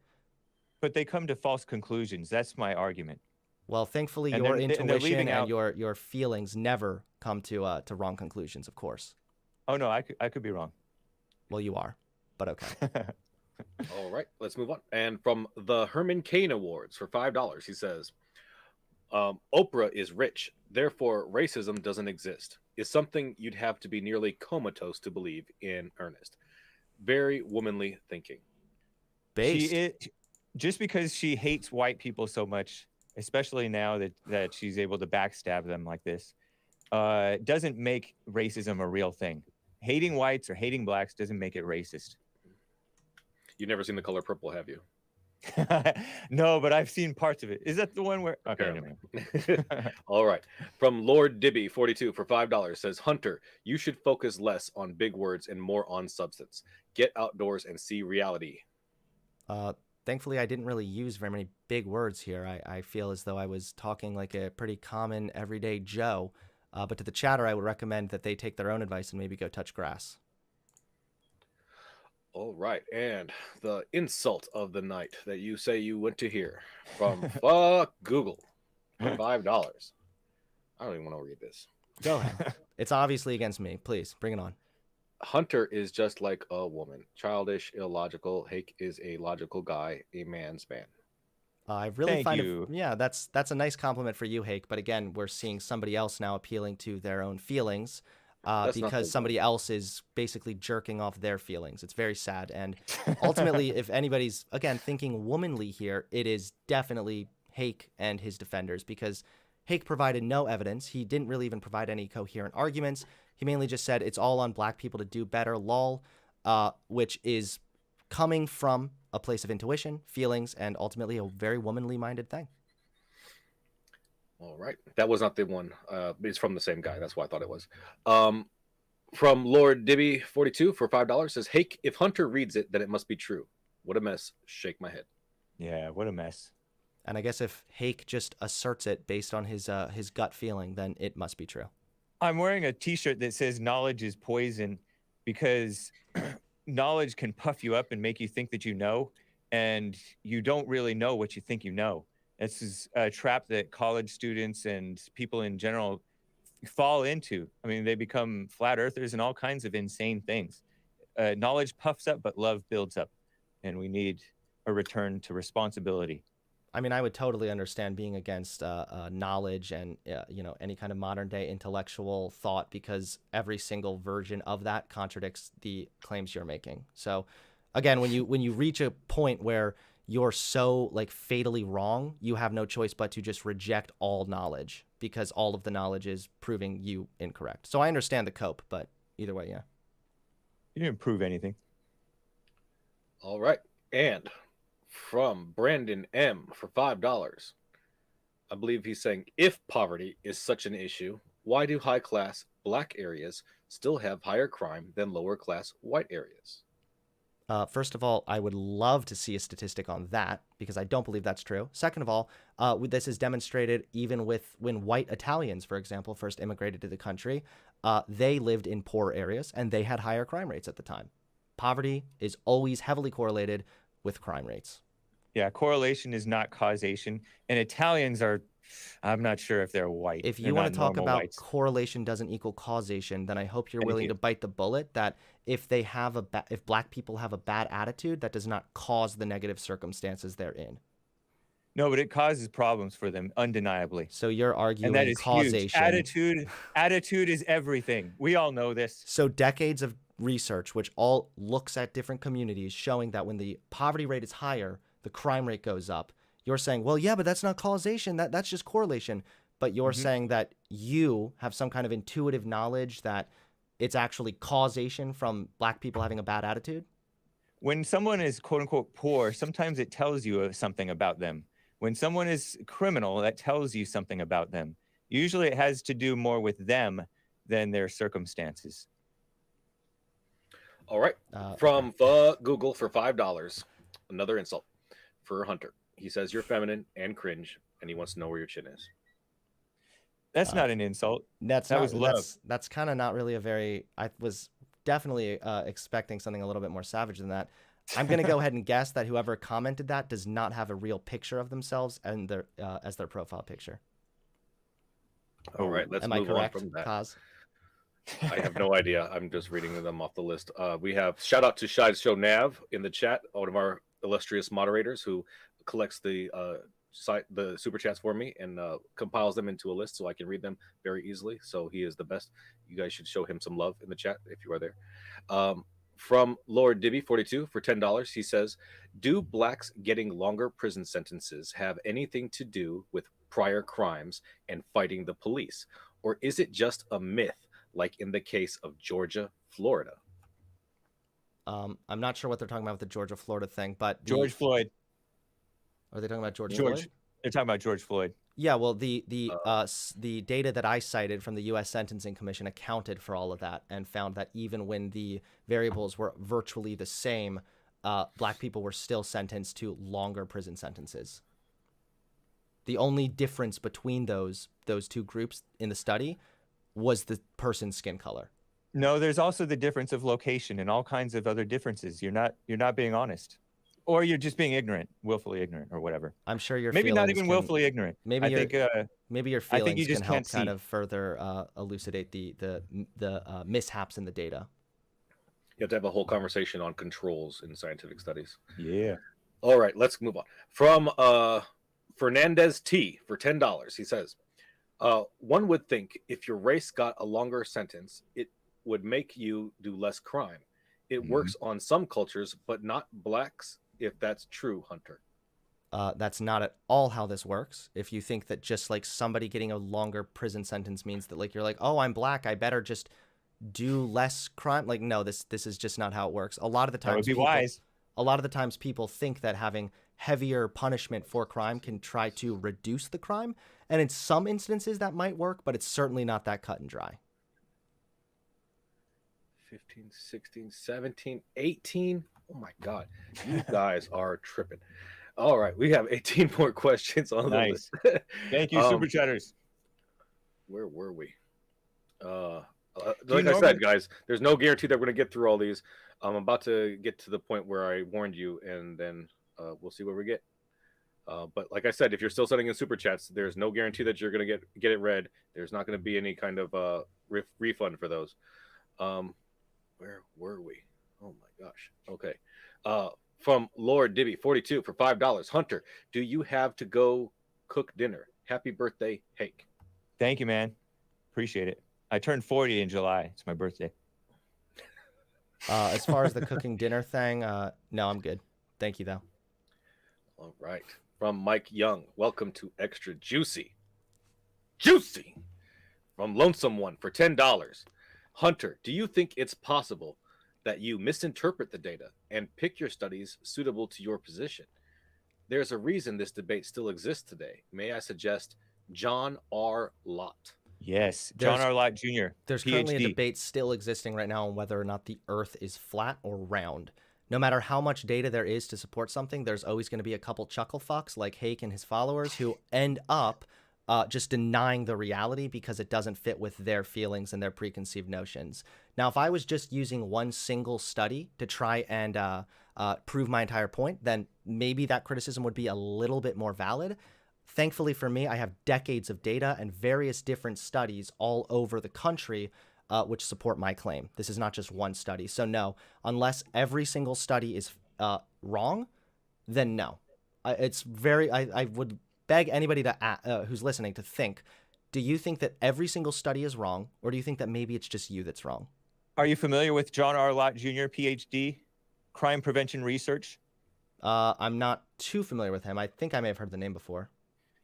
But they come to false conclusions. That's my argument. Well, thankfully your intuition and your feelings never come to wrong conclusions, of course. Oh, no, I could be wrong. Well, you are, but okay. All right, let's move on. And from the Herman Cain Awards for $5, he says, Oprah is rich, therefore racism doesn't exist, is something you'd have to be nearly comatose to believe in earnest. Very womanly thinking. Just because she hates white people so much, especially now that she's able to backstab them like this, doesn't make racism a real thing. Hating whites or hating blacks doesn't make it racist. You've never seen The Color Purple, have you? No, but I've seen parts of it. Is that the one where... Okay. All right. From Lord Dibby 42 for $5 says, Hunter, you should focus less on big words and more on substance. Get outdoors and see reality. Thankfully, I didn't really use very many big words here. I feel as though I was talking like a pretty common everyday Joe. But to the chatter, I would recommend that they take their own advice and maybe go touch grass. All right, and the insult of the night that you say you went to hear from fuck Google for $5. I don't even want to read this. Go ahead. It's obviously against me. Please bring it on. Hunter is just like a woman, childish, illogical. Hake is a logical guy, a man's man. I really Thank find you. it. Yeah, that's a nice compliment for you, Hake. But again, we're seeing somebody else now appealing to their own feelings, That's not because the somebody else is basically jerking off their feelings. It's very sad. And ultimately, if anybody's again thinking womanly here, it is definitely Hake and his defenders, because Hake provided no evidence. He didn't really even provide any coherent arguments. He mainly just said it's all on black people to do better, lol, which is coming from a place of intuition, feelings, and ultimately a very womanly minded thing. All right. That was not the one. It's from the same guy. That's why I thought it was. From Lord Dibby 42 for $5 says, Hake, if Hunter reads it, then it must be true. What a mess. Shake my head. Yeah, what a mess. And I guess if Hake just asserts it based on his gut feeling, then it must be true. I'm wearing a t-shirt that says knowledge is poison because knowledge can puff you up and make you think that you know, and you don't really know what you think you know. This is a trap that college students and people in general fall into. I mean, they become flat earthers and all kinds of insane things. Knowledge puffs up, but love builds up, and we need a return to responsibility. I mean, I would totally understand being against knowledge and any kind of modern day intellectual thought, because every single version of that contradicts the claims you're making. So, again, when you reach a point where you're so like fatally wrong, you have no choice but to just reject all knowledge, because all of the knowledge is proving you incorrect. So I understand the cope, but either way, yeah. You didn't prove anything. All right. And from Brandon M for $5. I believe he's saying, if poverty is such an issue, why do high class black areas still have higher crime than lower class white areas? First of all, I would love to see a statistic on that, because I don't believe that's true. Second of all, this is demonstrated even with when white Italians, for example, first immigrated to the country. They lived in poor areas and they had higher crime rates at the time. Poverty is always heavily correlated with crime rates. Yeah, correlation is not causation. And Italians are, I'm not sure if they're white. If They're you want not to talk normal about whites. correlation doesn't equal causation, then I hope you're Thank willing you. to bite the bullet that if they have if black people have a bad attitude, that does not cause the negative circumstances they're in. No, but it causes problems for them, undeniably. So you're arguing And that is causation. huge. Attitude is everything. We all know this. So decades of research, which all looks at different communities, showing that when the poverty rate is higher, the crime rate goes up. You're saying, well, yeah, but that's not causation. That's just correlation. But you're saying that you have some kind of intuitive knowledge that it's actually causation from black people having a bad attitude? When someone is quote unquote poor, sometimes it tells you something about them. When someone is criminal, that tells you something about them. Usually it has to do more with them than their circumstances. All right. From Google for $5. Another insult for Hunter. He says you're feminine and cringe, and he wants to know where your chin is. That's not an insult. That was love. That's kind of not really a very. I was definitely expecting something a little bit more savage than that. I'm gonna go ahead and guess that whoever commented that does not have a real picture of themselves and their as their profile picture. All right, let's Am I move correct, on from that. Kaz? I have no idea. I'm just reading them off the list. We have shout out to Shy Show Nav in the chat, one of our illustrious moderators who collects the super chats for me and compiles them into a list so I can read them very easily. So he is the best. You guys should show him some love in the chat if you are there. From Lord Dibby 42 for $10, he says, do blacks getting longer prison sentences have anything to do with prior crimes and fighting the police? Or is it just a myth, like in the case of Georgia, Florida? I'm not sure what they're talking about with the Georgia, Florida thing, but George Floyd. Are they talking about George Floyd? They're talking about George Floyd. Yeah, well, the data that I cited from the U.S. Sentencing Commission accounted for all of that and found that even when the variables were virtually the same, black people were still sentenced to longer prison sentences. The only difference between those two groups in the study was the person's skin color. No, there's also the difference of location and all kinds of other differences. You're not being honest, or you're just being ignorant, willfully ignorant, or whatever. I'm sure your Maybe not feelings even can, willfully ignorant. maybe I your think maybe your I think you feelings just can help can't kind see. of further elucidate the mishaps in the data. You have to have a whole conversation on controls in scientific studies. Yeah. All right, let's move on. From Fernandez T for $10, he says, one would think if your race got a longer sentence, it would make you do less crime. It works on some cultures, but not blacks, if that's true, Hunter. That's not at all how this works. If you think that just like somebody getting a longer prison sentence means that like you're like, oh, I'm black, I better just do less crime. Like, no, this is just not how it works. A lot of the That would times be wise. a lot of the times people think that having heavier punishment for crime can try to reduce the crime. And in some instances that might work, but it's certainly not that cut and dry. 15, 16, 17, 18. Oh my God. You guys are tripping. All right. We have 18 more questions on the Nice. list. Thank you, Super Chatters. Where were we? you Like I normally- said, guys, there's no guarantee that we're going to get through all these. I'm about to get to the point where I warned you, and then we'll see where we get. But like I said, if you're still sending in super chats, there's no guarantee that you're going to get it read. There's not going to be any kind of refund for those. Where were we? Oh my gosh. Okay. From Lord Dibby 42 for $5. Hunter, do you have to go cook dinner? Happy birthday, Hake. Thank you, man. Appreciate it. I turned 40 in July. It's my birthday. As far as the cooking dinner thing, no, I'm good. Thank you, though. All right. From Mike Young, welcome to Extra Juicy. Juicy! From Lonesome One for $10. Hunter, do you think it's possible that you misinterpret the data and pick your studies suitable to your position? There's a reason this debate still exists today. May I suggest John R. Lott? Yes, John R. Lott Jr. There's currently a debate still existing right now on whether or not the Earth is flat or round. No matter how much data there is to support something, there's always going to be a couple chuckle fucks like Hake and his followers who end up just denying the reality because it doesn't fit with their feelings and their preconceived notions. Now, if I was just using one single study to try and prove my entire point, then maybe that criticism would be a little bit more valid. Thankfully for me, I have decades of data and various different studies all over the country which support my claim. This is not just one study. So no, unless every single study is wrong, then no. I would beg anybody to who's listening to think, do you think that every single study is wrong, or do you think that maybe it's just you that's wrong? Are you familiar with John R. Lott Jr., PhD, crime prevention research? I'm not too familiar with him. I think I may have heard the name before.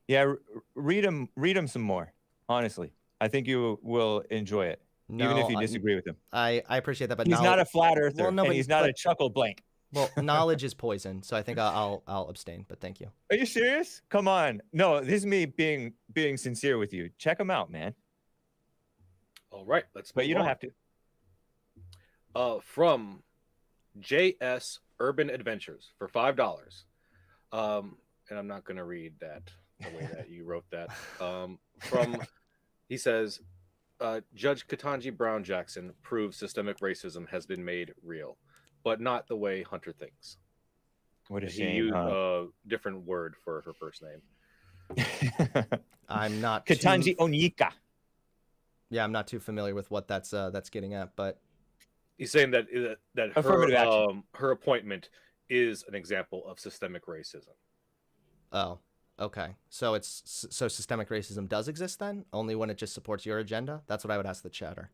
Yeah, read him some more, honestly. I think you will enjoy it, even if you disagree with him. I appreciate that, but he's not a flat earther, well, no, and he's not a chuckle blank. Well, knowledge is poison, so I think I'll abstain, but thank you. Are you serious? Come on. No, this is me being sincere with you. Check him out, man. All right, But you don't have to. From JS Urban Adventures for $5. And I'm not going to read that the way that you wrote that. He says, Judge Ketanji Brown Jackson proves systemic racism has been made real, but not the way Hunter thinks. What a he shame. used a different word for her first name. I'm not Ketanji Onyeka. Yeah, I'm not too familiar with what that's getting at, but he's saying that her appointment is an example of systemic racism. Oh, okay. So systemic racism does exist then, only when it just supports your agenda? That's what I would ask the chatter.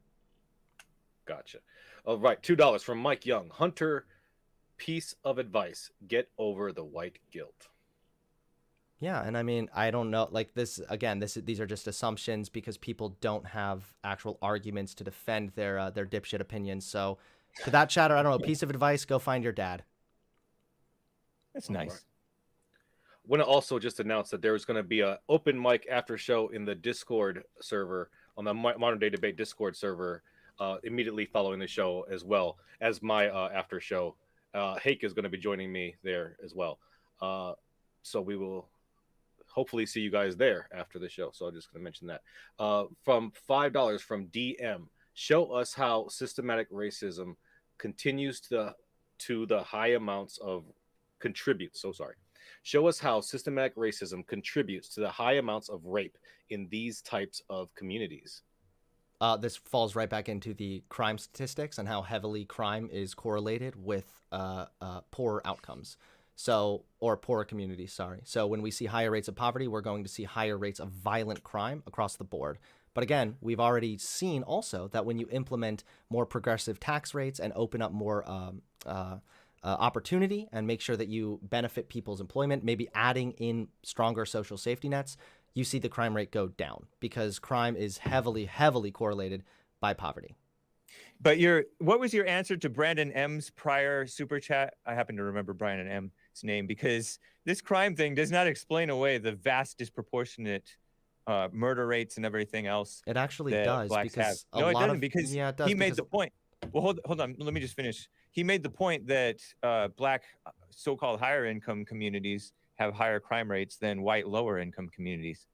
Gotcha. All right, $2 from Mike Young. Hunter, piece of advice: get over the white guilt. Yeah, and I mean, I don't know, like this again. These are just assumptions because people don't have actual arguments to defend their dipshit opinions. So, to that chatter, I don't know. Piece of advice: go find your dad. That's nice. Right. I want to also just announce that there's going to be an open mic after show in the Discord server, on the Modern Day Debate Discord server, immediately following the show, as well as my after show. Hake is going to be joining me there as well. So we will hopefully see you guys there after the show. So I'm just going to mention that. From $5 from DM, Show us how systematic racism continues to the high amounts of contributes. So sorry. Show us how systematic racism contributes to the high amounts of rape in these types of communities. This falls right back into the crime statistics and how heavily crime is correlated with poorer outcomes. So, or poorer communities, sorry. So when we see higher rates of poverty, we're going to see higher rates of violent crime across the board. But again, we've already seen also that when you implement more progressive tax rates and open up more opportunity and make sure that you benefit people's employment, maybe adding in stronger social safety nets, you see the crime rate go down because crime is heavily, heavily correlated by poverty. But what was your answer to Brandon M's prior super chat? I happen to remember Brandon M's name because this crime thing does not explain away the vast disproportionate murder rates and everything else. It actually does because no, it doesn't because yeah, it does he made the point. Well, hold on. Let me just finish. He made the point that black so-called higher income communities have higher crime rates than white lower income communities.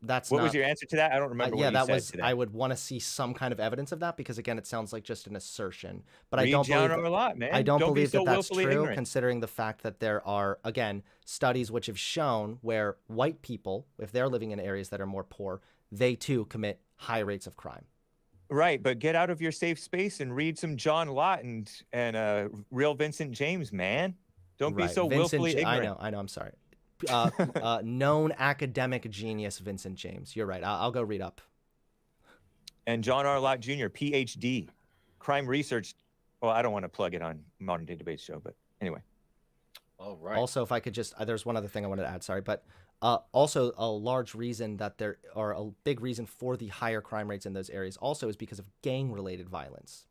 What was your answer to that? I don't remember what you said to that. I would want to see some kind of evidence of that because again, it sounds like just an assertion. But I don't believe that that's true, ignorant. Considering the fact that there are again studies which have shown where white people, if they're living in areas that are more poor, they too commit high rates of crime. Right, but get out of your safe space and read some John Lott and real Vincent James, man. Don't be so willfully ignorant. I know. I'm sorry. Known academic genius Vincent James. You're right. I'll go read up. And John R. Lott Jr., PhD, crime research. Well, I don't want to plug it on Modern Day Debate Show, but anyway. All right. Also, if I could just, there's one other thing I wanted to add. Sorry, but also a large reason that there are a big reason for the higher crime rates in those areas also is because of gang-related violence.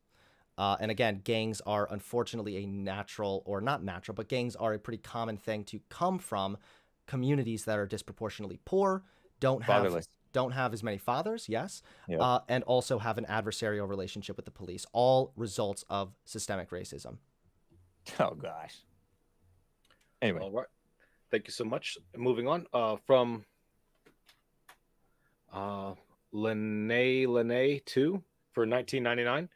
And again, gangs are unfortunately a natural, or not natural, but gangs are a pretty common thing to come from communities that are disproportionately poor, don't have as many fathers, yes, yeah. And also have an adversarial relationship with the police, all results of systemic racism. Oh, gosh. Anyway. All right. Thank you so much. Moving on from Lene 2 for 1999.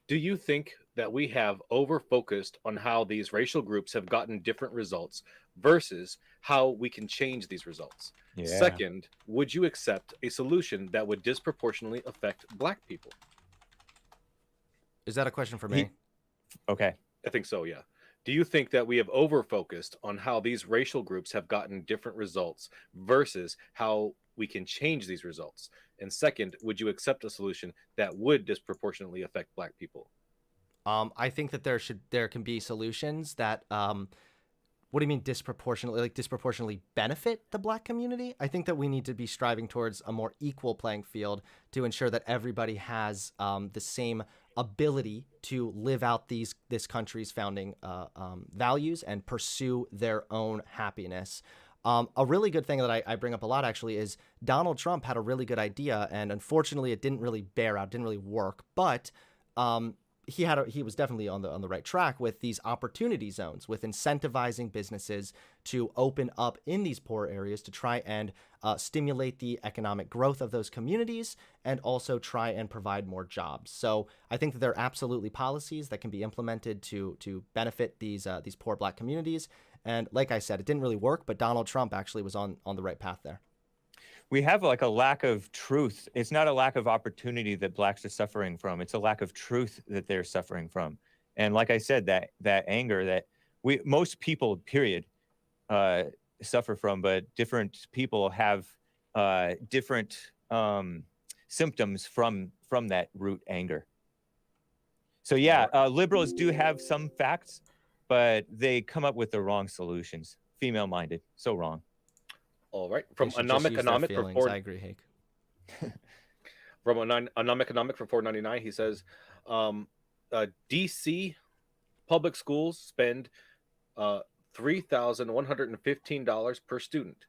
Do you think that we have over-focused on how these racial groups have gotten different results versus how we can change these results? Yeah. Second, would you accept a solution that would disproportionately affect Black people? Is that a question for me? Okay. I think so, yeah. Do you think that we have over-focused on how these racial groups have gotten different results versus how we can change these results? And second, would you accept a solution that would disproportionately affect Black people? I think that there can be solutions that what do you mean disproportionately? Like disproportionately benefit the Black community? I think that we need to be striving towards a more equal playing field to ensure that everybody has the same ability to live out this country's founding values and pursue their own happiness. A really good thing that I bring up a lot actually is Donald Trump had a really good idea, and unfortunately it didn't really bear out, didn't really work. But he was definitely on the right track with these opportunity zones, with incentivizing businesses to open up in these poor areas to try and stimulate the economic growth of those communities and also try and provide more jobs. So I think that there are absolutely policies that can be implemented to benefit these poor Black communities. And like I said, it didn't really work, but Donald Trump actually was on the right path there. We have like a lack of truth. It's not a lack of opportunity that Blacks are suffering from. It's a lack of truth that they're suffering from. And like I said, that anger that most people, period, suffer from, but different people have different symptoms from that root anger. So yeah, liberals do have some facts, but they come up with the wrong solutions. Female-minded, so wrong. All right, from Anomic for 4. I agree, Hake. From Anomic for 499, he says, DC public schools spend $3,115 per student.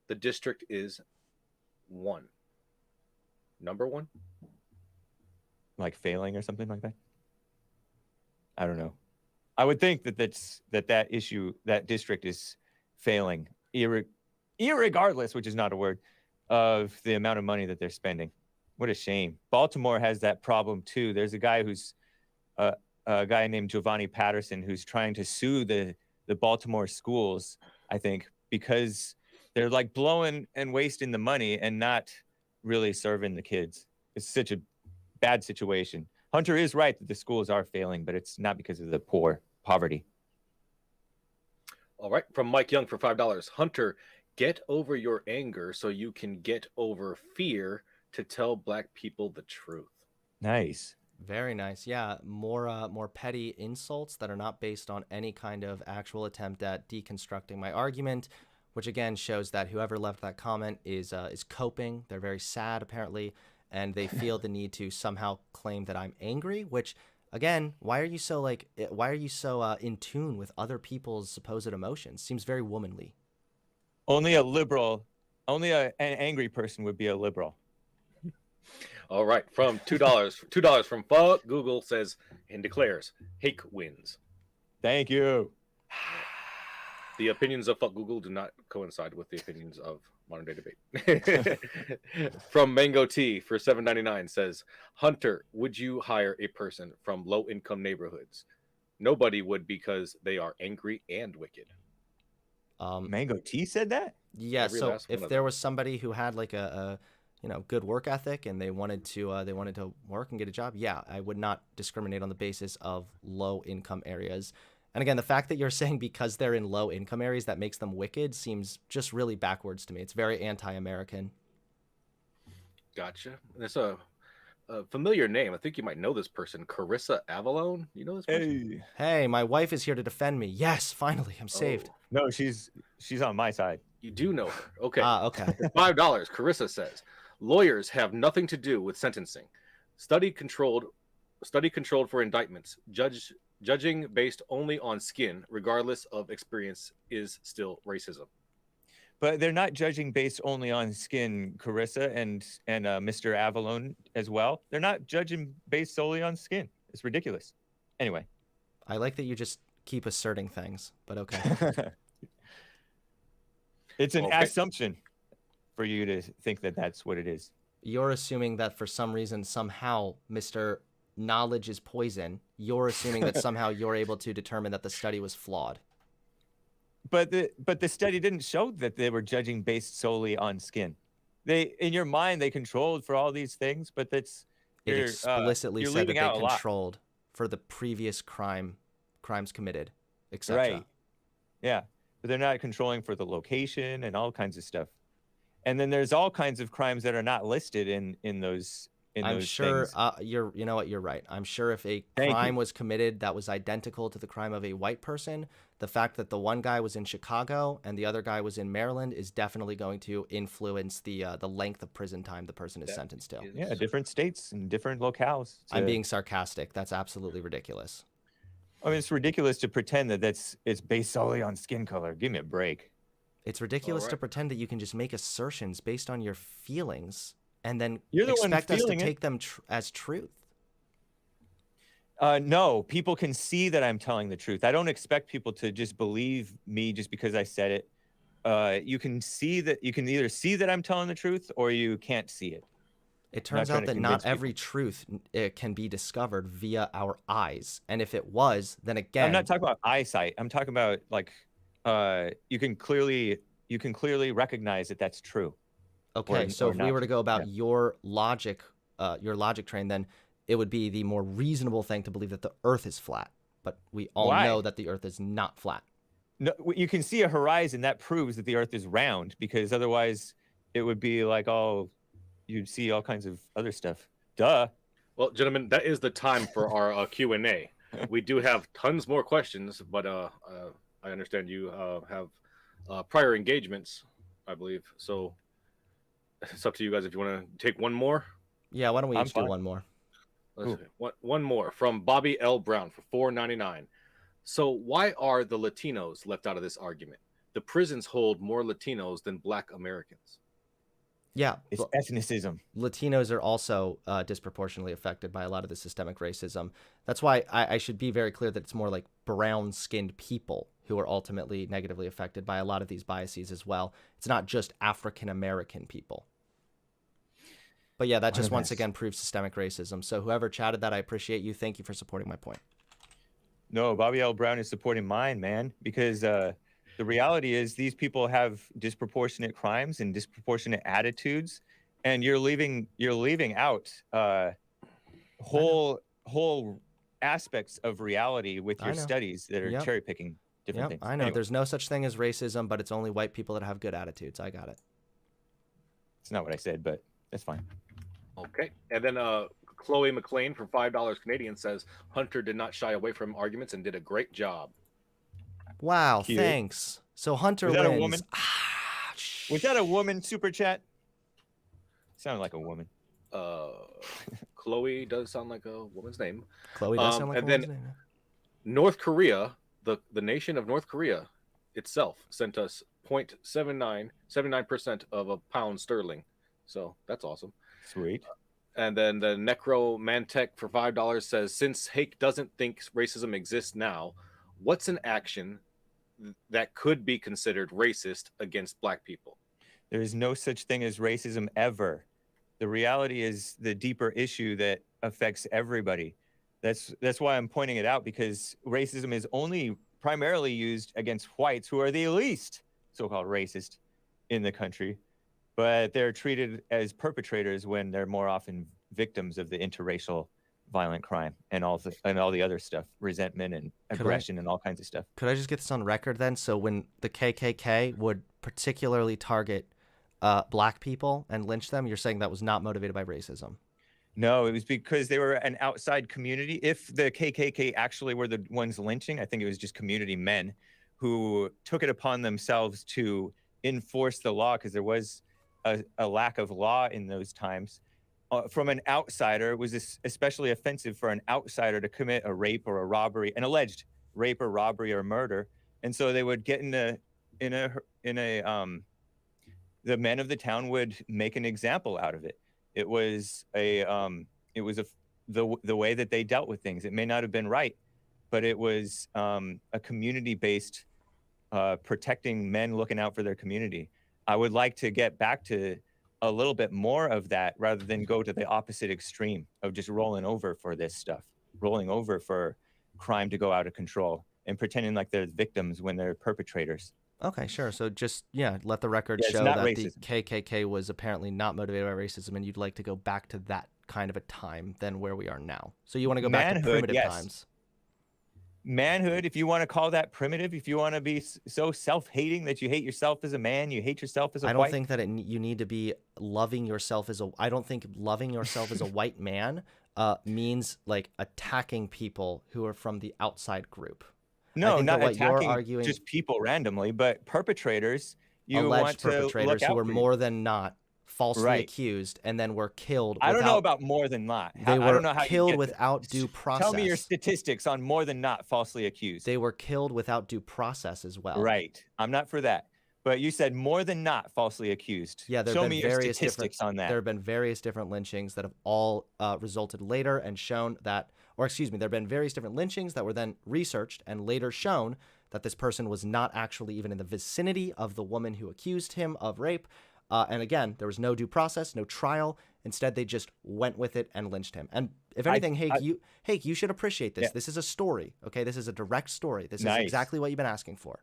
The district is 1. Number 1? Like failing or something like that? I don't know. I would think that that district is failing, irregardless, which is not a word, of the amount of money that they're spending. What a shame. Baltimore has that problem too. There's a guy who's a guy named Giovanni Patterson who's trying to sue the Baltimore schools, I think, because they're like blowing and wasting the money and not really serving the kids. It's such a bad situation. Hunter is right that the schools are failing, but it's not because of the poverty. All right, from Mike Young for $5. Hunter, get over your anger so you can get over fear to tell Black people the truth. Nice. Very nice. Yeah, more petty insults that are not based on any kind of actual attempt at deconstructing my argument, which again shows that whoever left that comment is coping. They're very sad apparently, and they feel the need to somehow claim that I'm angry, which again, why are you so in tune with other people's supposed emotions? Seems very womanly. Only a liberal, an angry person would be a liberal. All right, from $2 from Fuck Google says and declares Hake wins. Thank you. The opinions of Fuck Google do not coincide with the opinions of Modern Day Debate. From Mango Tea for $7.99 says, Hunter, would you hire a person from low-income neighborhoods? Nobody would because they are angry and wicked. Mango Tea said that? Yeah, so if there was somebody who had like a good work ethic and they wanted to work and get a job, yeah, I would not discriminate on the basis of low-income areas. And again, the fact that you're saying because they're in low-income areas that makes them wicked seems just really backwards to me. It's very anti-American. Gotcha. That's a familiar name. I think you might know this person, Carissa Avalone. You know this person? Hey, my wife is here to defend me. Yes, finally, I'm saved. No, she's on my side. You do know her. Okay. Okay. $5. Carissa says, lawyers have nothing to do with sentencing. Study controlled for indictments. Judging based only on skin, regardless of experience, is still racism. But they're not judging based only on skin, Carissa and Mr. Avalone as well. They're not judging based solely on skin. It's ridiculous. Anyway. I like that you just keep asserting things, but okay. It's an assumption for you to think that that's what it is. You're assuming that for some reason, somehow, Mr. Knowledge is poison. You're assuming that somehow you're able to determine that the study was flawed. But the study didn't show that they were judging based solely on skin. They, in your mind, they controlled for all these things, but it explicitly said that they controlled for the previous crimes committed, etc. Right. Yeah, but they're not controlling for the location and all kinds of stuff. And then there's all kinds of crimes that are not listed in those. I'm sure you're right. I'm sure if a crime was committed that was identical to the crime of a white person, the fact that the one guy was in Chicago and the other guy was in Maryland is definitely going to influence the length of prison time the person is sentenced to. Yeah, different states and different locales. I'm being sarcastic. That's absolutely ridiculous. I mean, it's ridiculous to pretend that it's based solely on skin color. Give me a break. It's ridiculous to pretend that you can just make assertions based on your feelings and then You're the expect one us to feeling take them as truth. No, people can see that I'm telling the truth. I don't expect people to just believe me just because I said it. You can see that. You can either see that I'm telling the truth or you can't see it. It turns out that not every truth can be discovered via our eyes. And if it was, then again, I'm not talking about eyesight. I'm talking about like you can clearly recognize that that's true. Okay, so if we were to go about your logic train, then it would be the more reasonable thing to believe that the Earth is flat. But we all know that the Earth is not flat. No, you can see a horizon that proves that the Earth is round, because otherwise it would be like you'd see all kinds of other stuff. Duh. Well, gentlemen, that is the time for our Q&A. We do have tons more questions, but I understand you have prior engagements, I believe. So it's up to you guys if you want to take one more. Yeah, why don't we each do one more? Let's see. One more from Bobby L. Brown for $4.99. So why are the Latinos left out of this argument? The prisons hold more Latinos than Black Americans. Yeah, it's ethnicism. Latinos are also disproportionately affected by a lot of the systemic racism. That's why I should be very clear that it's more like brown-skinned people who are ultimately negatively affected by a lot of these biases as well. It's not just African-American people. But yeah, that One just of once us. again proves systemic racism. So whoever chatted that, I appreciate you. Thank you for supporting my point. No, Bobby L. Brown is supporting mine, man, because the reality is these people have disproportionate crimes and disproportionate attitudes, and you're leaving out whole aspects of reality with I your know. studies that are Yep. cherry picking different things. I know. Anyway, There's no such thing as racism, but it's only white people that have good attitudes. I got it. it's not what I said, but that's fine. Okay. And then Chloe McLean from $5 Canadian says Hunter did not shy away from arguments and did a great job. Wow, Cute. thanks. So Hunter Was that wins. a woman? Was that a woman super chat? Sounded like a woman. Chloe does sound like a woman's name. Chloe does sound like and a woman's then name. North Korea, the nation of North Korea itself sent us 0.79% of a pound sterling. So that's awesome. Sweet. And then the Necromantech for $5 says, since Hake doesn't think racism exists now, what's an action that could be considered racist against Black people? There is no such thing as racism ever. The reality is the deeper issue that affects everybody. That's why I'm pointing it out, because racism is only primarily used against whites, who are the least so-called racist in the country, but they're treated as perpetrators when they're more often victims of the interracial violent crime and all the other stuff, resentment and aggression and all kinds of stuff. Could I just get this on record then? So when the KKK would particularly target Black people and lynch them, you're saying that was not motivated by racism? No, it was because they were an outside community. If the KKK actually were the ones lynching, I think it was just community men who took it upon themselves to enforce the law, because there was a lack of law in those times. From an outsider, it was especially offensive for an outsider to commit a rape or a robbery, an alleged rape or robbery or murder. And so they would get the men of the town would make an example out of it. It was the way that they dealt with things. It may not have been right, but it was a community-based protecting men, looking out for their community. I would like to get back to a little bit more of that, rather than go to the opposite extreme of just rolling over for this stuff, rolling over for crime to go out of control and pretending like they're victims when they're perpetrators. Okay, sure. So just, let the record show that the KKK was apparently not motivated by racism, and you'd like to go back to that kind of a time than where we are now. So you want to go back to primitive times. Manhood, if you want to call that primitive, if you want to be so self-hating that you hate yourself as a man, you hate yourself as a white. I don't think that you need to be loving yourself as a. I don't think loving yourself as a white man means like attacking people who are from the outside group. No, not attacking just people randomly, but perpetrators. You want to perpetrators look out who were for more than not falsely accused and then were killed. I don't know about more than not. They were I don't know how killed without due process. Tell me your statistics on more than not falsely accused. They were killed without due process as well. Right. I'm not for that. But you said more than not falsely accused. Yeah, show me your statistics on that. There have been various different lynchings that have all resulted later and shown that, or excuse me, there have been various different lynchings that were then researched and later shown that this person was not actually even in the vicinity of the woman who accused him of rape. And again, there was no due process, no trial. Instead, they just went with it and lynched him. And if anything, Hake, you should appreciate this. Yeah. This is a story, okay? This is a direct story. This is exactly what you've been asking for.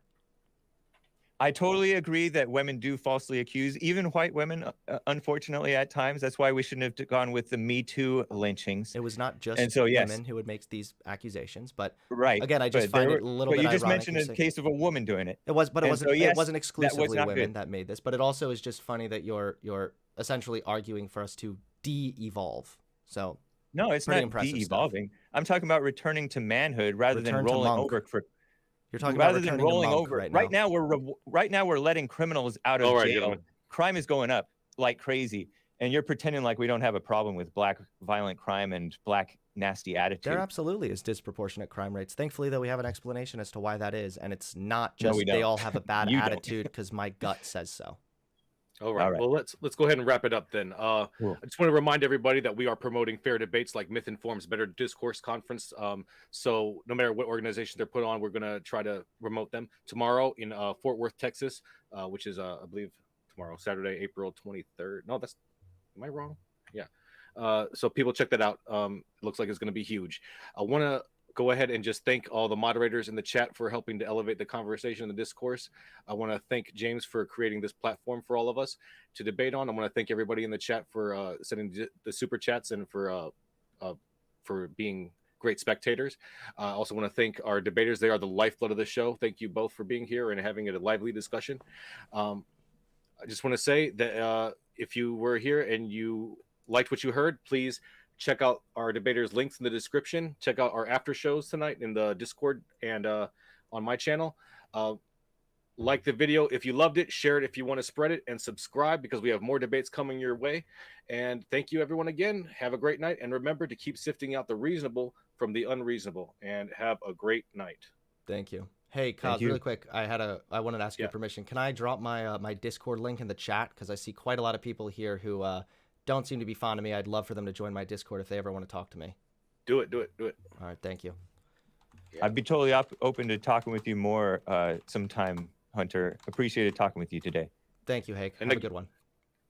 I totally agree that women do falsely accuse, even white women, unfortunately, at times. That's why we shouldn't have gone with the Me Too lynchings. It was not just women who would make these accusations, but again, I just find it a little bit ironic. But you just mentioned a case of a woman doing it. It was, but it wasn't exclusively women that made this. But it also is just funny that you're essentially arguing for us to de-evolve. So no, it's not de-evolving. I'm talking about returning to manhood rather than rolling over for. You're talking about rather than rolling over. Right now we're letting criminals out of jail. Crime is going up like crazy, and you're pretending like we don't have a problem with Black violent crime and Black nasty attitude. There absolutely is disproportionate crime rates. Thankfully, though, we have an explanation as to why that is, and it's not just they all have a bad attitude because my gut says so. All right. Well, let's go ahead and wrap it up then. Cool. I just want to remind everybody that we are promoting fair debates like Myth Informs Better Discourse Conference. So no matter what organization they're put on, we're going to try to promote them tomorrow in Fort Worth, Texas, which is, I believe, tomorrow, Saturday, April 23rd. No, am I wrong? Yeah. So people check that out. Looks like it's going to be huge. I want to go ahead and just thank all the moderators in the chat for helping to elevate the conversation and the discourse. I want to thank James for creating this platform for all of us to debate on. I want to thank everybody in the chat for sending the super chats and for being great spectators. I also want to thank our debaters. They are the lifeblood of the show. Thank you both for being here and having a lively discussion. I just want to say that if you were here and you liked what you heard, please check out our debaters' links in the description. Check out our after shows tonight in the Discord and on my channel. Like the video if you loved it, share it if you want to spread it, and subscribe because we have more debates coming your way. And thank you everyone again. Have a great night, and remember to keep sifting out the reasonable from the unreasonable, and have a great night. Thank you. Hey, Kaz, really quick, I wanted to ask your permission. Can I drop my my Discord link in the chat? Because I see quite a lot of people here who don't seem to be fond of me. I'd love for them to join my Discord if they ever want to talk to me. Do it. All right, thank you. Yeah. I'd be totally open to talking with you more sometime, Hunter. Appreciated talking with you today. Thank you, Hake. Have a good one.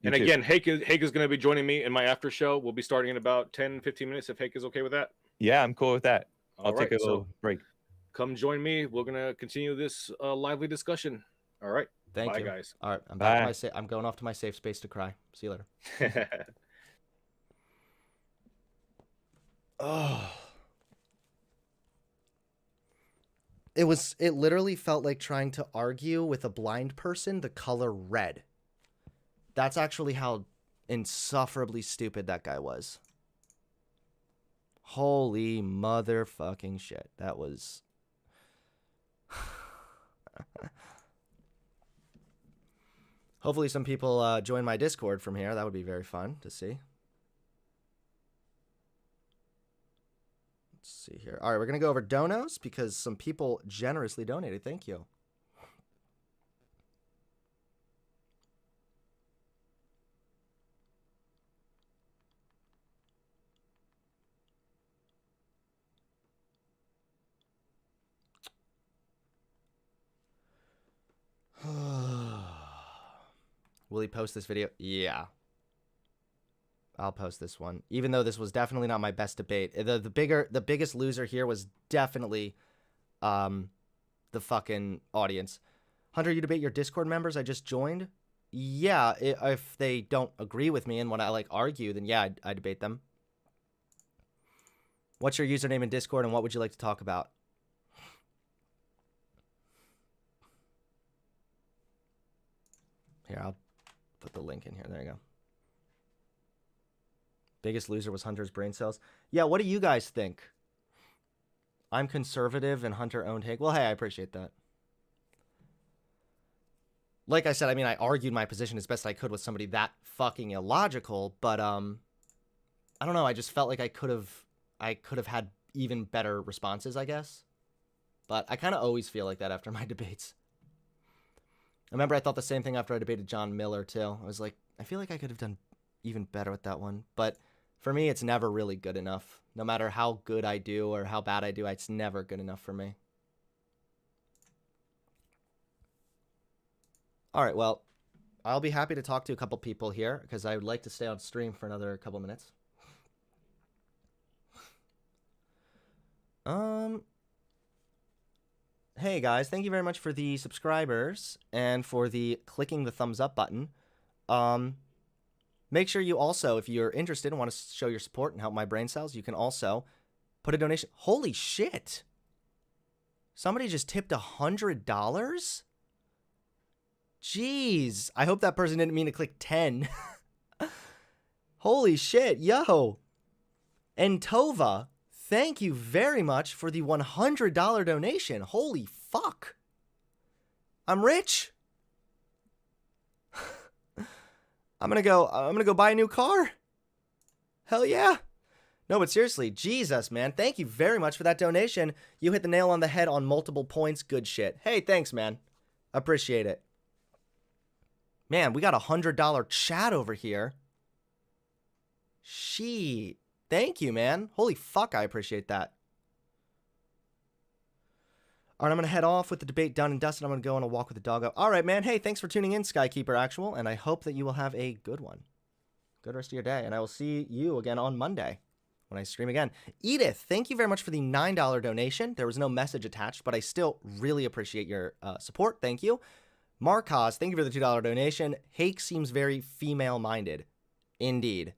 And again, Hake is going to be joining me in my after show. We'll be starting in about 10-15 minutes if Hake is okay with that. Yeah, I'm cool with that. I'll take a little break. Come join me. We're going to continue this lively discussion. All right. Thank you. Bye, guys. All right. I'm back to I'm going off to my safe space to cry. See you later. Oh. It literally felt like trying to argue with a blind person the color red. That's actually how insufferably stupid that guy was. Holy motherfucking shit. That was... Hopefully some people join my Discord from here. That would be very fun to see. Let's see here. All right, we're going to go over donos because some people generously donated. Thank you. Will he post this video? Yeah. I'll post this one. Even though this was definitely not my best debate. The biggest loser here was definitely the fucking audience. Hunter, you debate your Discord members I just joined? Yeah, if they don't agree with me and when I like argue, then yeah, I debate them. What's your username in Discord and what would you like to talk about? Here, I'll put the link in here. There you go. Biggest loser was Hunter's brain cells. Yeah, what do you guys think? I'm conservative and Hunter owned Hake. Well, hey, I appreciate that. Like I said, I mean, I argued my position as best I could with somebody that fucking illogical, but I don't know. I just felt like I could have had even better responses, I guess. But I kind of always feel like that after my debates. I remember I thought the same thing after I debated John Miller, too. I was like, I feel like I could have done even better with that one. But for me, it's never really good enough. No matter how good I do or how bad I do, it's never good enough for me. All right, well, I'll be happy to talk to a couple people here because I would like to stay on stream for another couple minutes. Hey guys, thank you very much for the subscribers and for the clicking the thumbs up button. Make sure you also, if you're interested and want to show your support and help my brain cells, you can also put a donation. Holy shit. Somebody just tipped $100? Jeez. I hope that person didn't mean to click 10. Holy shit. Yo. And Tova, thank you very much for the $100 donation. Holy fuck. I'm rich. I'm gonna go buy a new car. Hell yeah. No, but seriously, Jesus, man. Thank you very much for that donation. You hit the nail on the head on multiple points. Good shit. Hey, thanks, man. Appreciate it. Man, we got $100 chat over here. Shit. Thank you, man. Holy fuck, I appreciate that. All right, I'm going to head off with the debate done and dusted. I'm going to go on a walk with the doggo. All right, man. Hey, thanks for tuning in, Skykeeper Actual, and I hope that you will have a good one. good rest of your day, and I will see you again on Monday when I stream again. Edith, thank you very much for the $9 donation. There was no message attached, but I still really appreciate your support. Thank you. Marcos, thank you for the $2 donation. Hake seems very female-minded. Indeed.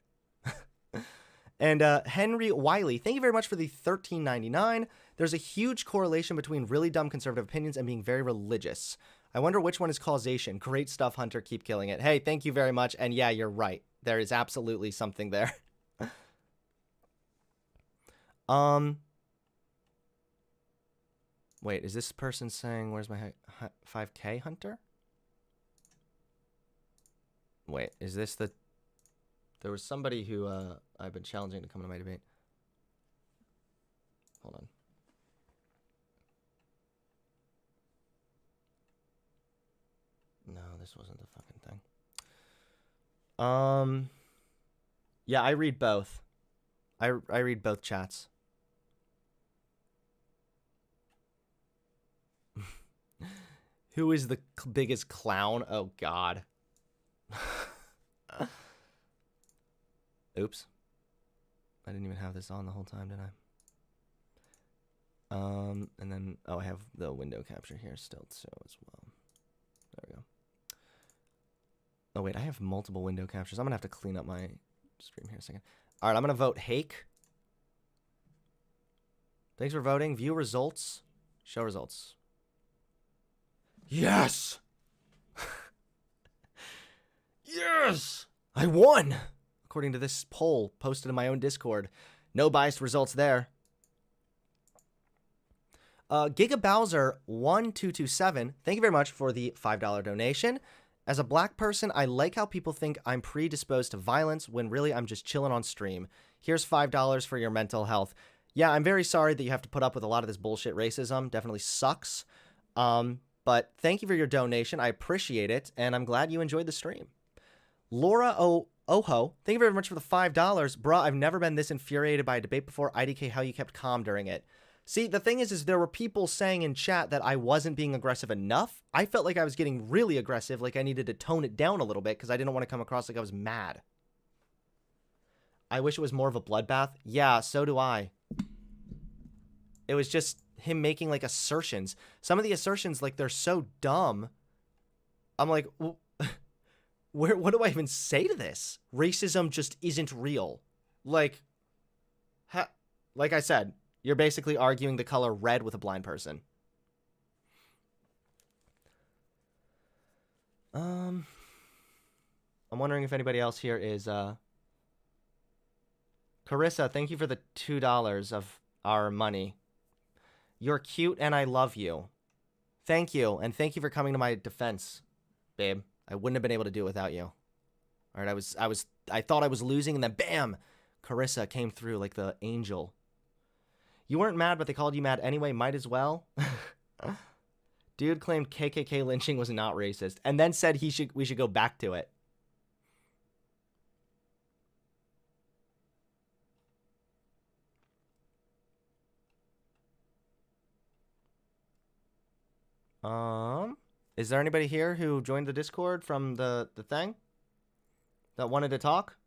And Henry Wiley, thank you very much for the $13.99. There's a huge correlation between really dumb conservative opinions and being very religious. I wonder which one is causation. Great stuff, Hunter. Keep killing it. Hey, thank you very much. And yeah, you're right. There is absolutely something there. Wait, is this person saying, where's my 5K, Hunter? Wait, is this the... There was somebody who I've been challenging to come to my debate. Hold on. No, this wasn't the fucking thing. Yeah, I read both. I read both chats. Who is the biggest clown? Oh, God. Oops. I didn't even have this on the whole time, did I? And then, oh, I have the window capture here still, so as well. There we go. Oh, wait, I have multiple window captures. I'm going to have to clean up my stream here a second. All right, I'm going to vote Hake. Thanks for voting. View results. Show results. Yes! Yes! I won! According to this poll posted in my own Discord. No biased results there. Giga Bowser 1227, thank you very much for the $5 donation. As a black person, I like how people think I'm predisposed to violence when really I'm just chilling on stream. Here's $5 for your mental health. Yeah, I'm very sorry that you have to put up with a lot of this bullshit racism. Definitely sucks. But thank you for your donation. I appreciate it, and I'm glad you enjoyed the stream. Laura Oho, thank you very much for the $5. Bruh, I've never been this infuriated by a debate before. IDK, how you kept calm during it. See, the thing is there were people saying in chat that I wasn't being aggressive enough. I felt like I was getting really aggressive, like I needed to tone it down a little bit because I didn't want to come across like I was mad. I wish it was more of a bloodbath. Yeah, so do I. It was just him making, like, assertions. Some of the assertions, like, they're so dumb. I'm like... what do I even say to this? Racism just isn't real. Like I said, you're basically arguing the color red with a blind person. I'm wondering if anybody else here is, Carissa, thank you for the $2 of our money. You're cute and I love you. Thank you, and thank you for coming to my defense, babe. I wouldn't have been able to do it without you. All right, I thought I was losing, and then bam, Carissa came through like the angel. You weren't mad, but they called you mad anyway. Might as well. Dude claimed KKK lynching was not racist, and then said we should go back to it. Is there anybody here who joined the Discord from the thing that wanted to talk?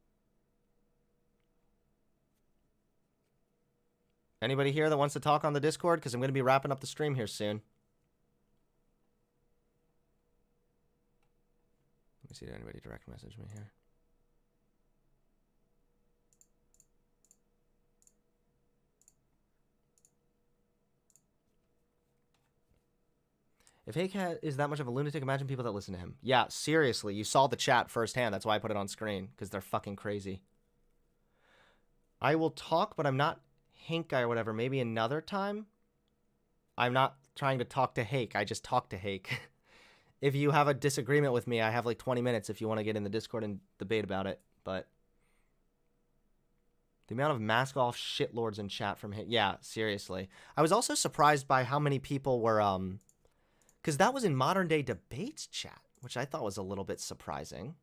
Anybody here that wants to talk on the Discord? Because I'm going to be wrapping up the stream here soon. Let me see if anybody direct message me here. If Hake is that much of a lunatic, imagine people that listen to him. Yeah, seriously, you saw the chat firsthand. That's why I put it on screen, because they're fucking crazy. I will talk, but I'm not Hake guy or whatever. Maybe another time? I'm not trying to talk to Hake. I just talk to Hake. If you have a disagreement with me, I have like 20 minutes if you want to get in the Discord and debate about it. But the amount of mask off shitlords in chat from Hake. Yeah, seriously. I was also surprised by how many people were... Because that was in Modern Day Debates chat, which I thought was a little bit surprising.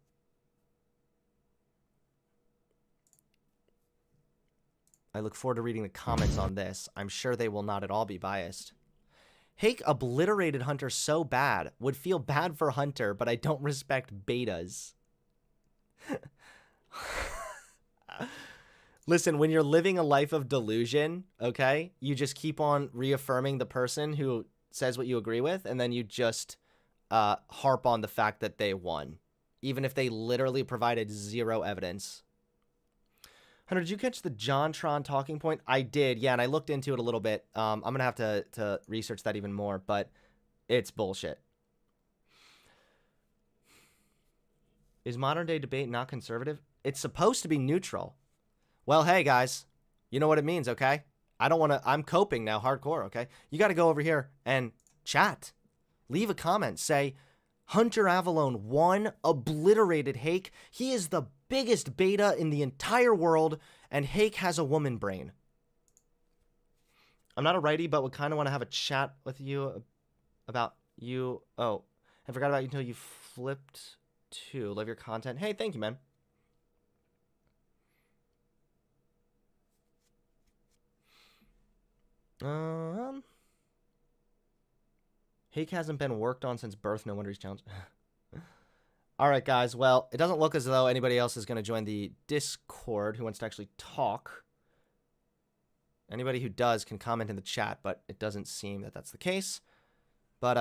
I look forward to reading the comments on this. I'm sure they will not at all be biased. Hake obliterated Hunter so bad. Would feel bad for Hunter, but I don't respect betas. Listen, when you're living a life of delusion, okay, you just keep on reaffirming the person who says what you agree with, and then you just harp on the fact that they won, even if they literally provided zero evidence. Hunter, did you catch the JonTron talking point? I did, yeah, and I looked into it a little bit. I'm going to have to research that even more, but it's bullshit. Is modern day debate not conservative? It's supposed to be neutral. Well, hey, guys, you know what it means, okay? I don't want to, I'm coping now, hardcore, okay? You got to go over here and chat. Leave a comment. Say, Hunter Avalone won, obliterated Hake. He is the biggest beta in the entire world, and Hake has a woman brain. I'm not a righty, but would kind of want to have a chat with you about you. Oh, I forgot about you until you flipped to. Love your content. Hey, thank you, man. Hake hasn't been worked on since birth. No wonder he's challenged. All right, guys. Well, it doesn't look as though anybody else is going to join the Discord who wants to actually talk. Anybody who does can comment in the chat, but it doesn't seem that that's the case. But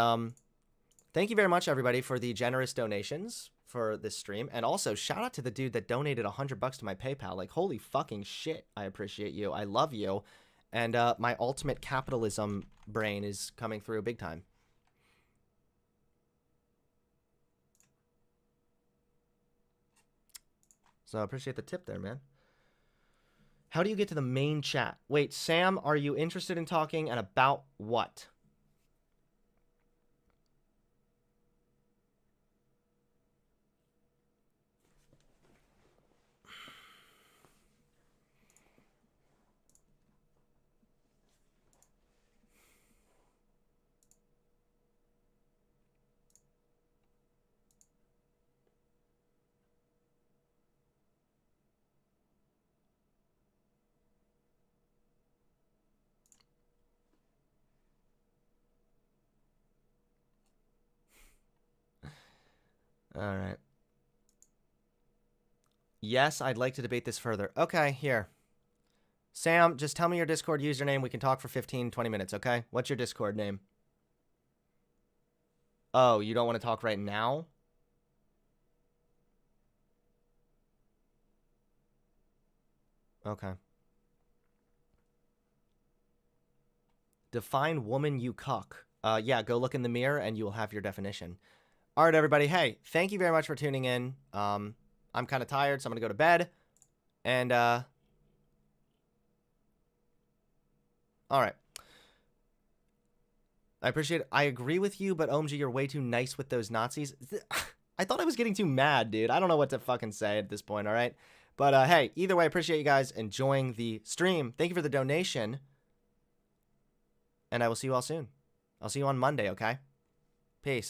thank you very much, everybody, for the generous donations for this stream. And also, shout out to the dude that donated $100 to my PayPal. Like, holy fucking shit. I appreciate you. I love you. And my ultimate capitalism brain is coming through big time. So I appreciate the tip there, man. How do you get to the main chat? Wait, Sam, are you interested in talking, and about what? All right. Yes, I'd like to debate this further. Okay, here. Sam, just tell me your Discord username. We can talk for 15, 20 minutes, okay? What's your Discord name? Oh, you don't want to talk right now? Okay. Define woman you cuck. Yeah, go look in the mirror and you will have your definition. All right, everybody. Hey, thank you very much for tuning in. I'm kind of tired, so I'm going to go to bed. And, all right. I appreciate it. I agree with you, but OMG, you're way too nice with those Nazis. I thought I was getting too mad, dude. I don't know what to fucking say at this point, all right? But, hey, either way, I appreciate you guys enjoying the stream. Thank you for the donation. And I will see you all soon. I'll see you on Monday, okay? Peace.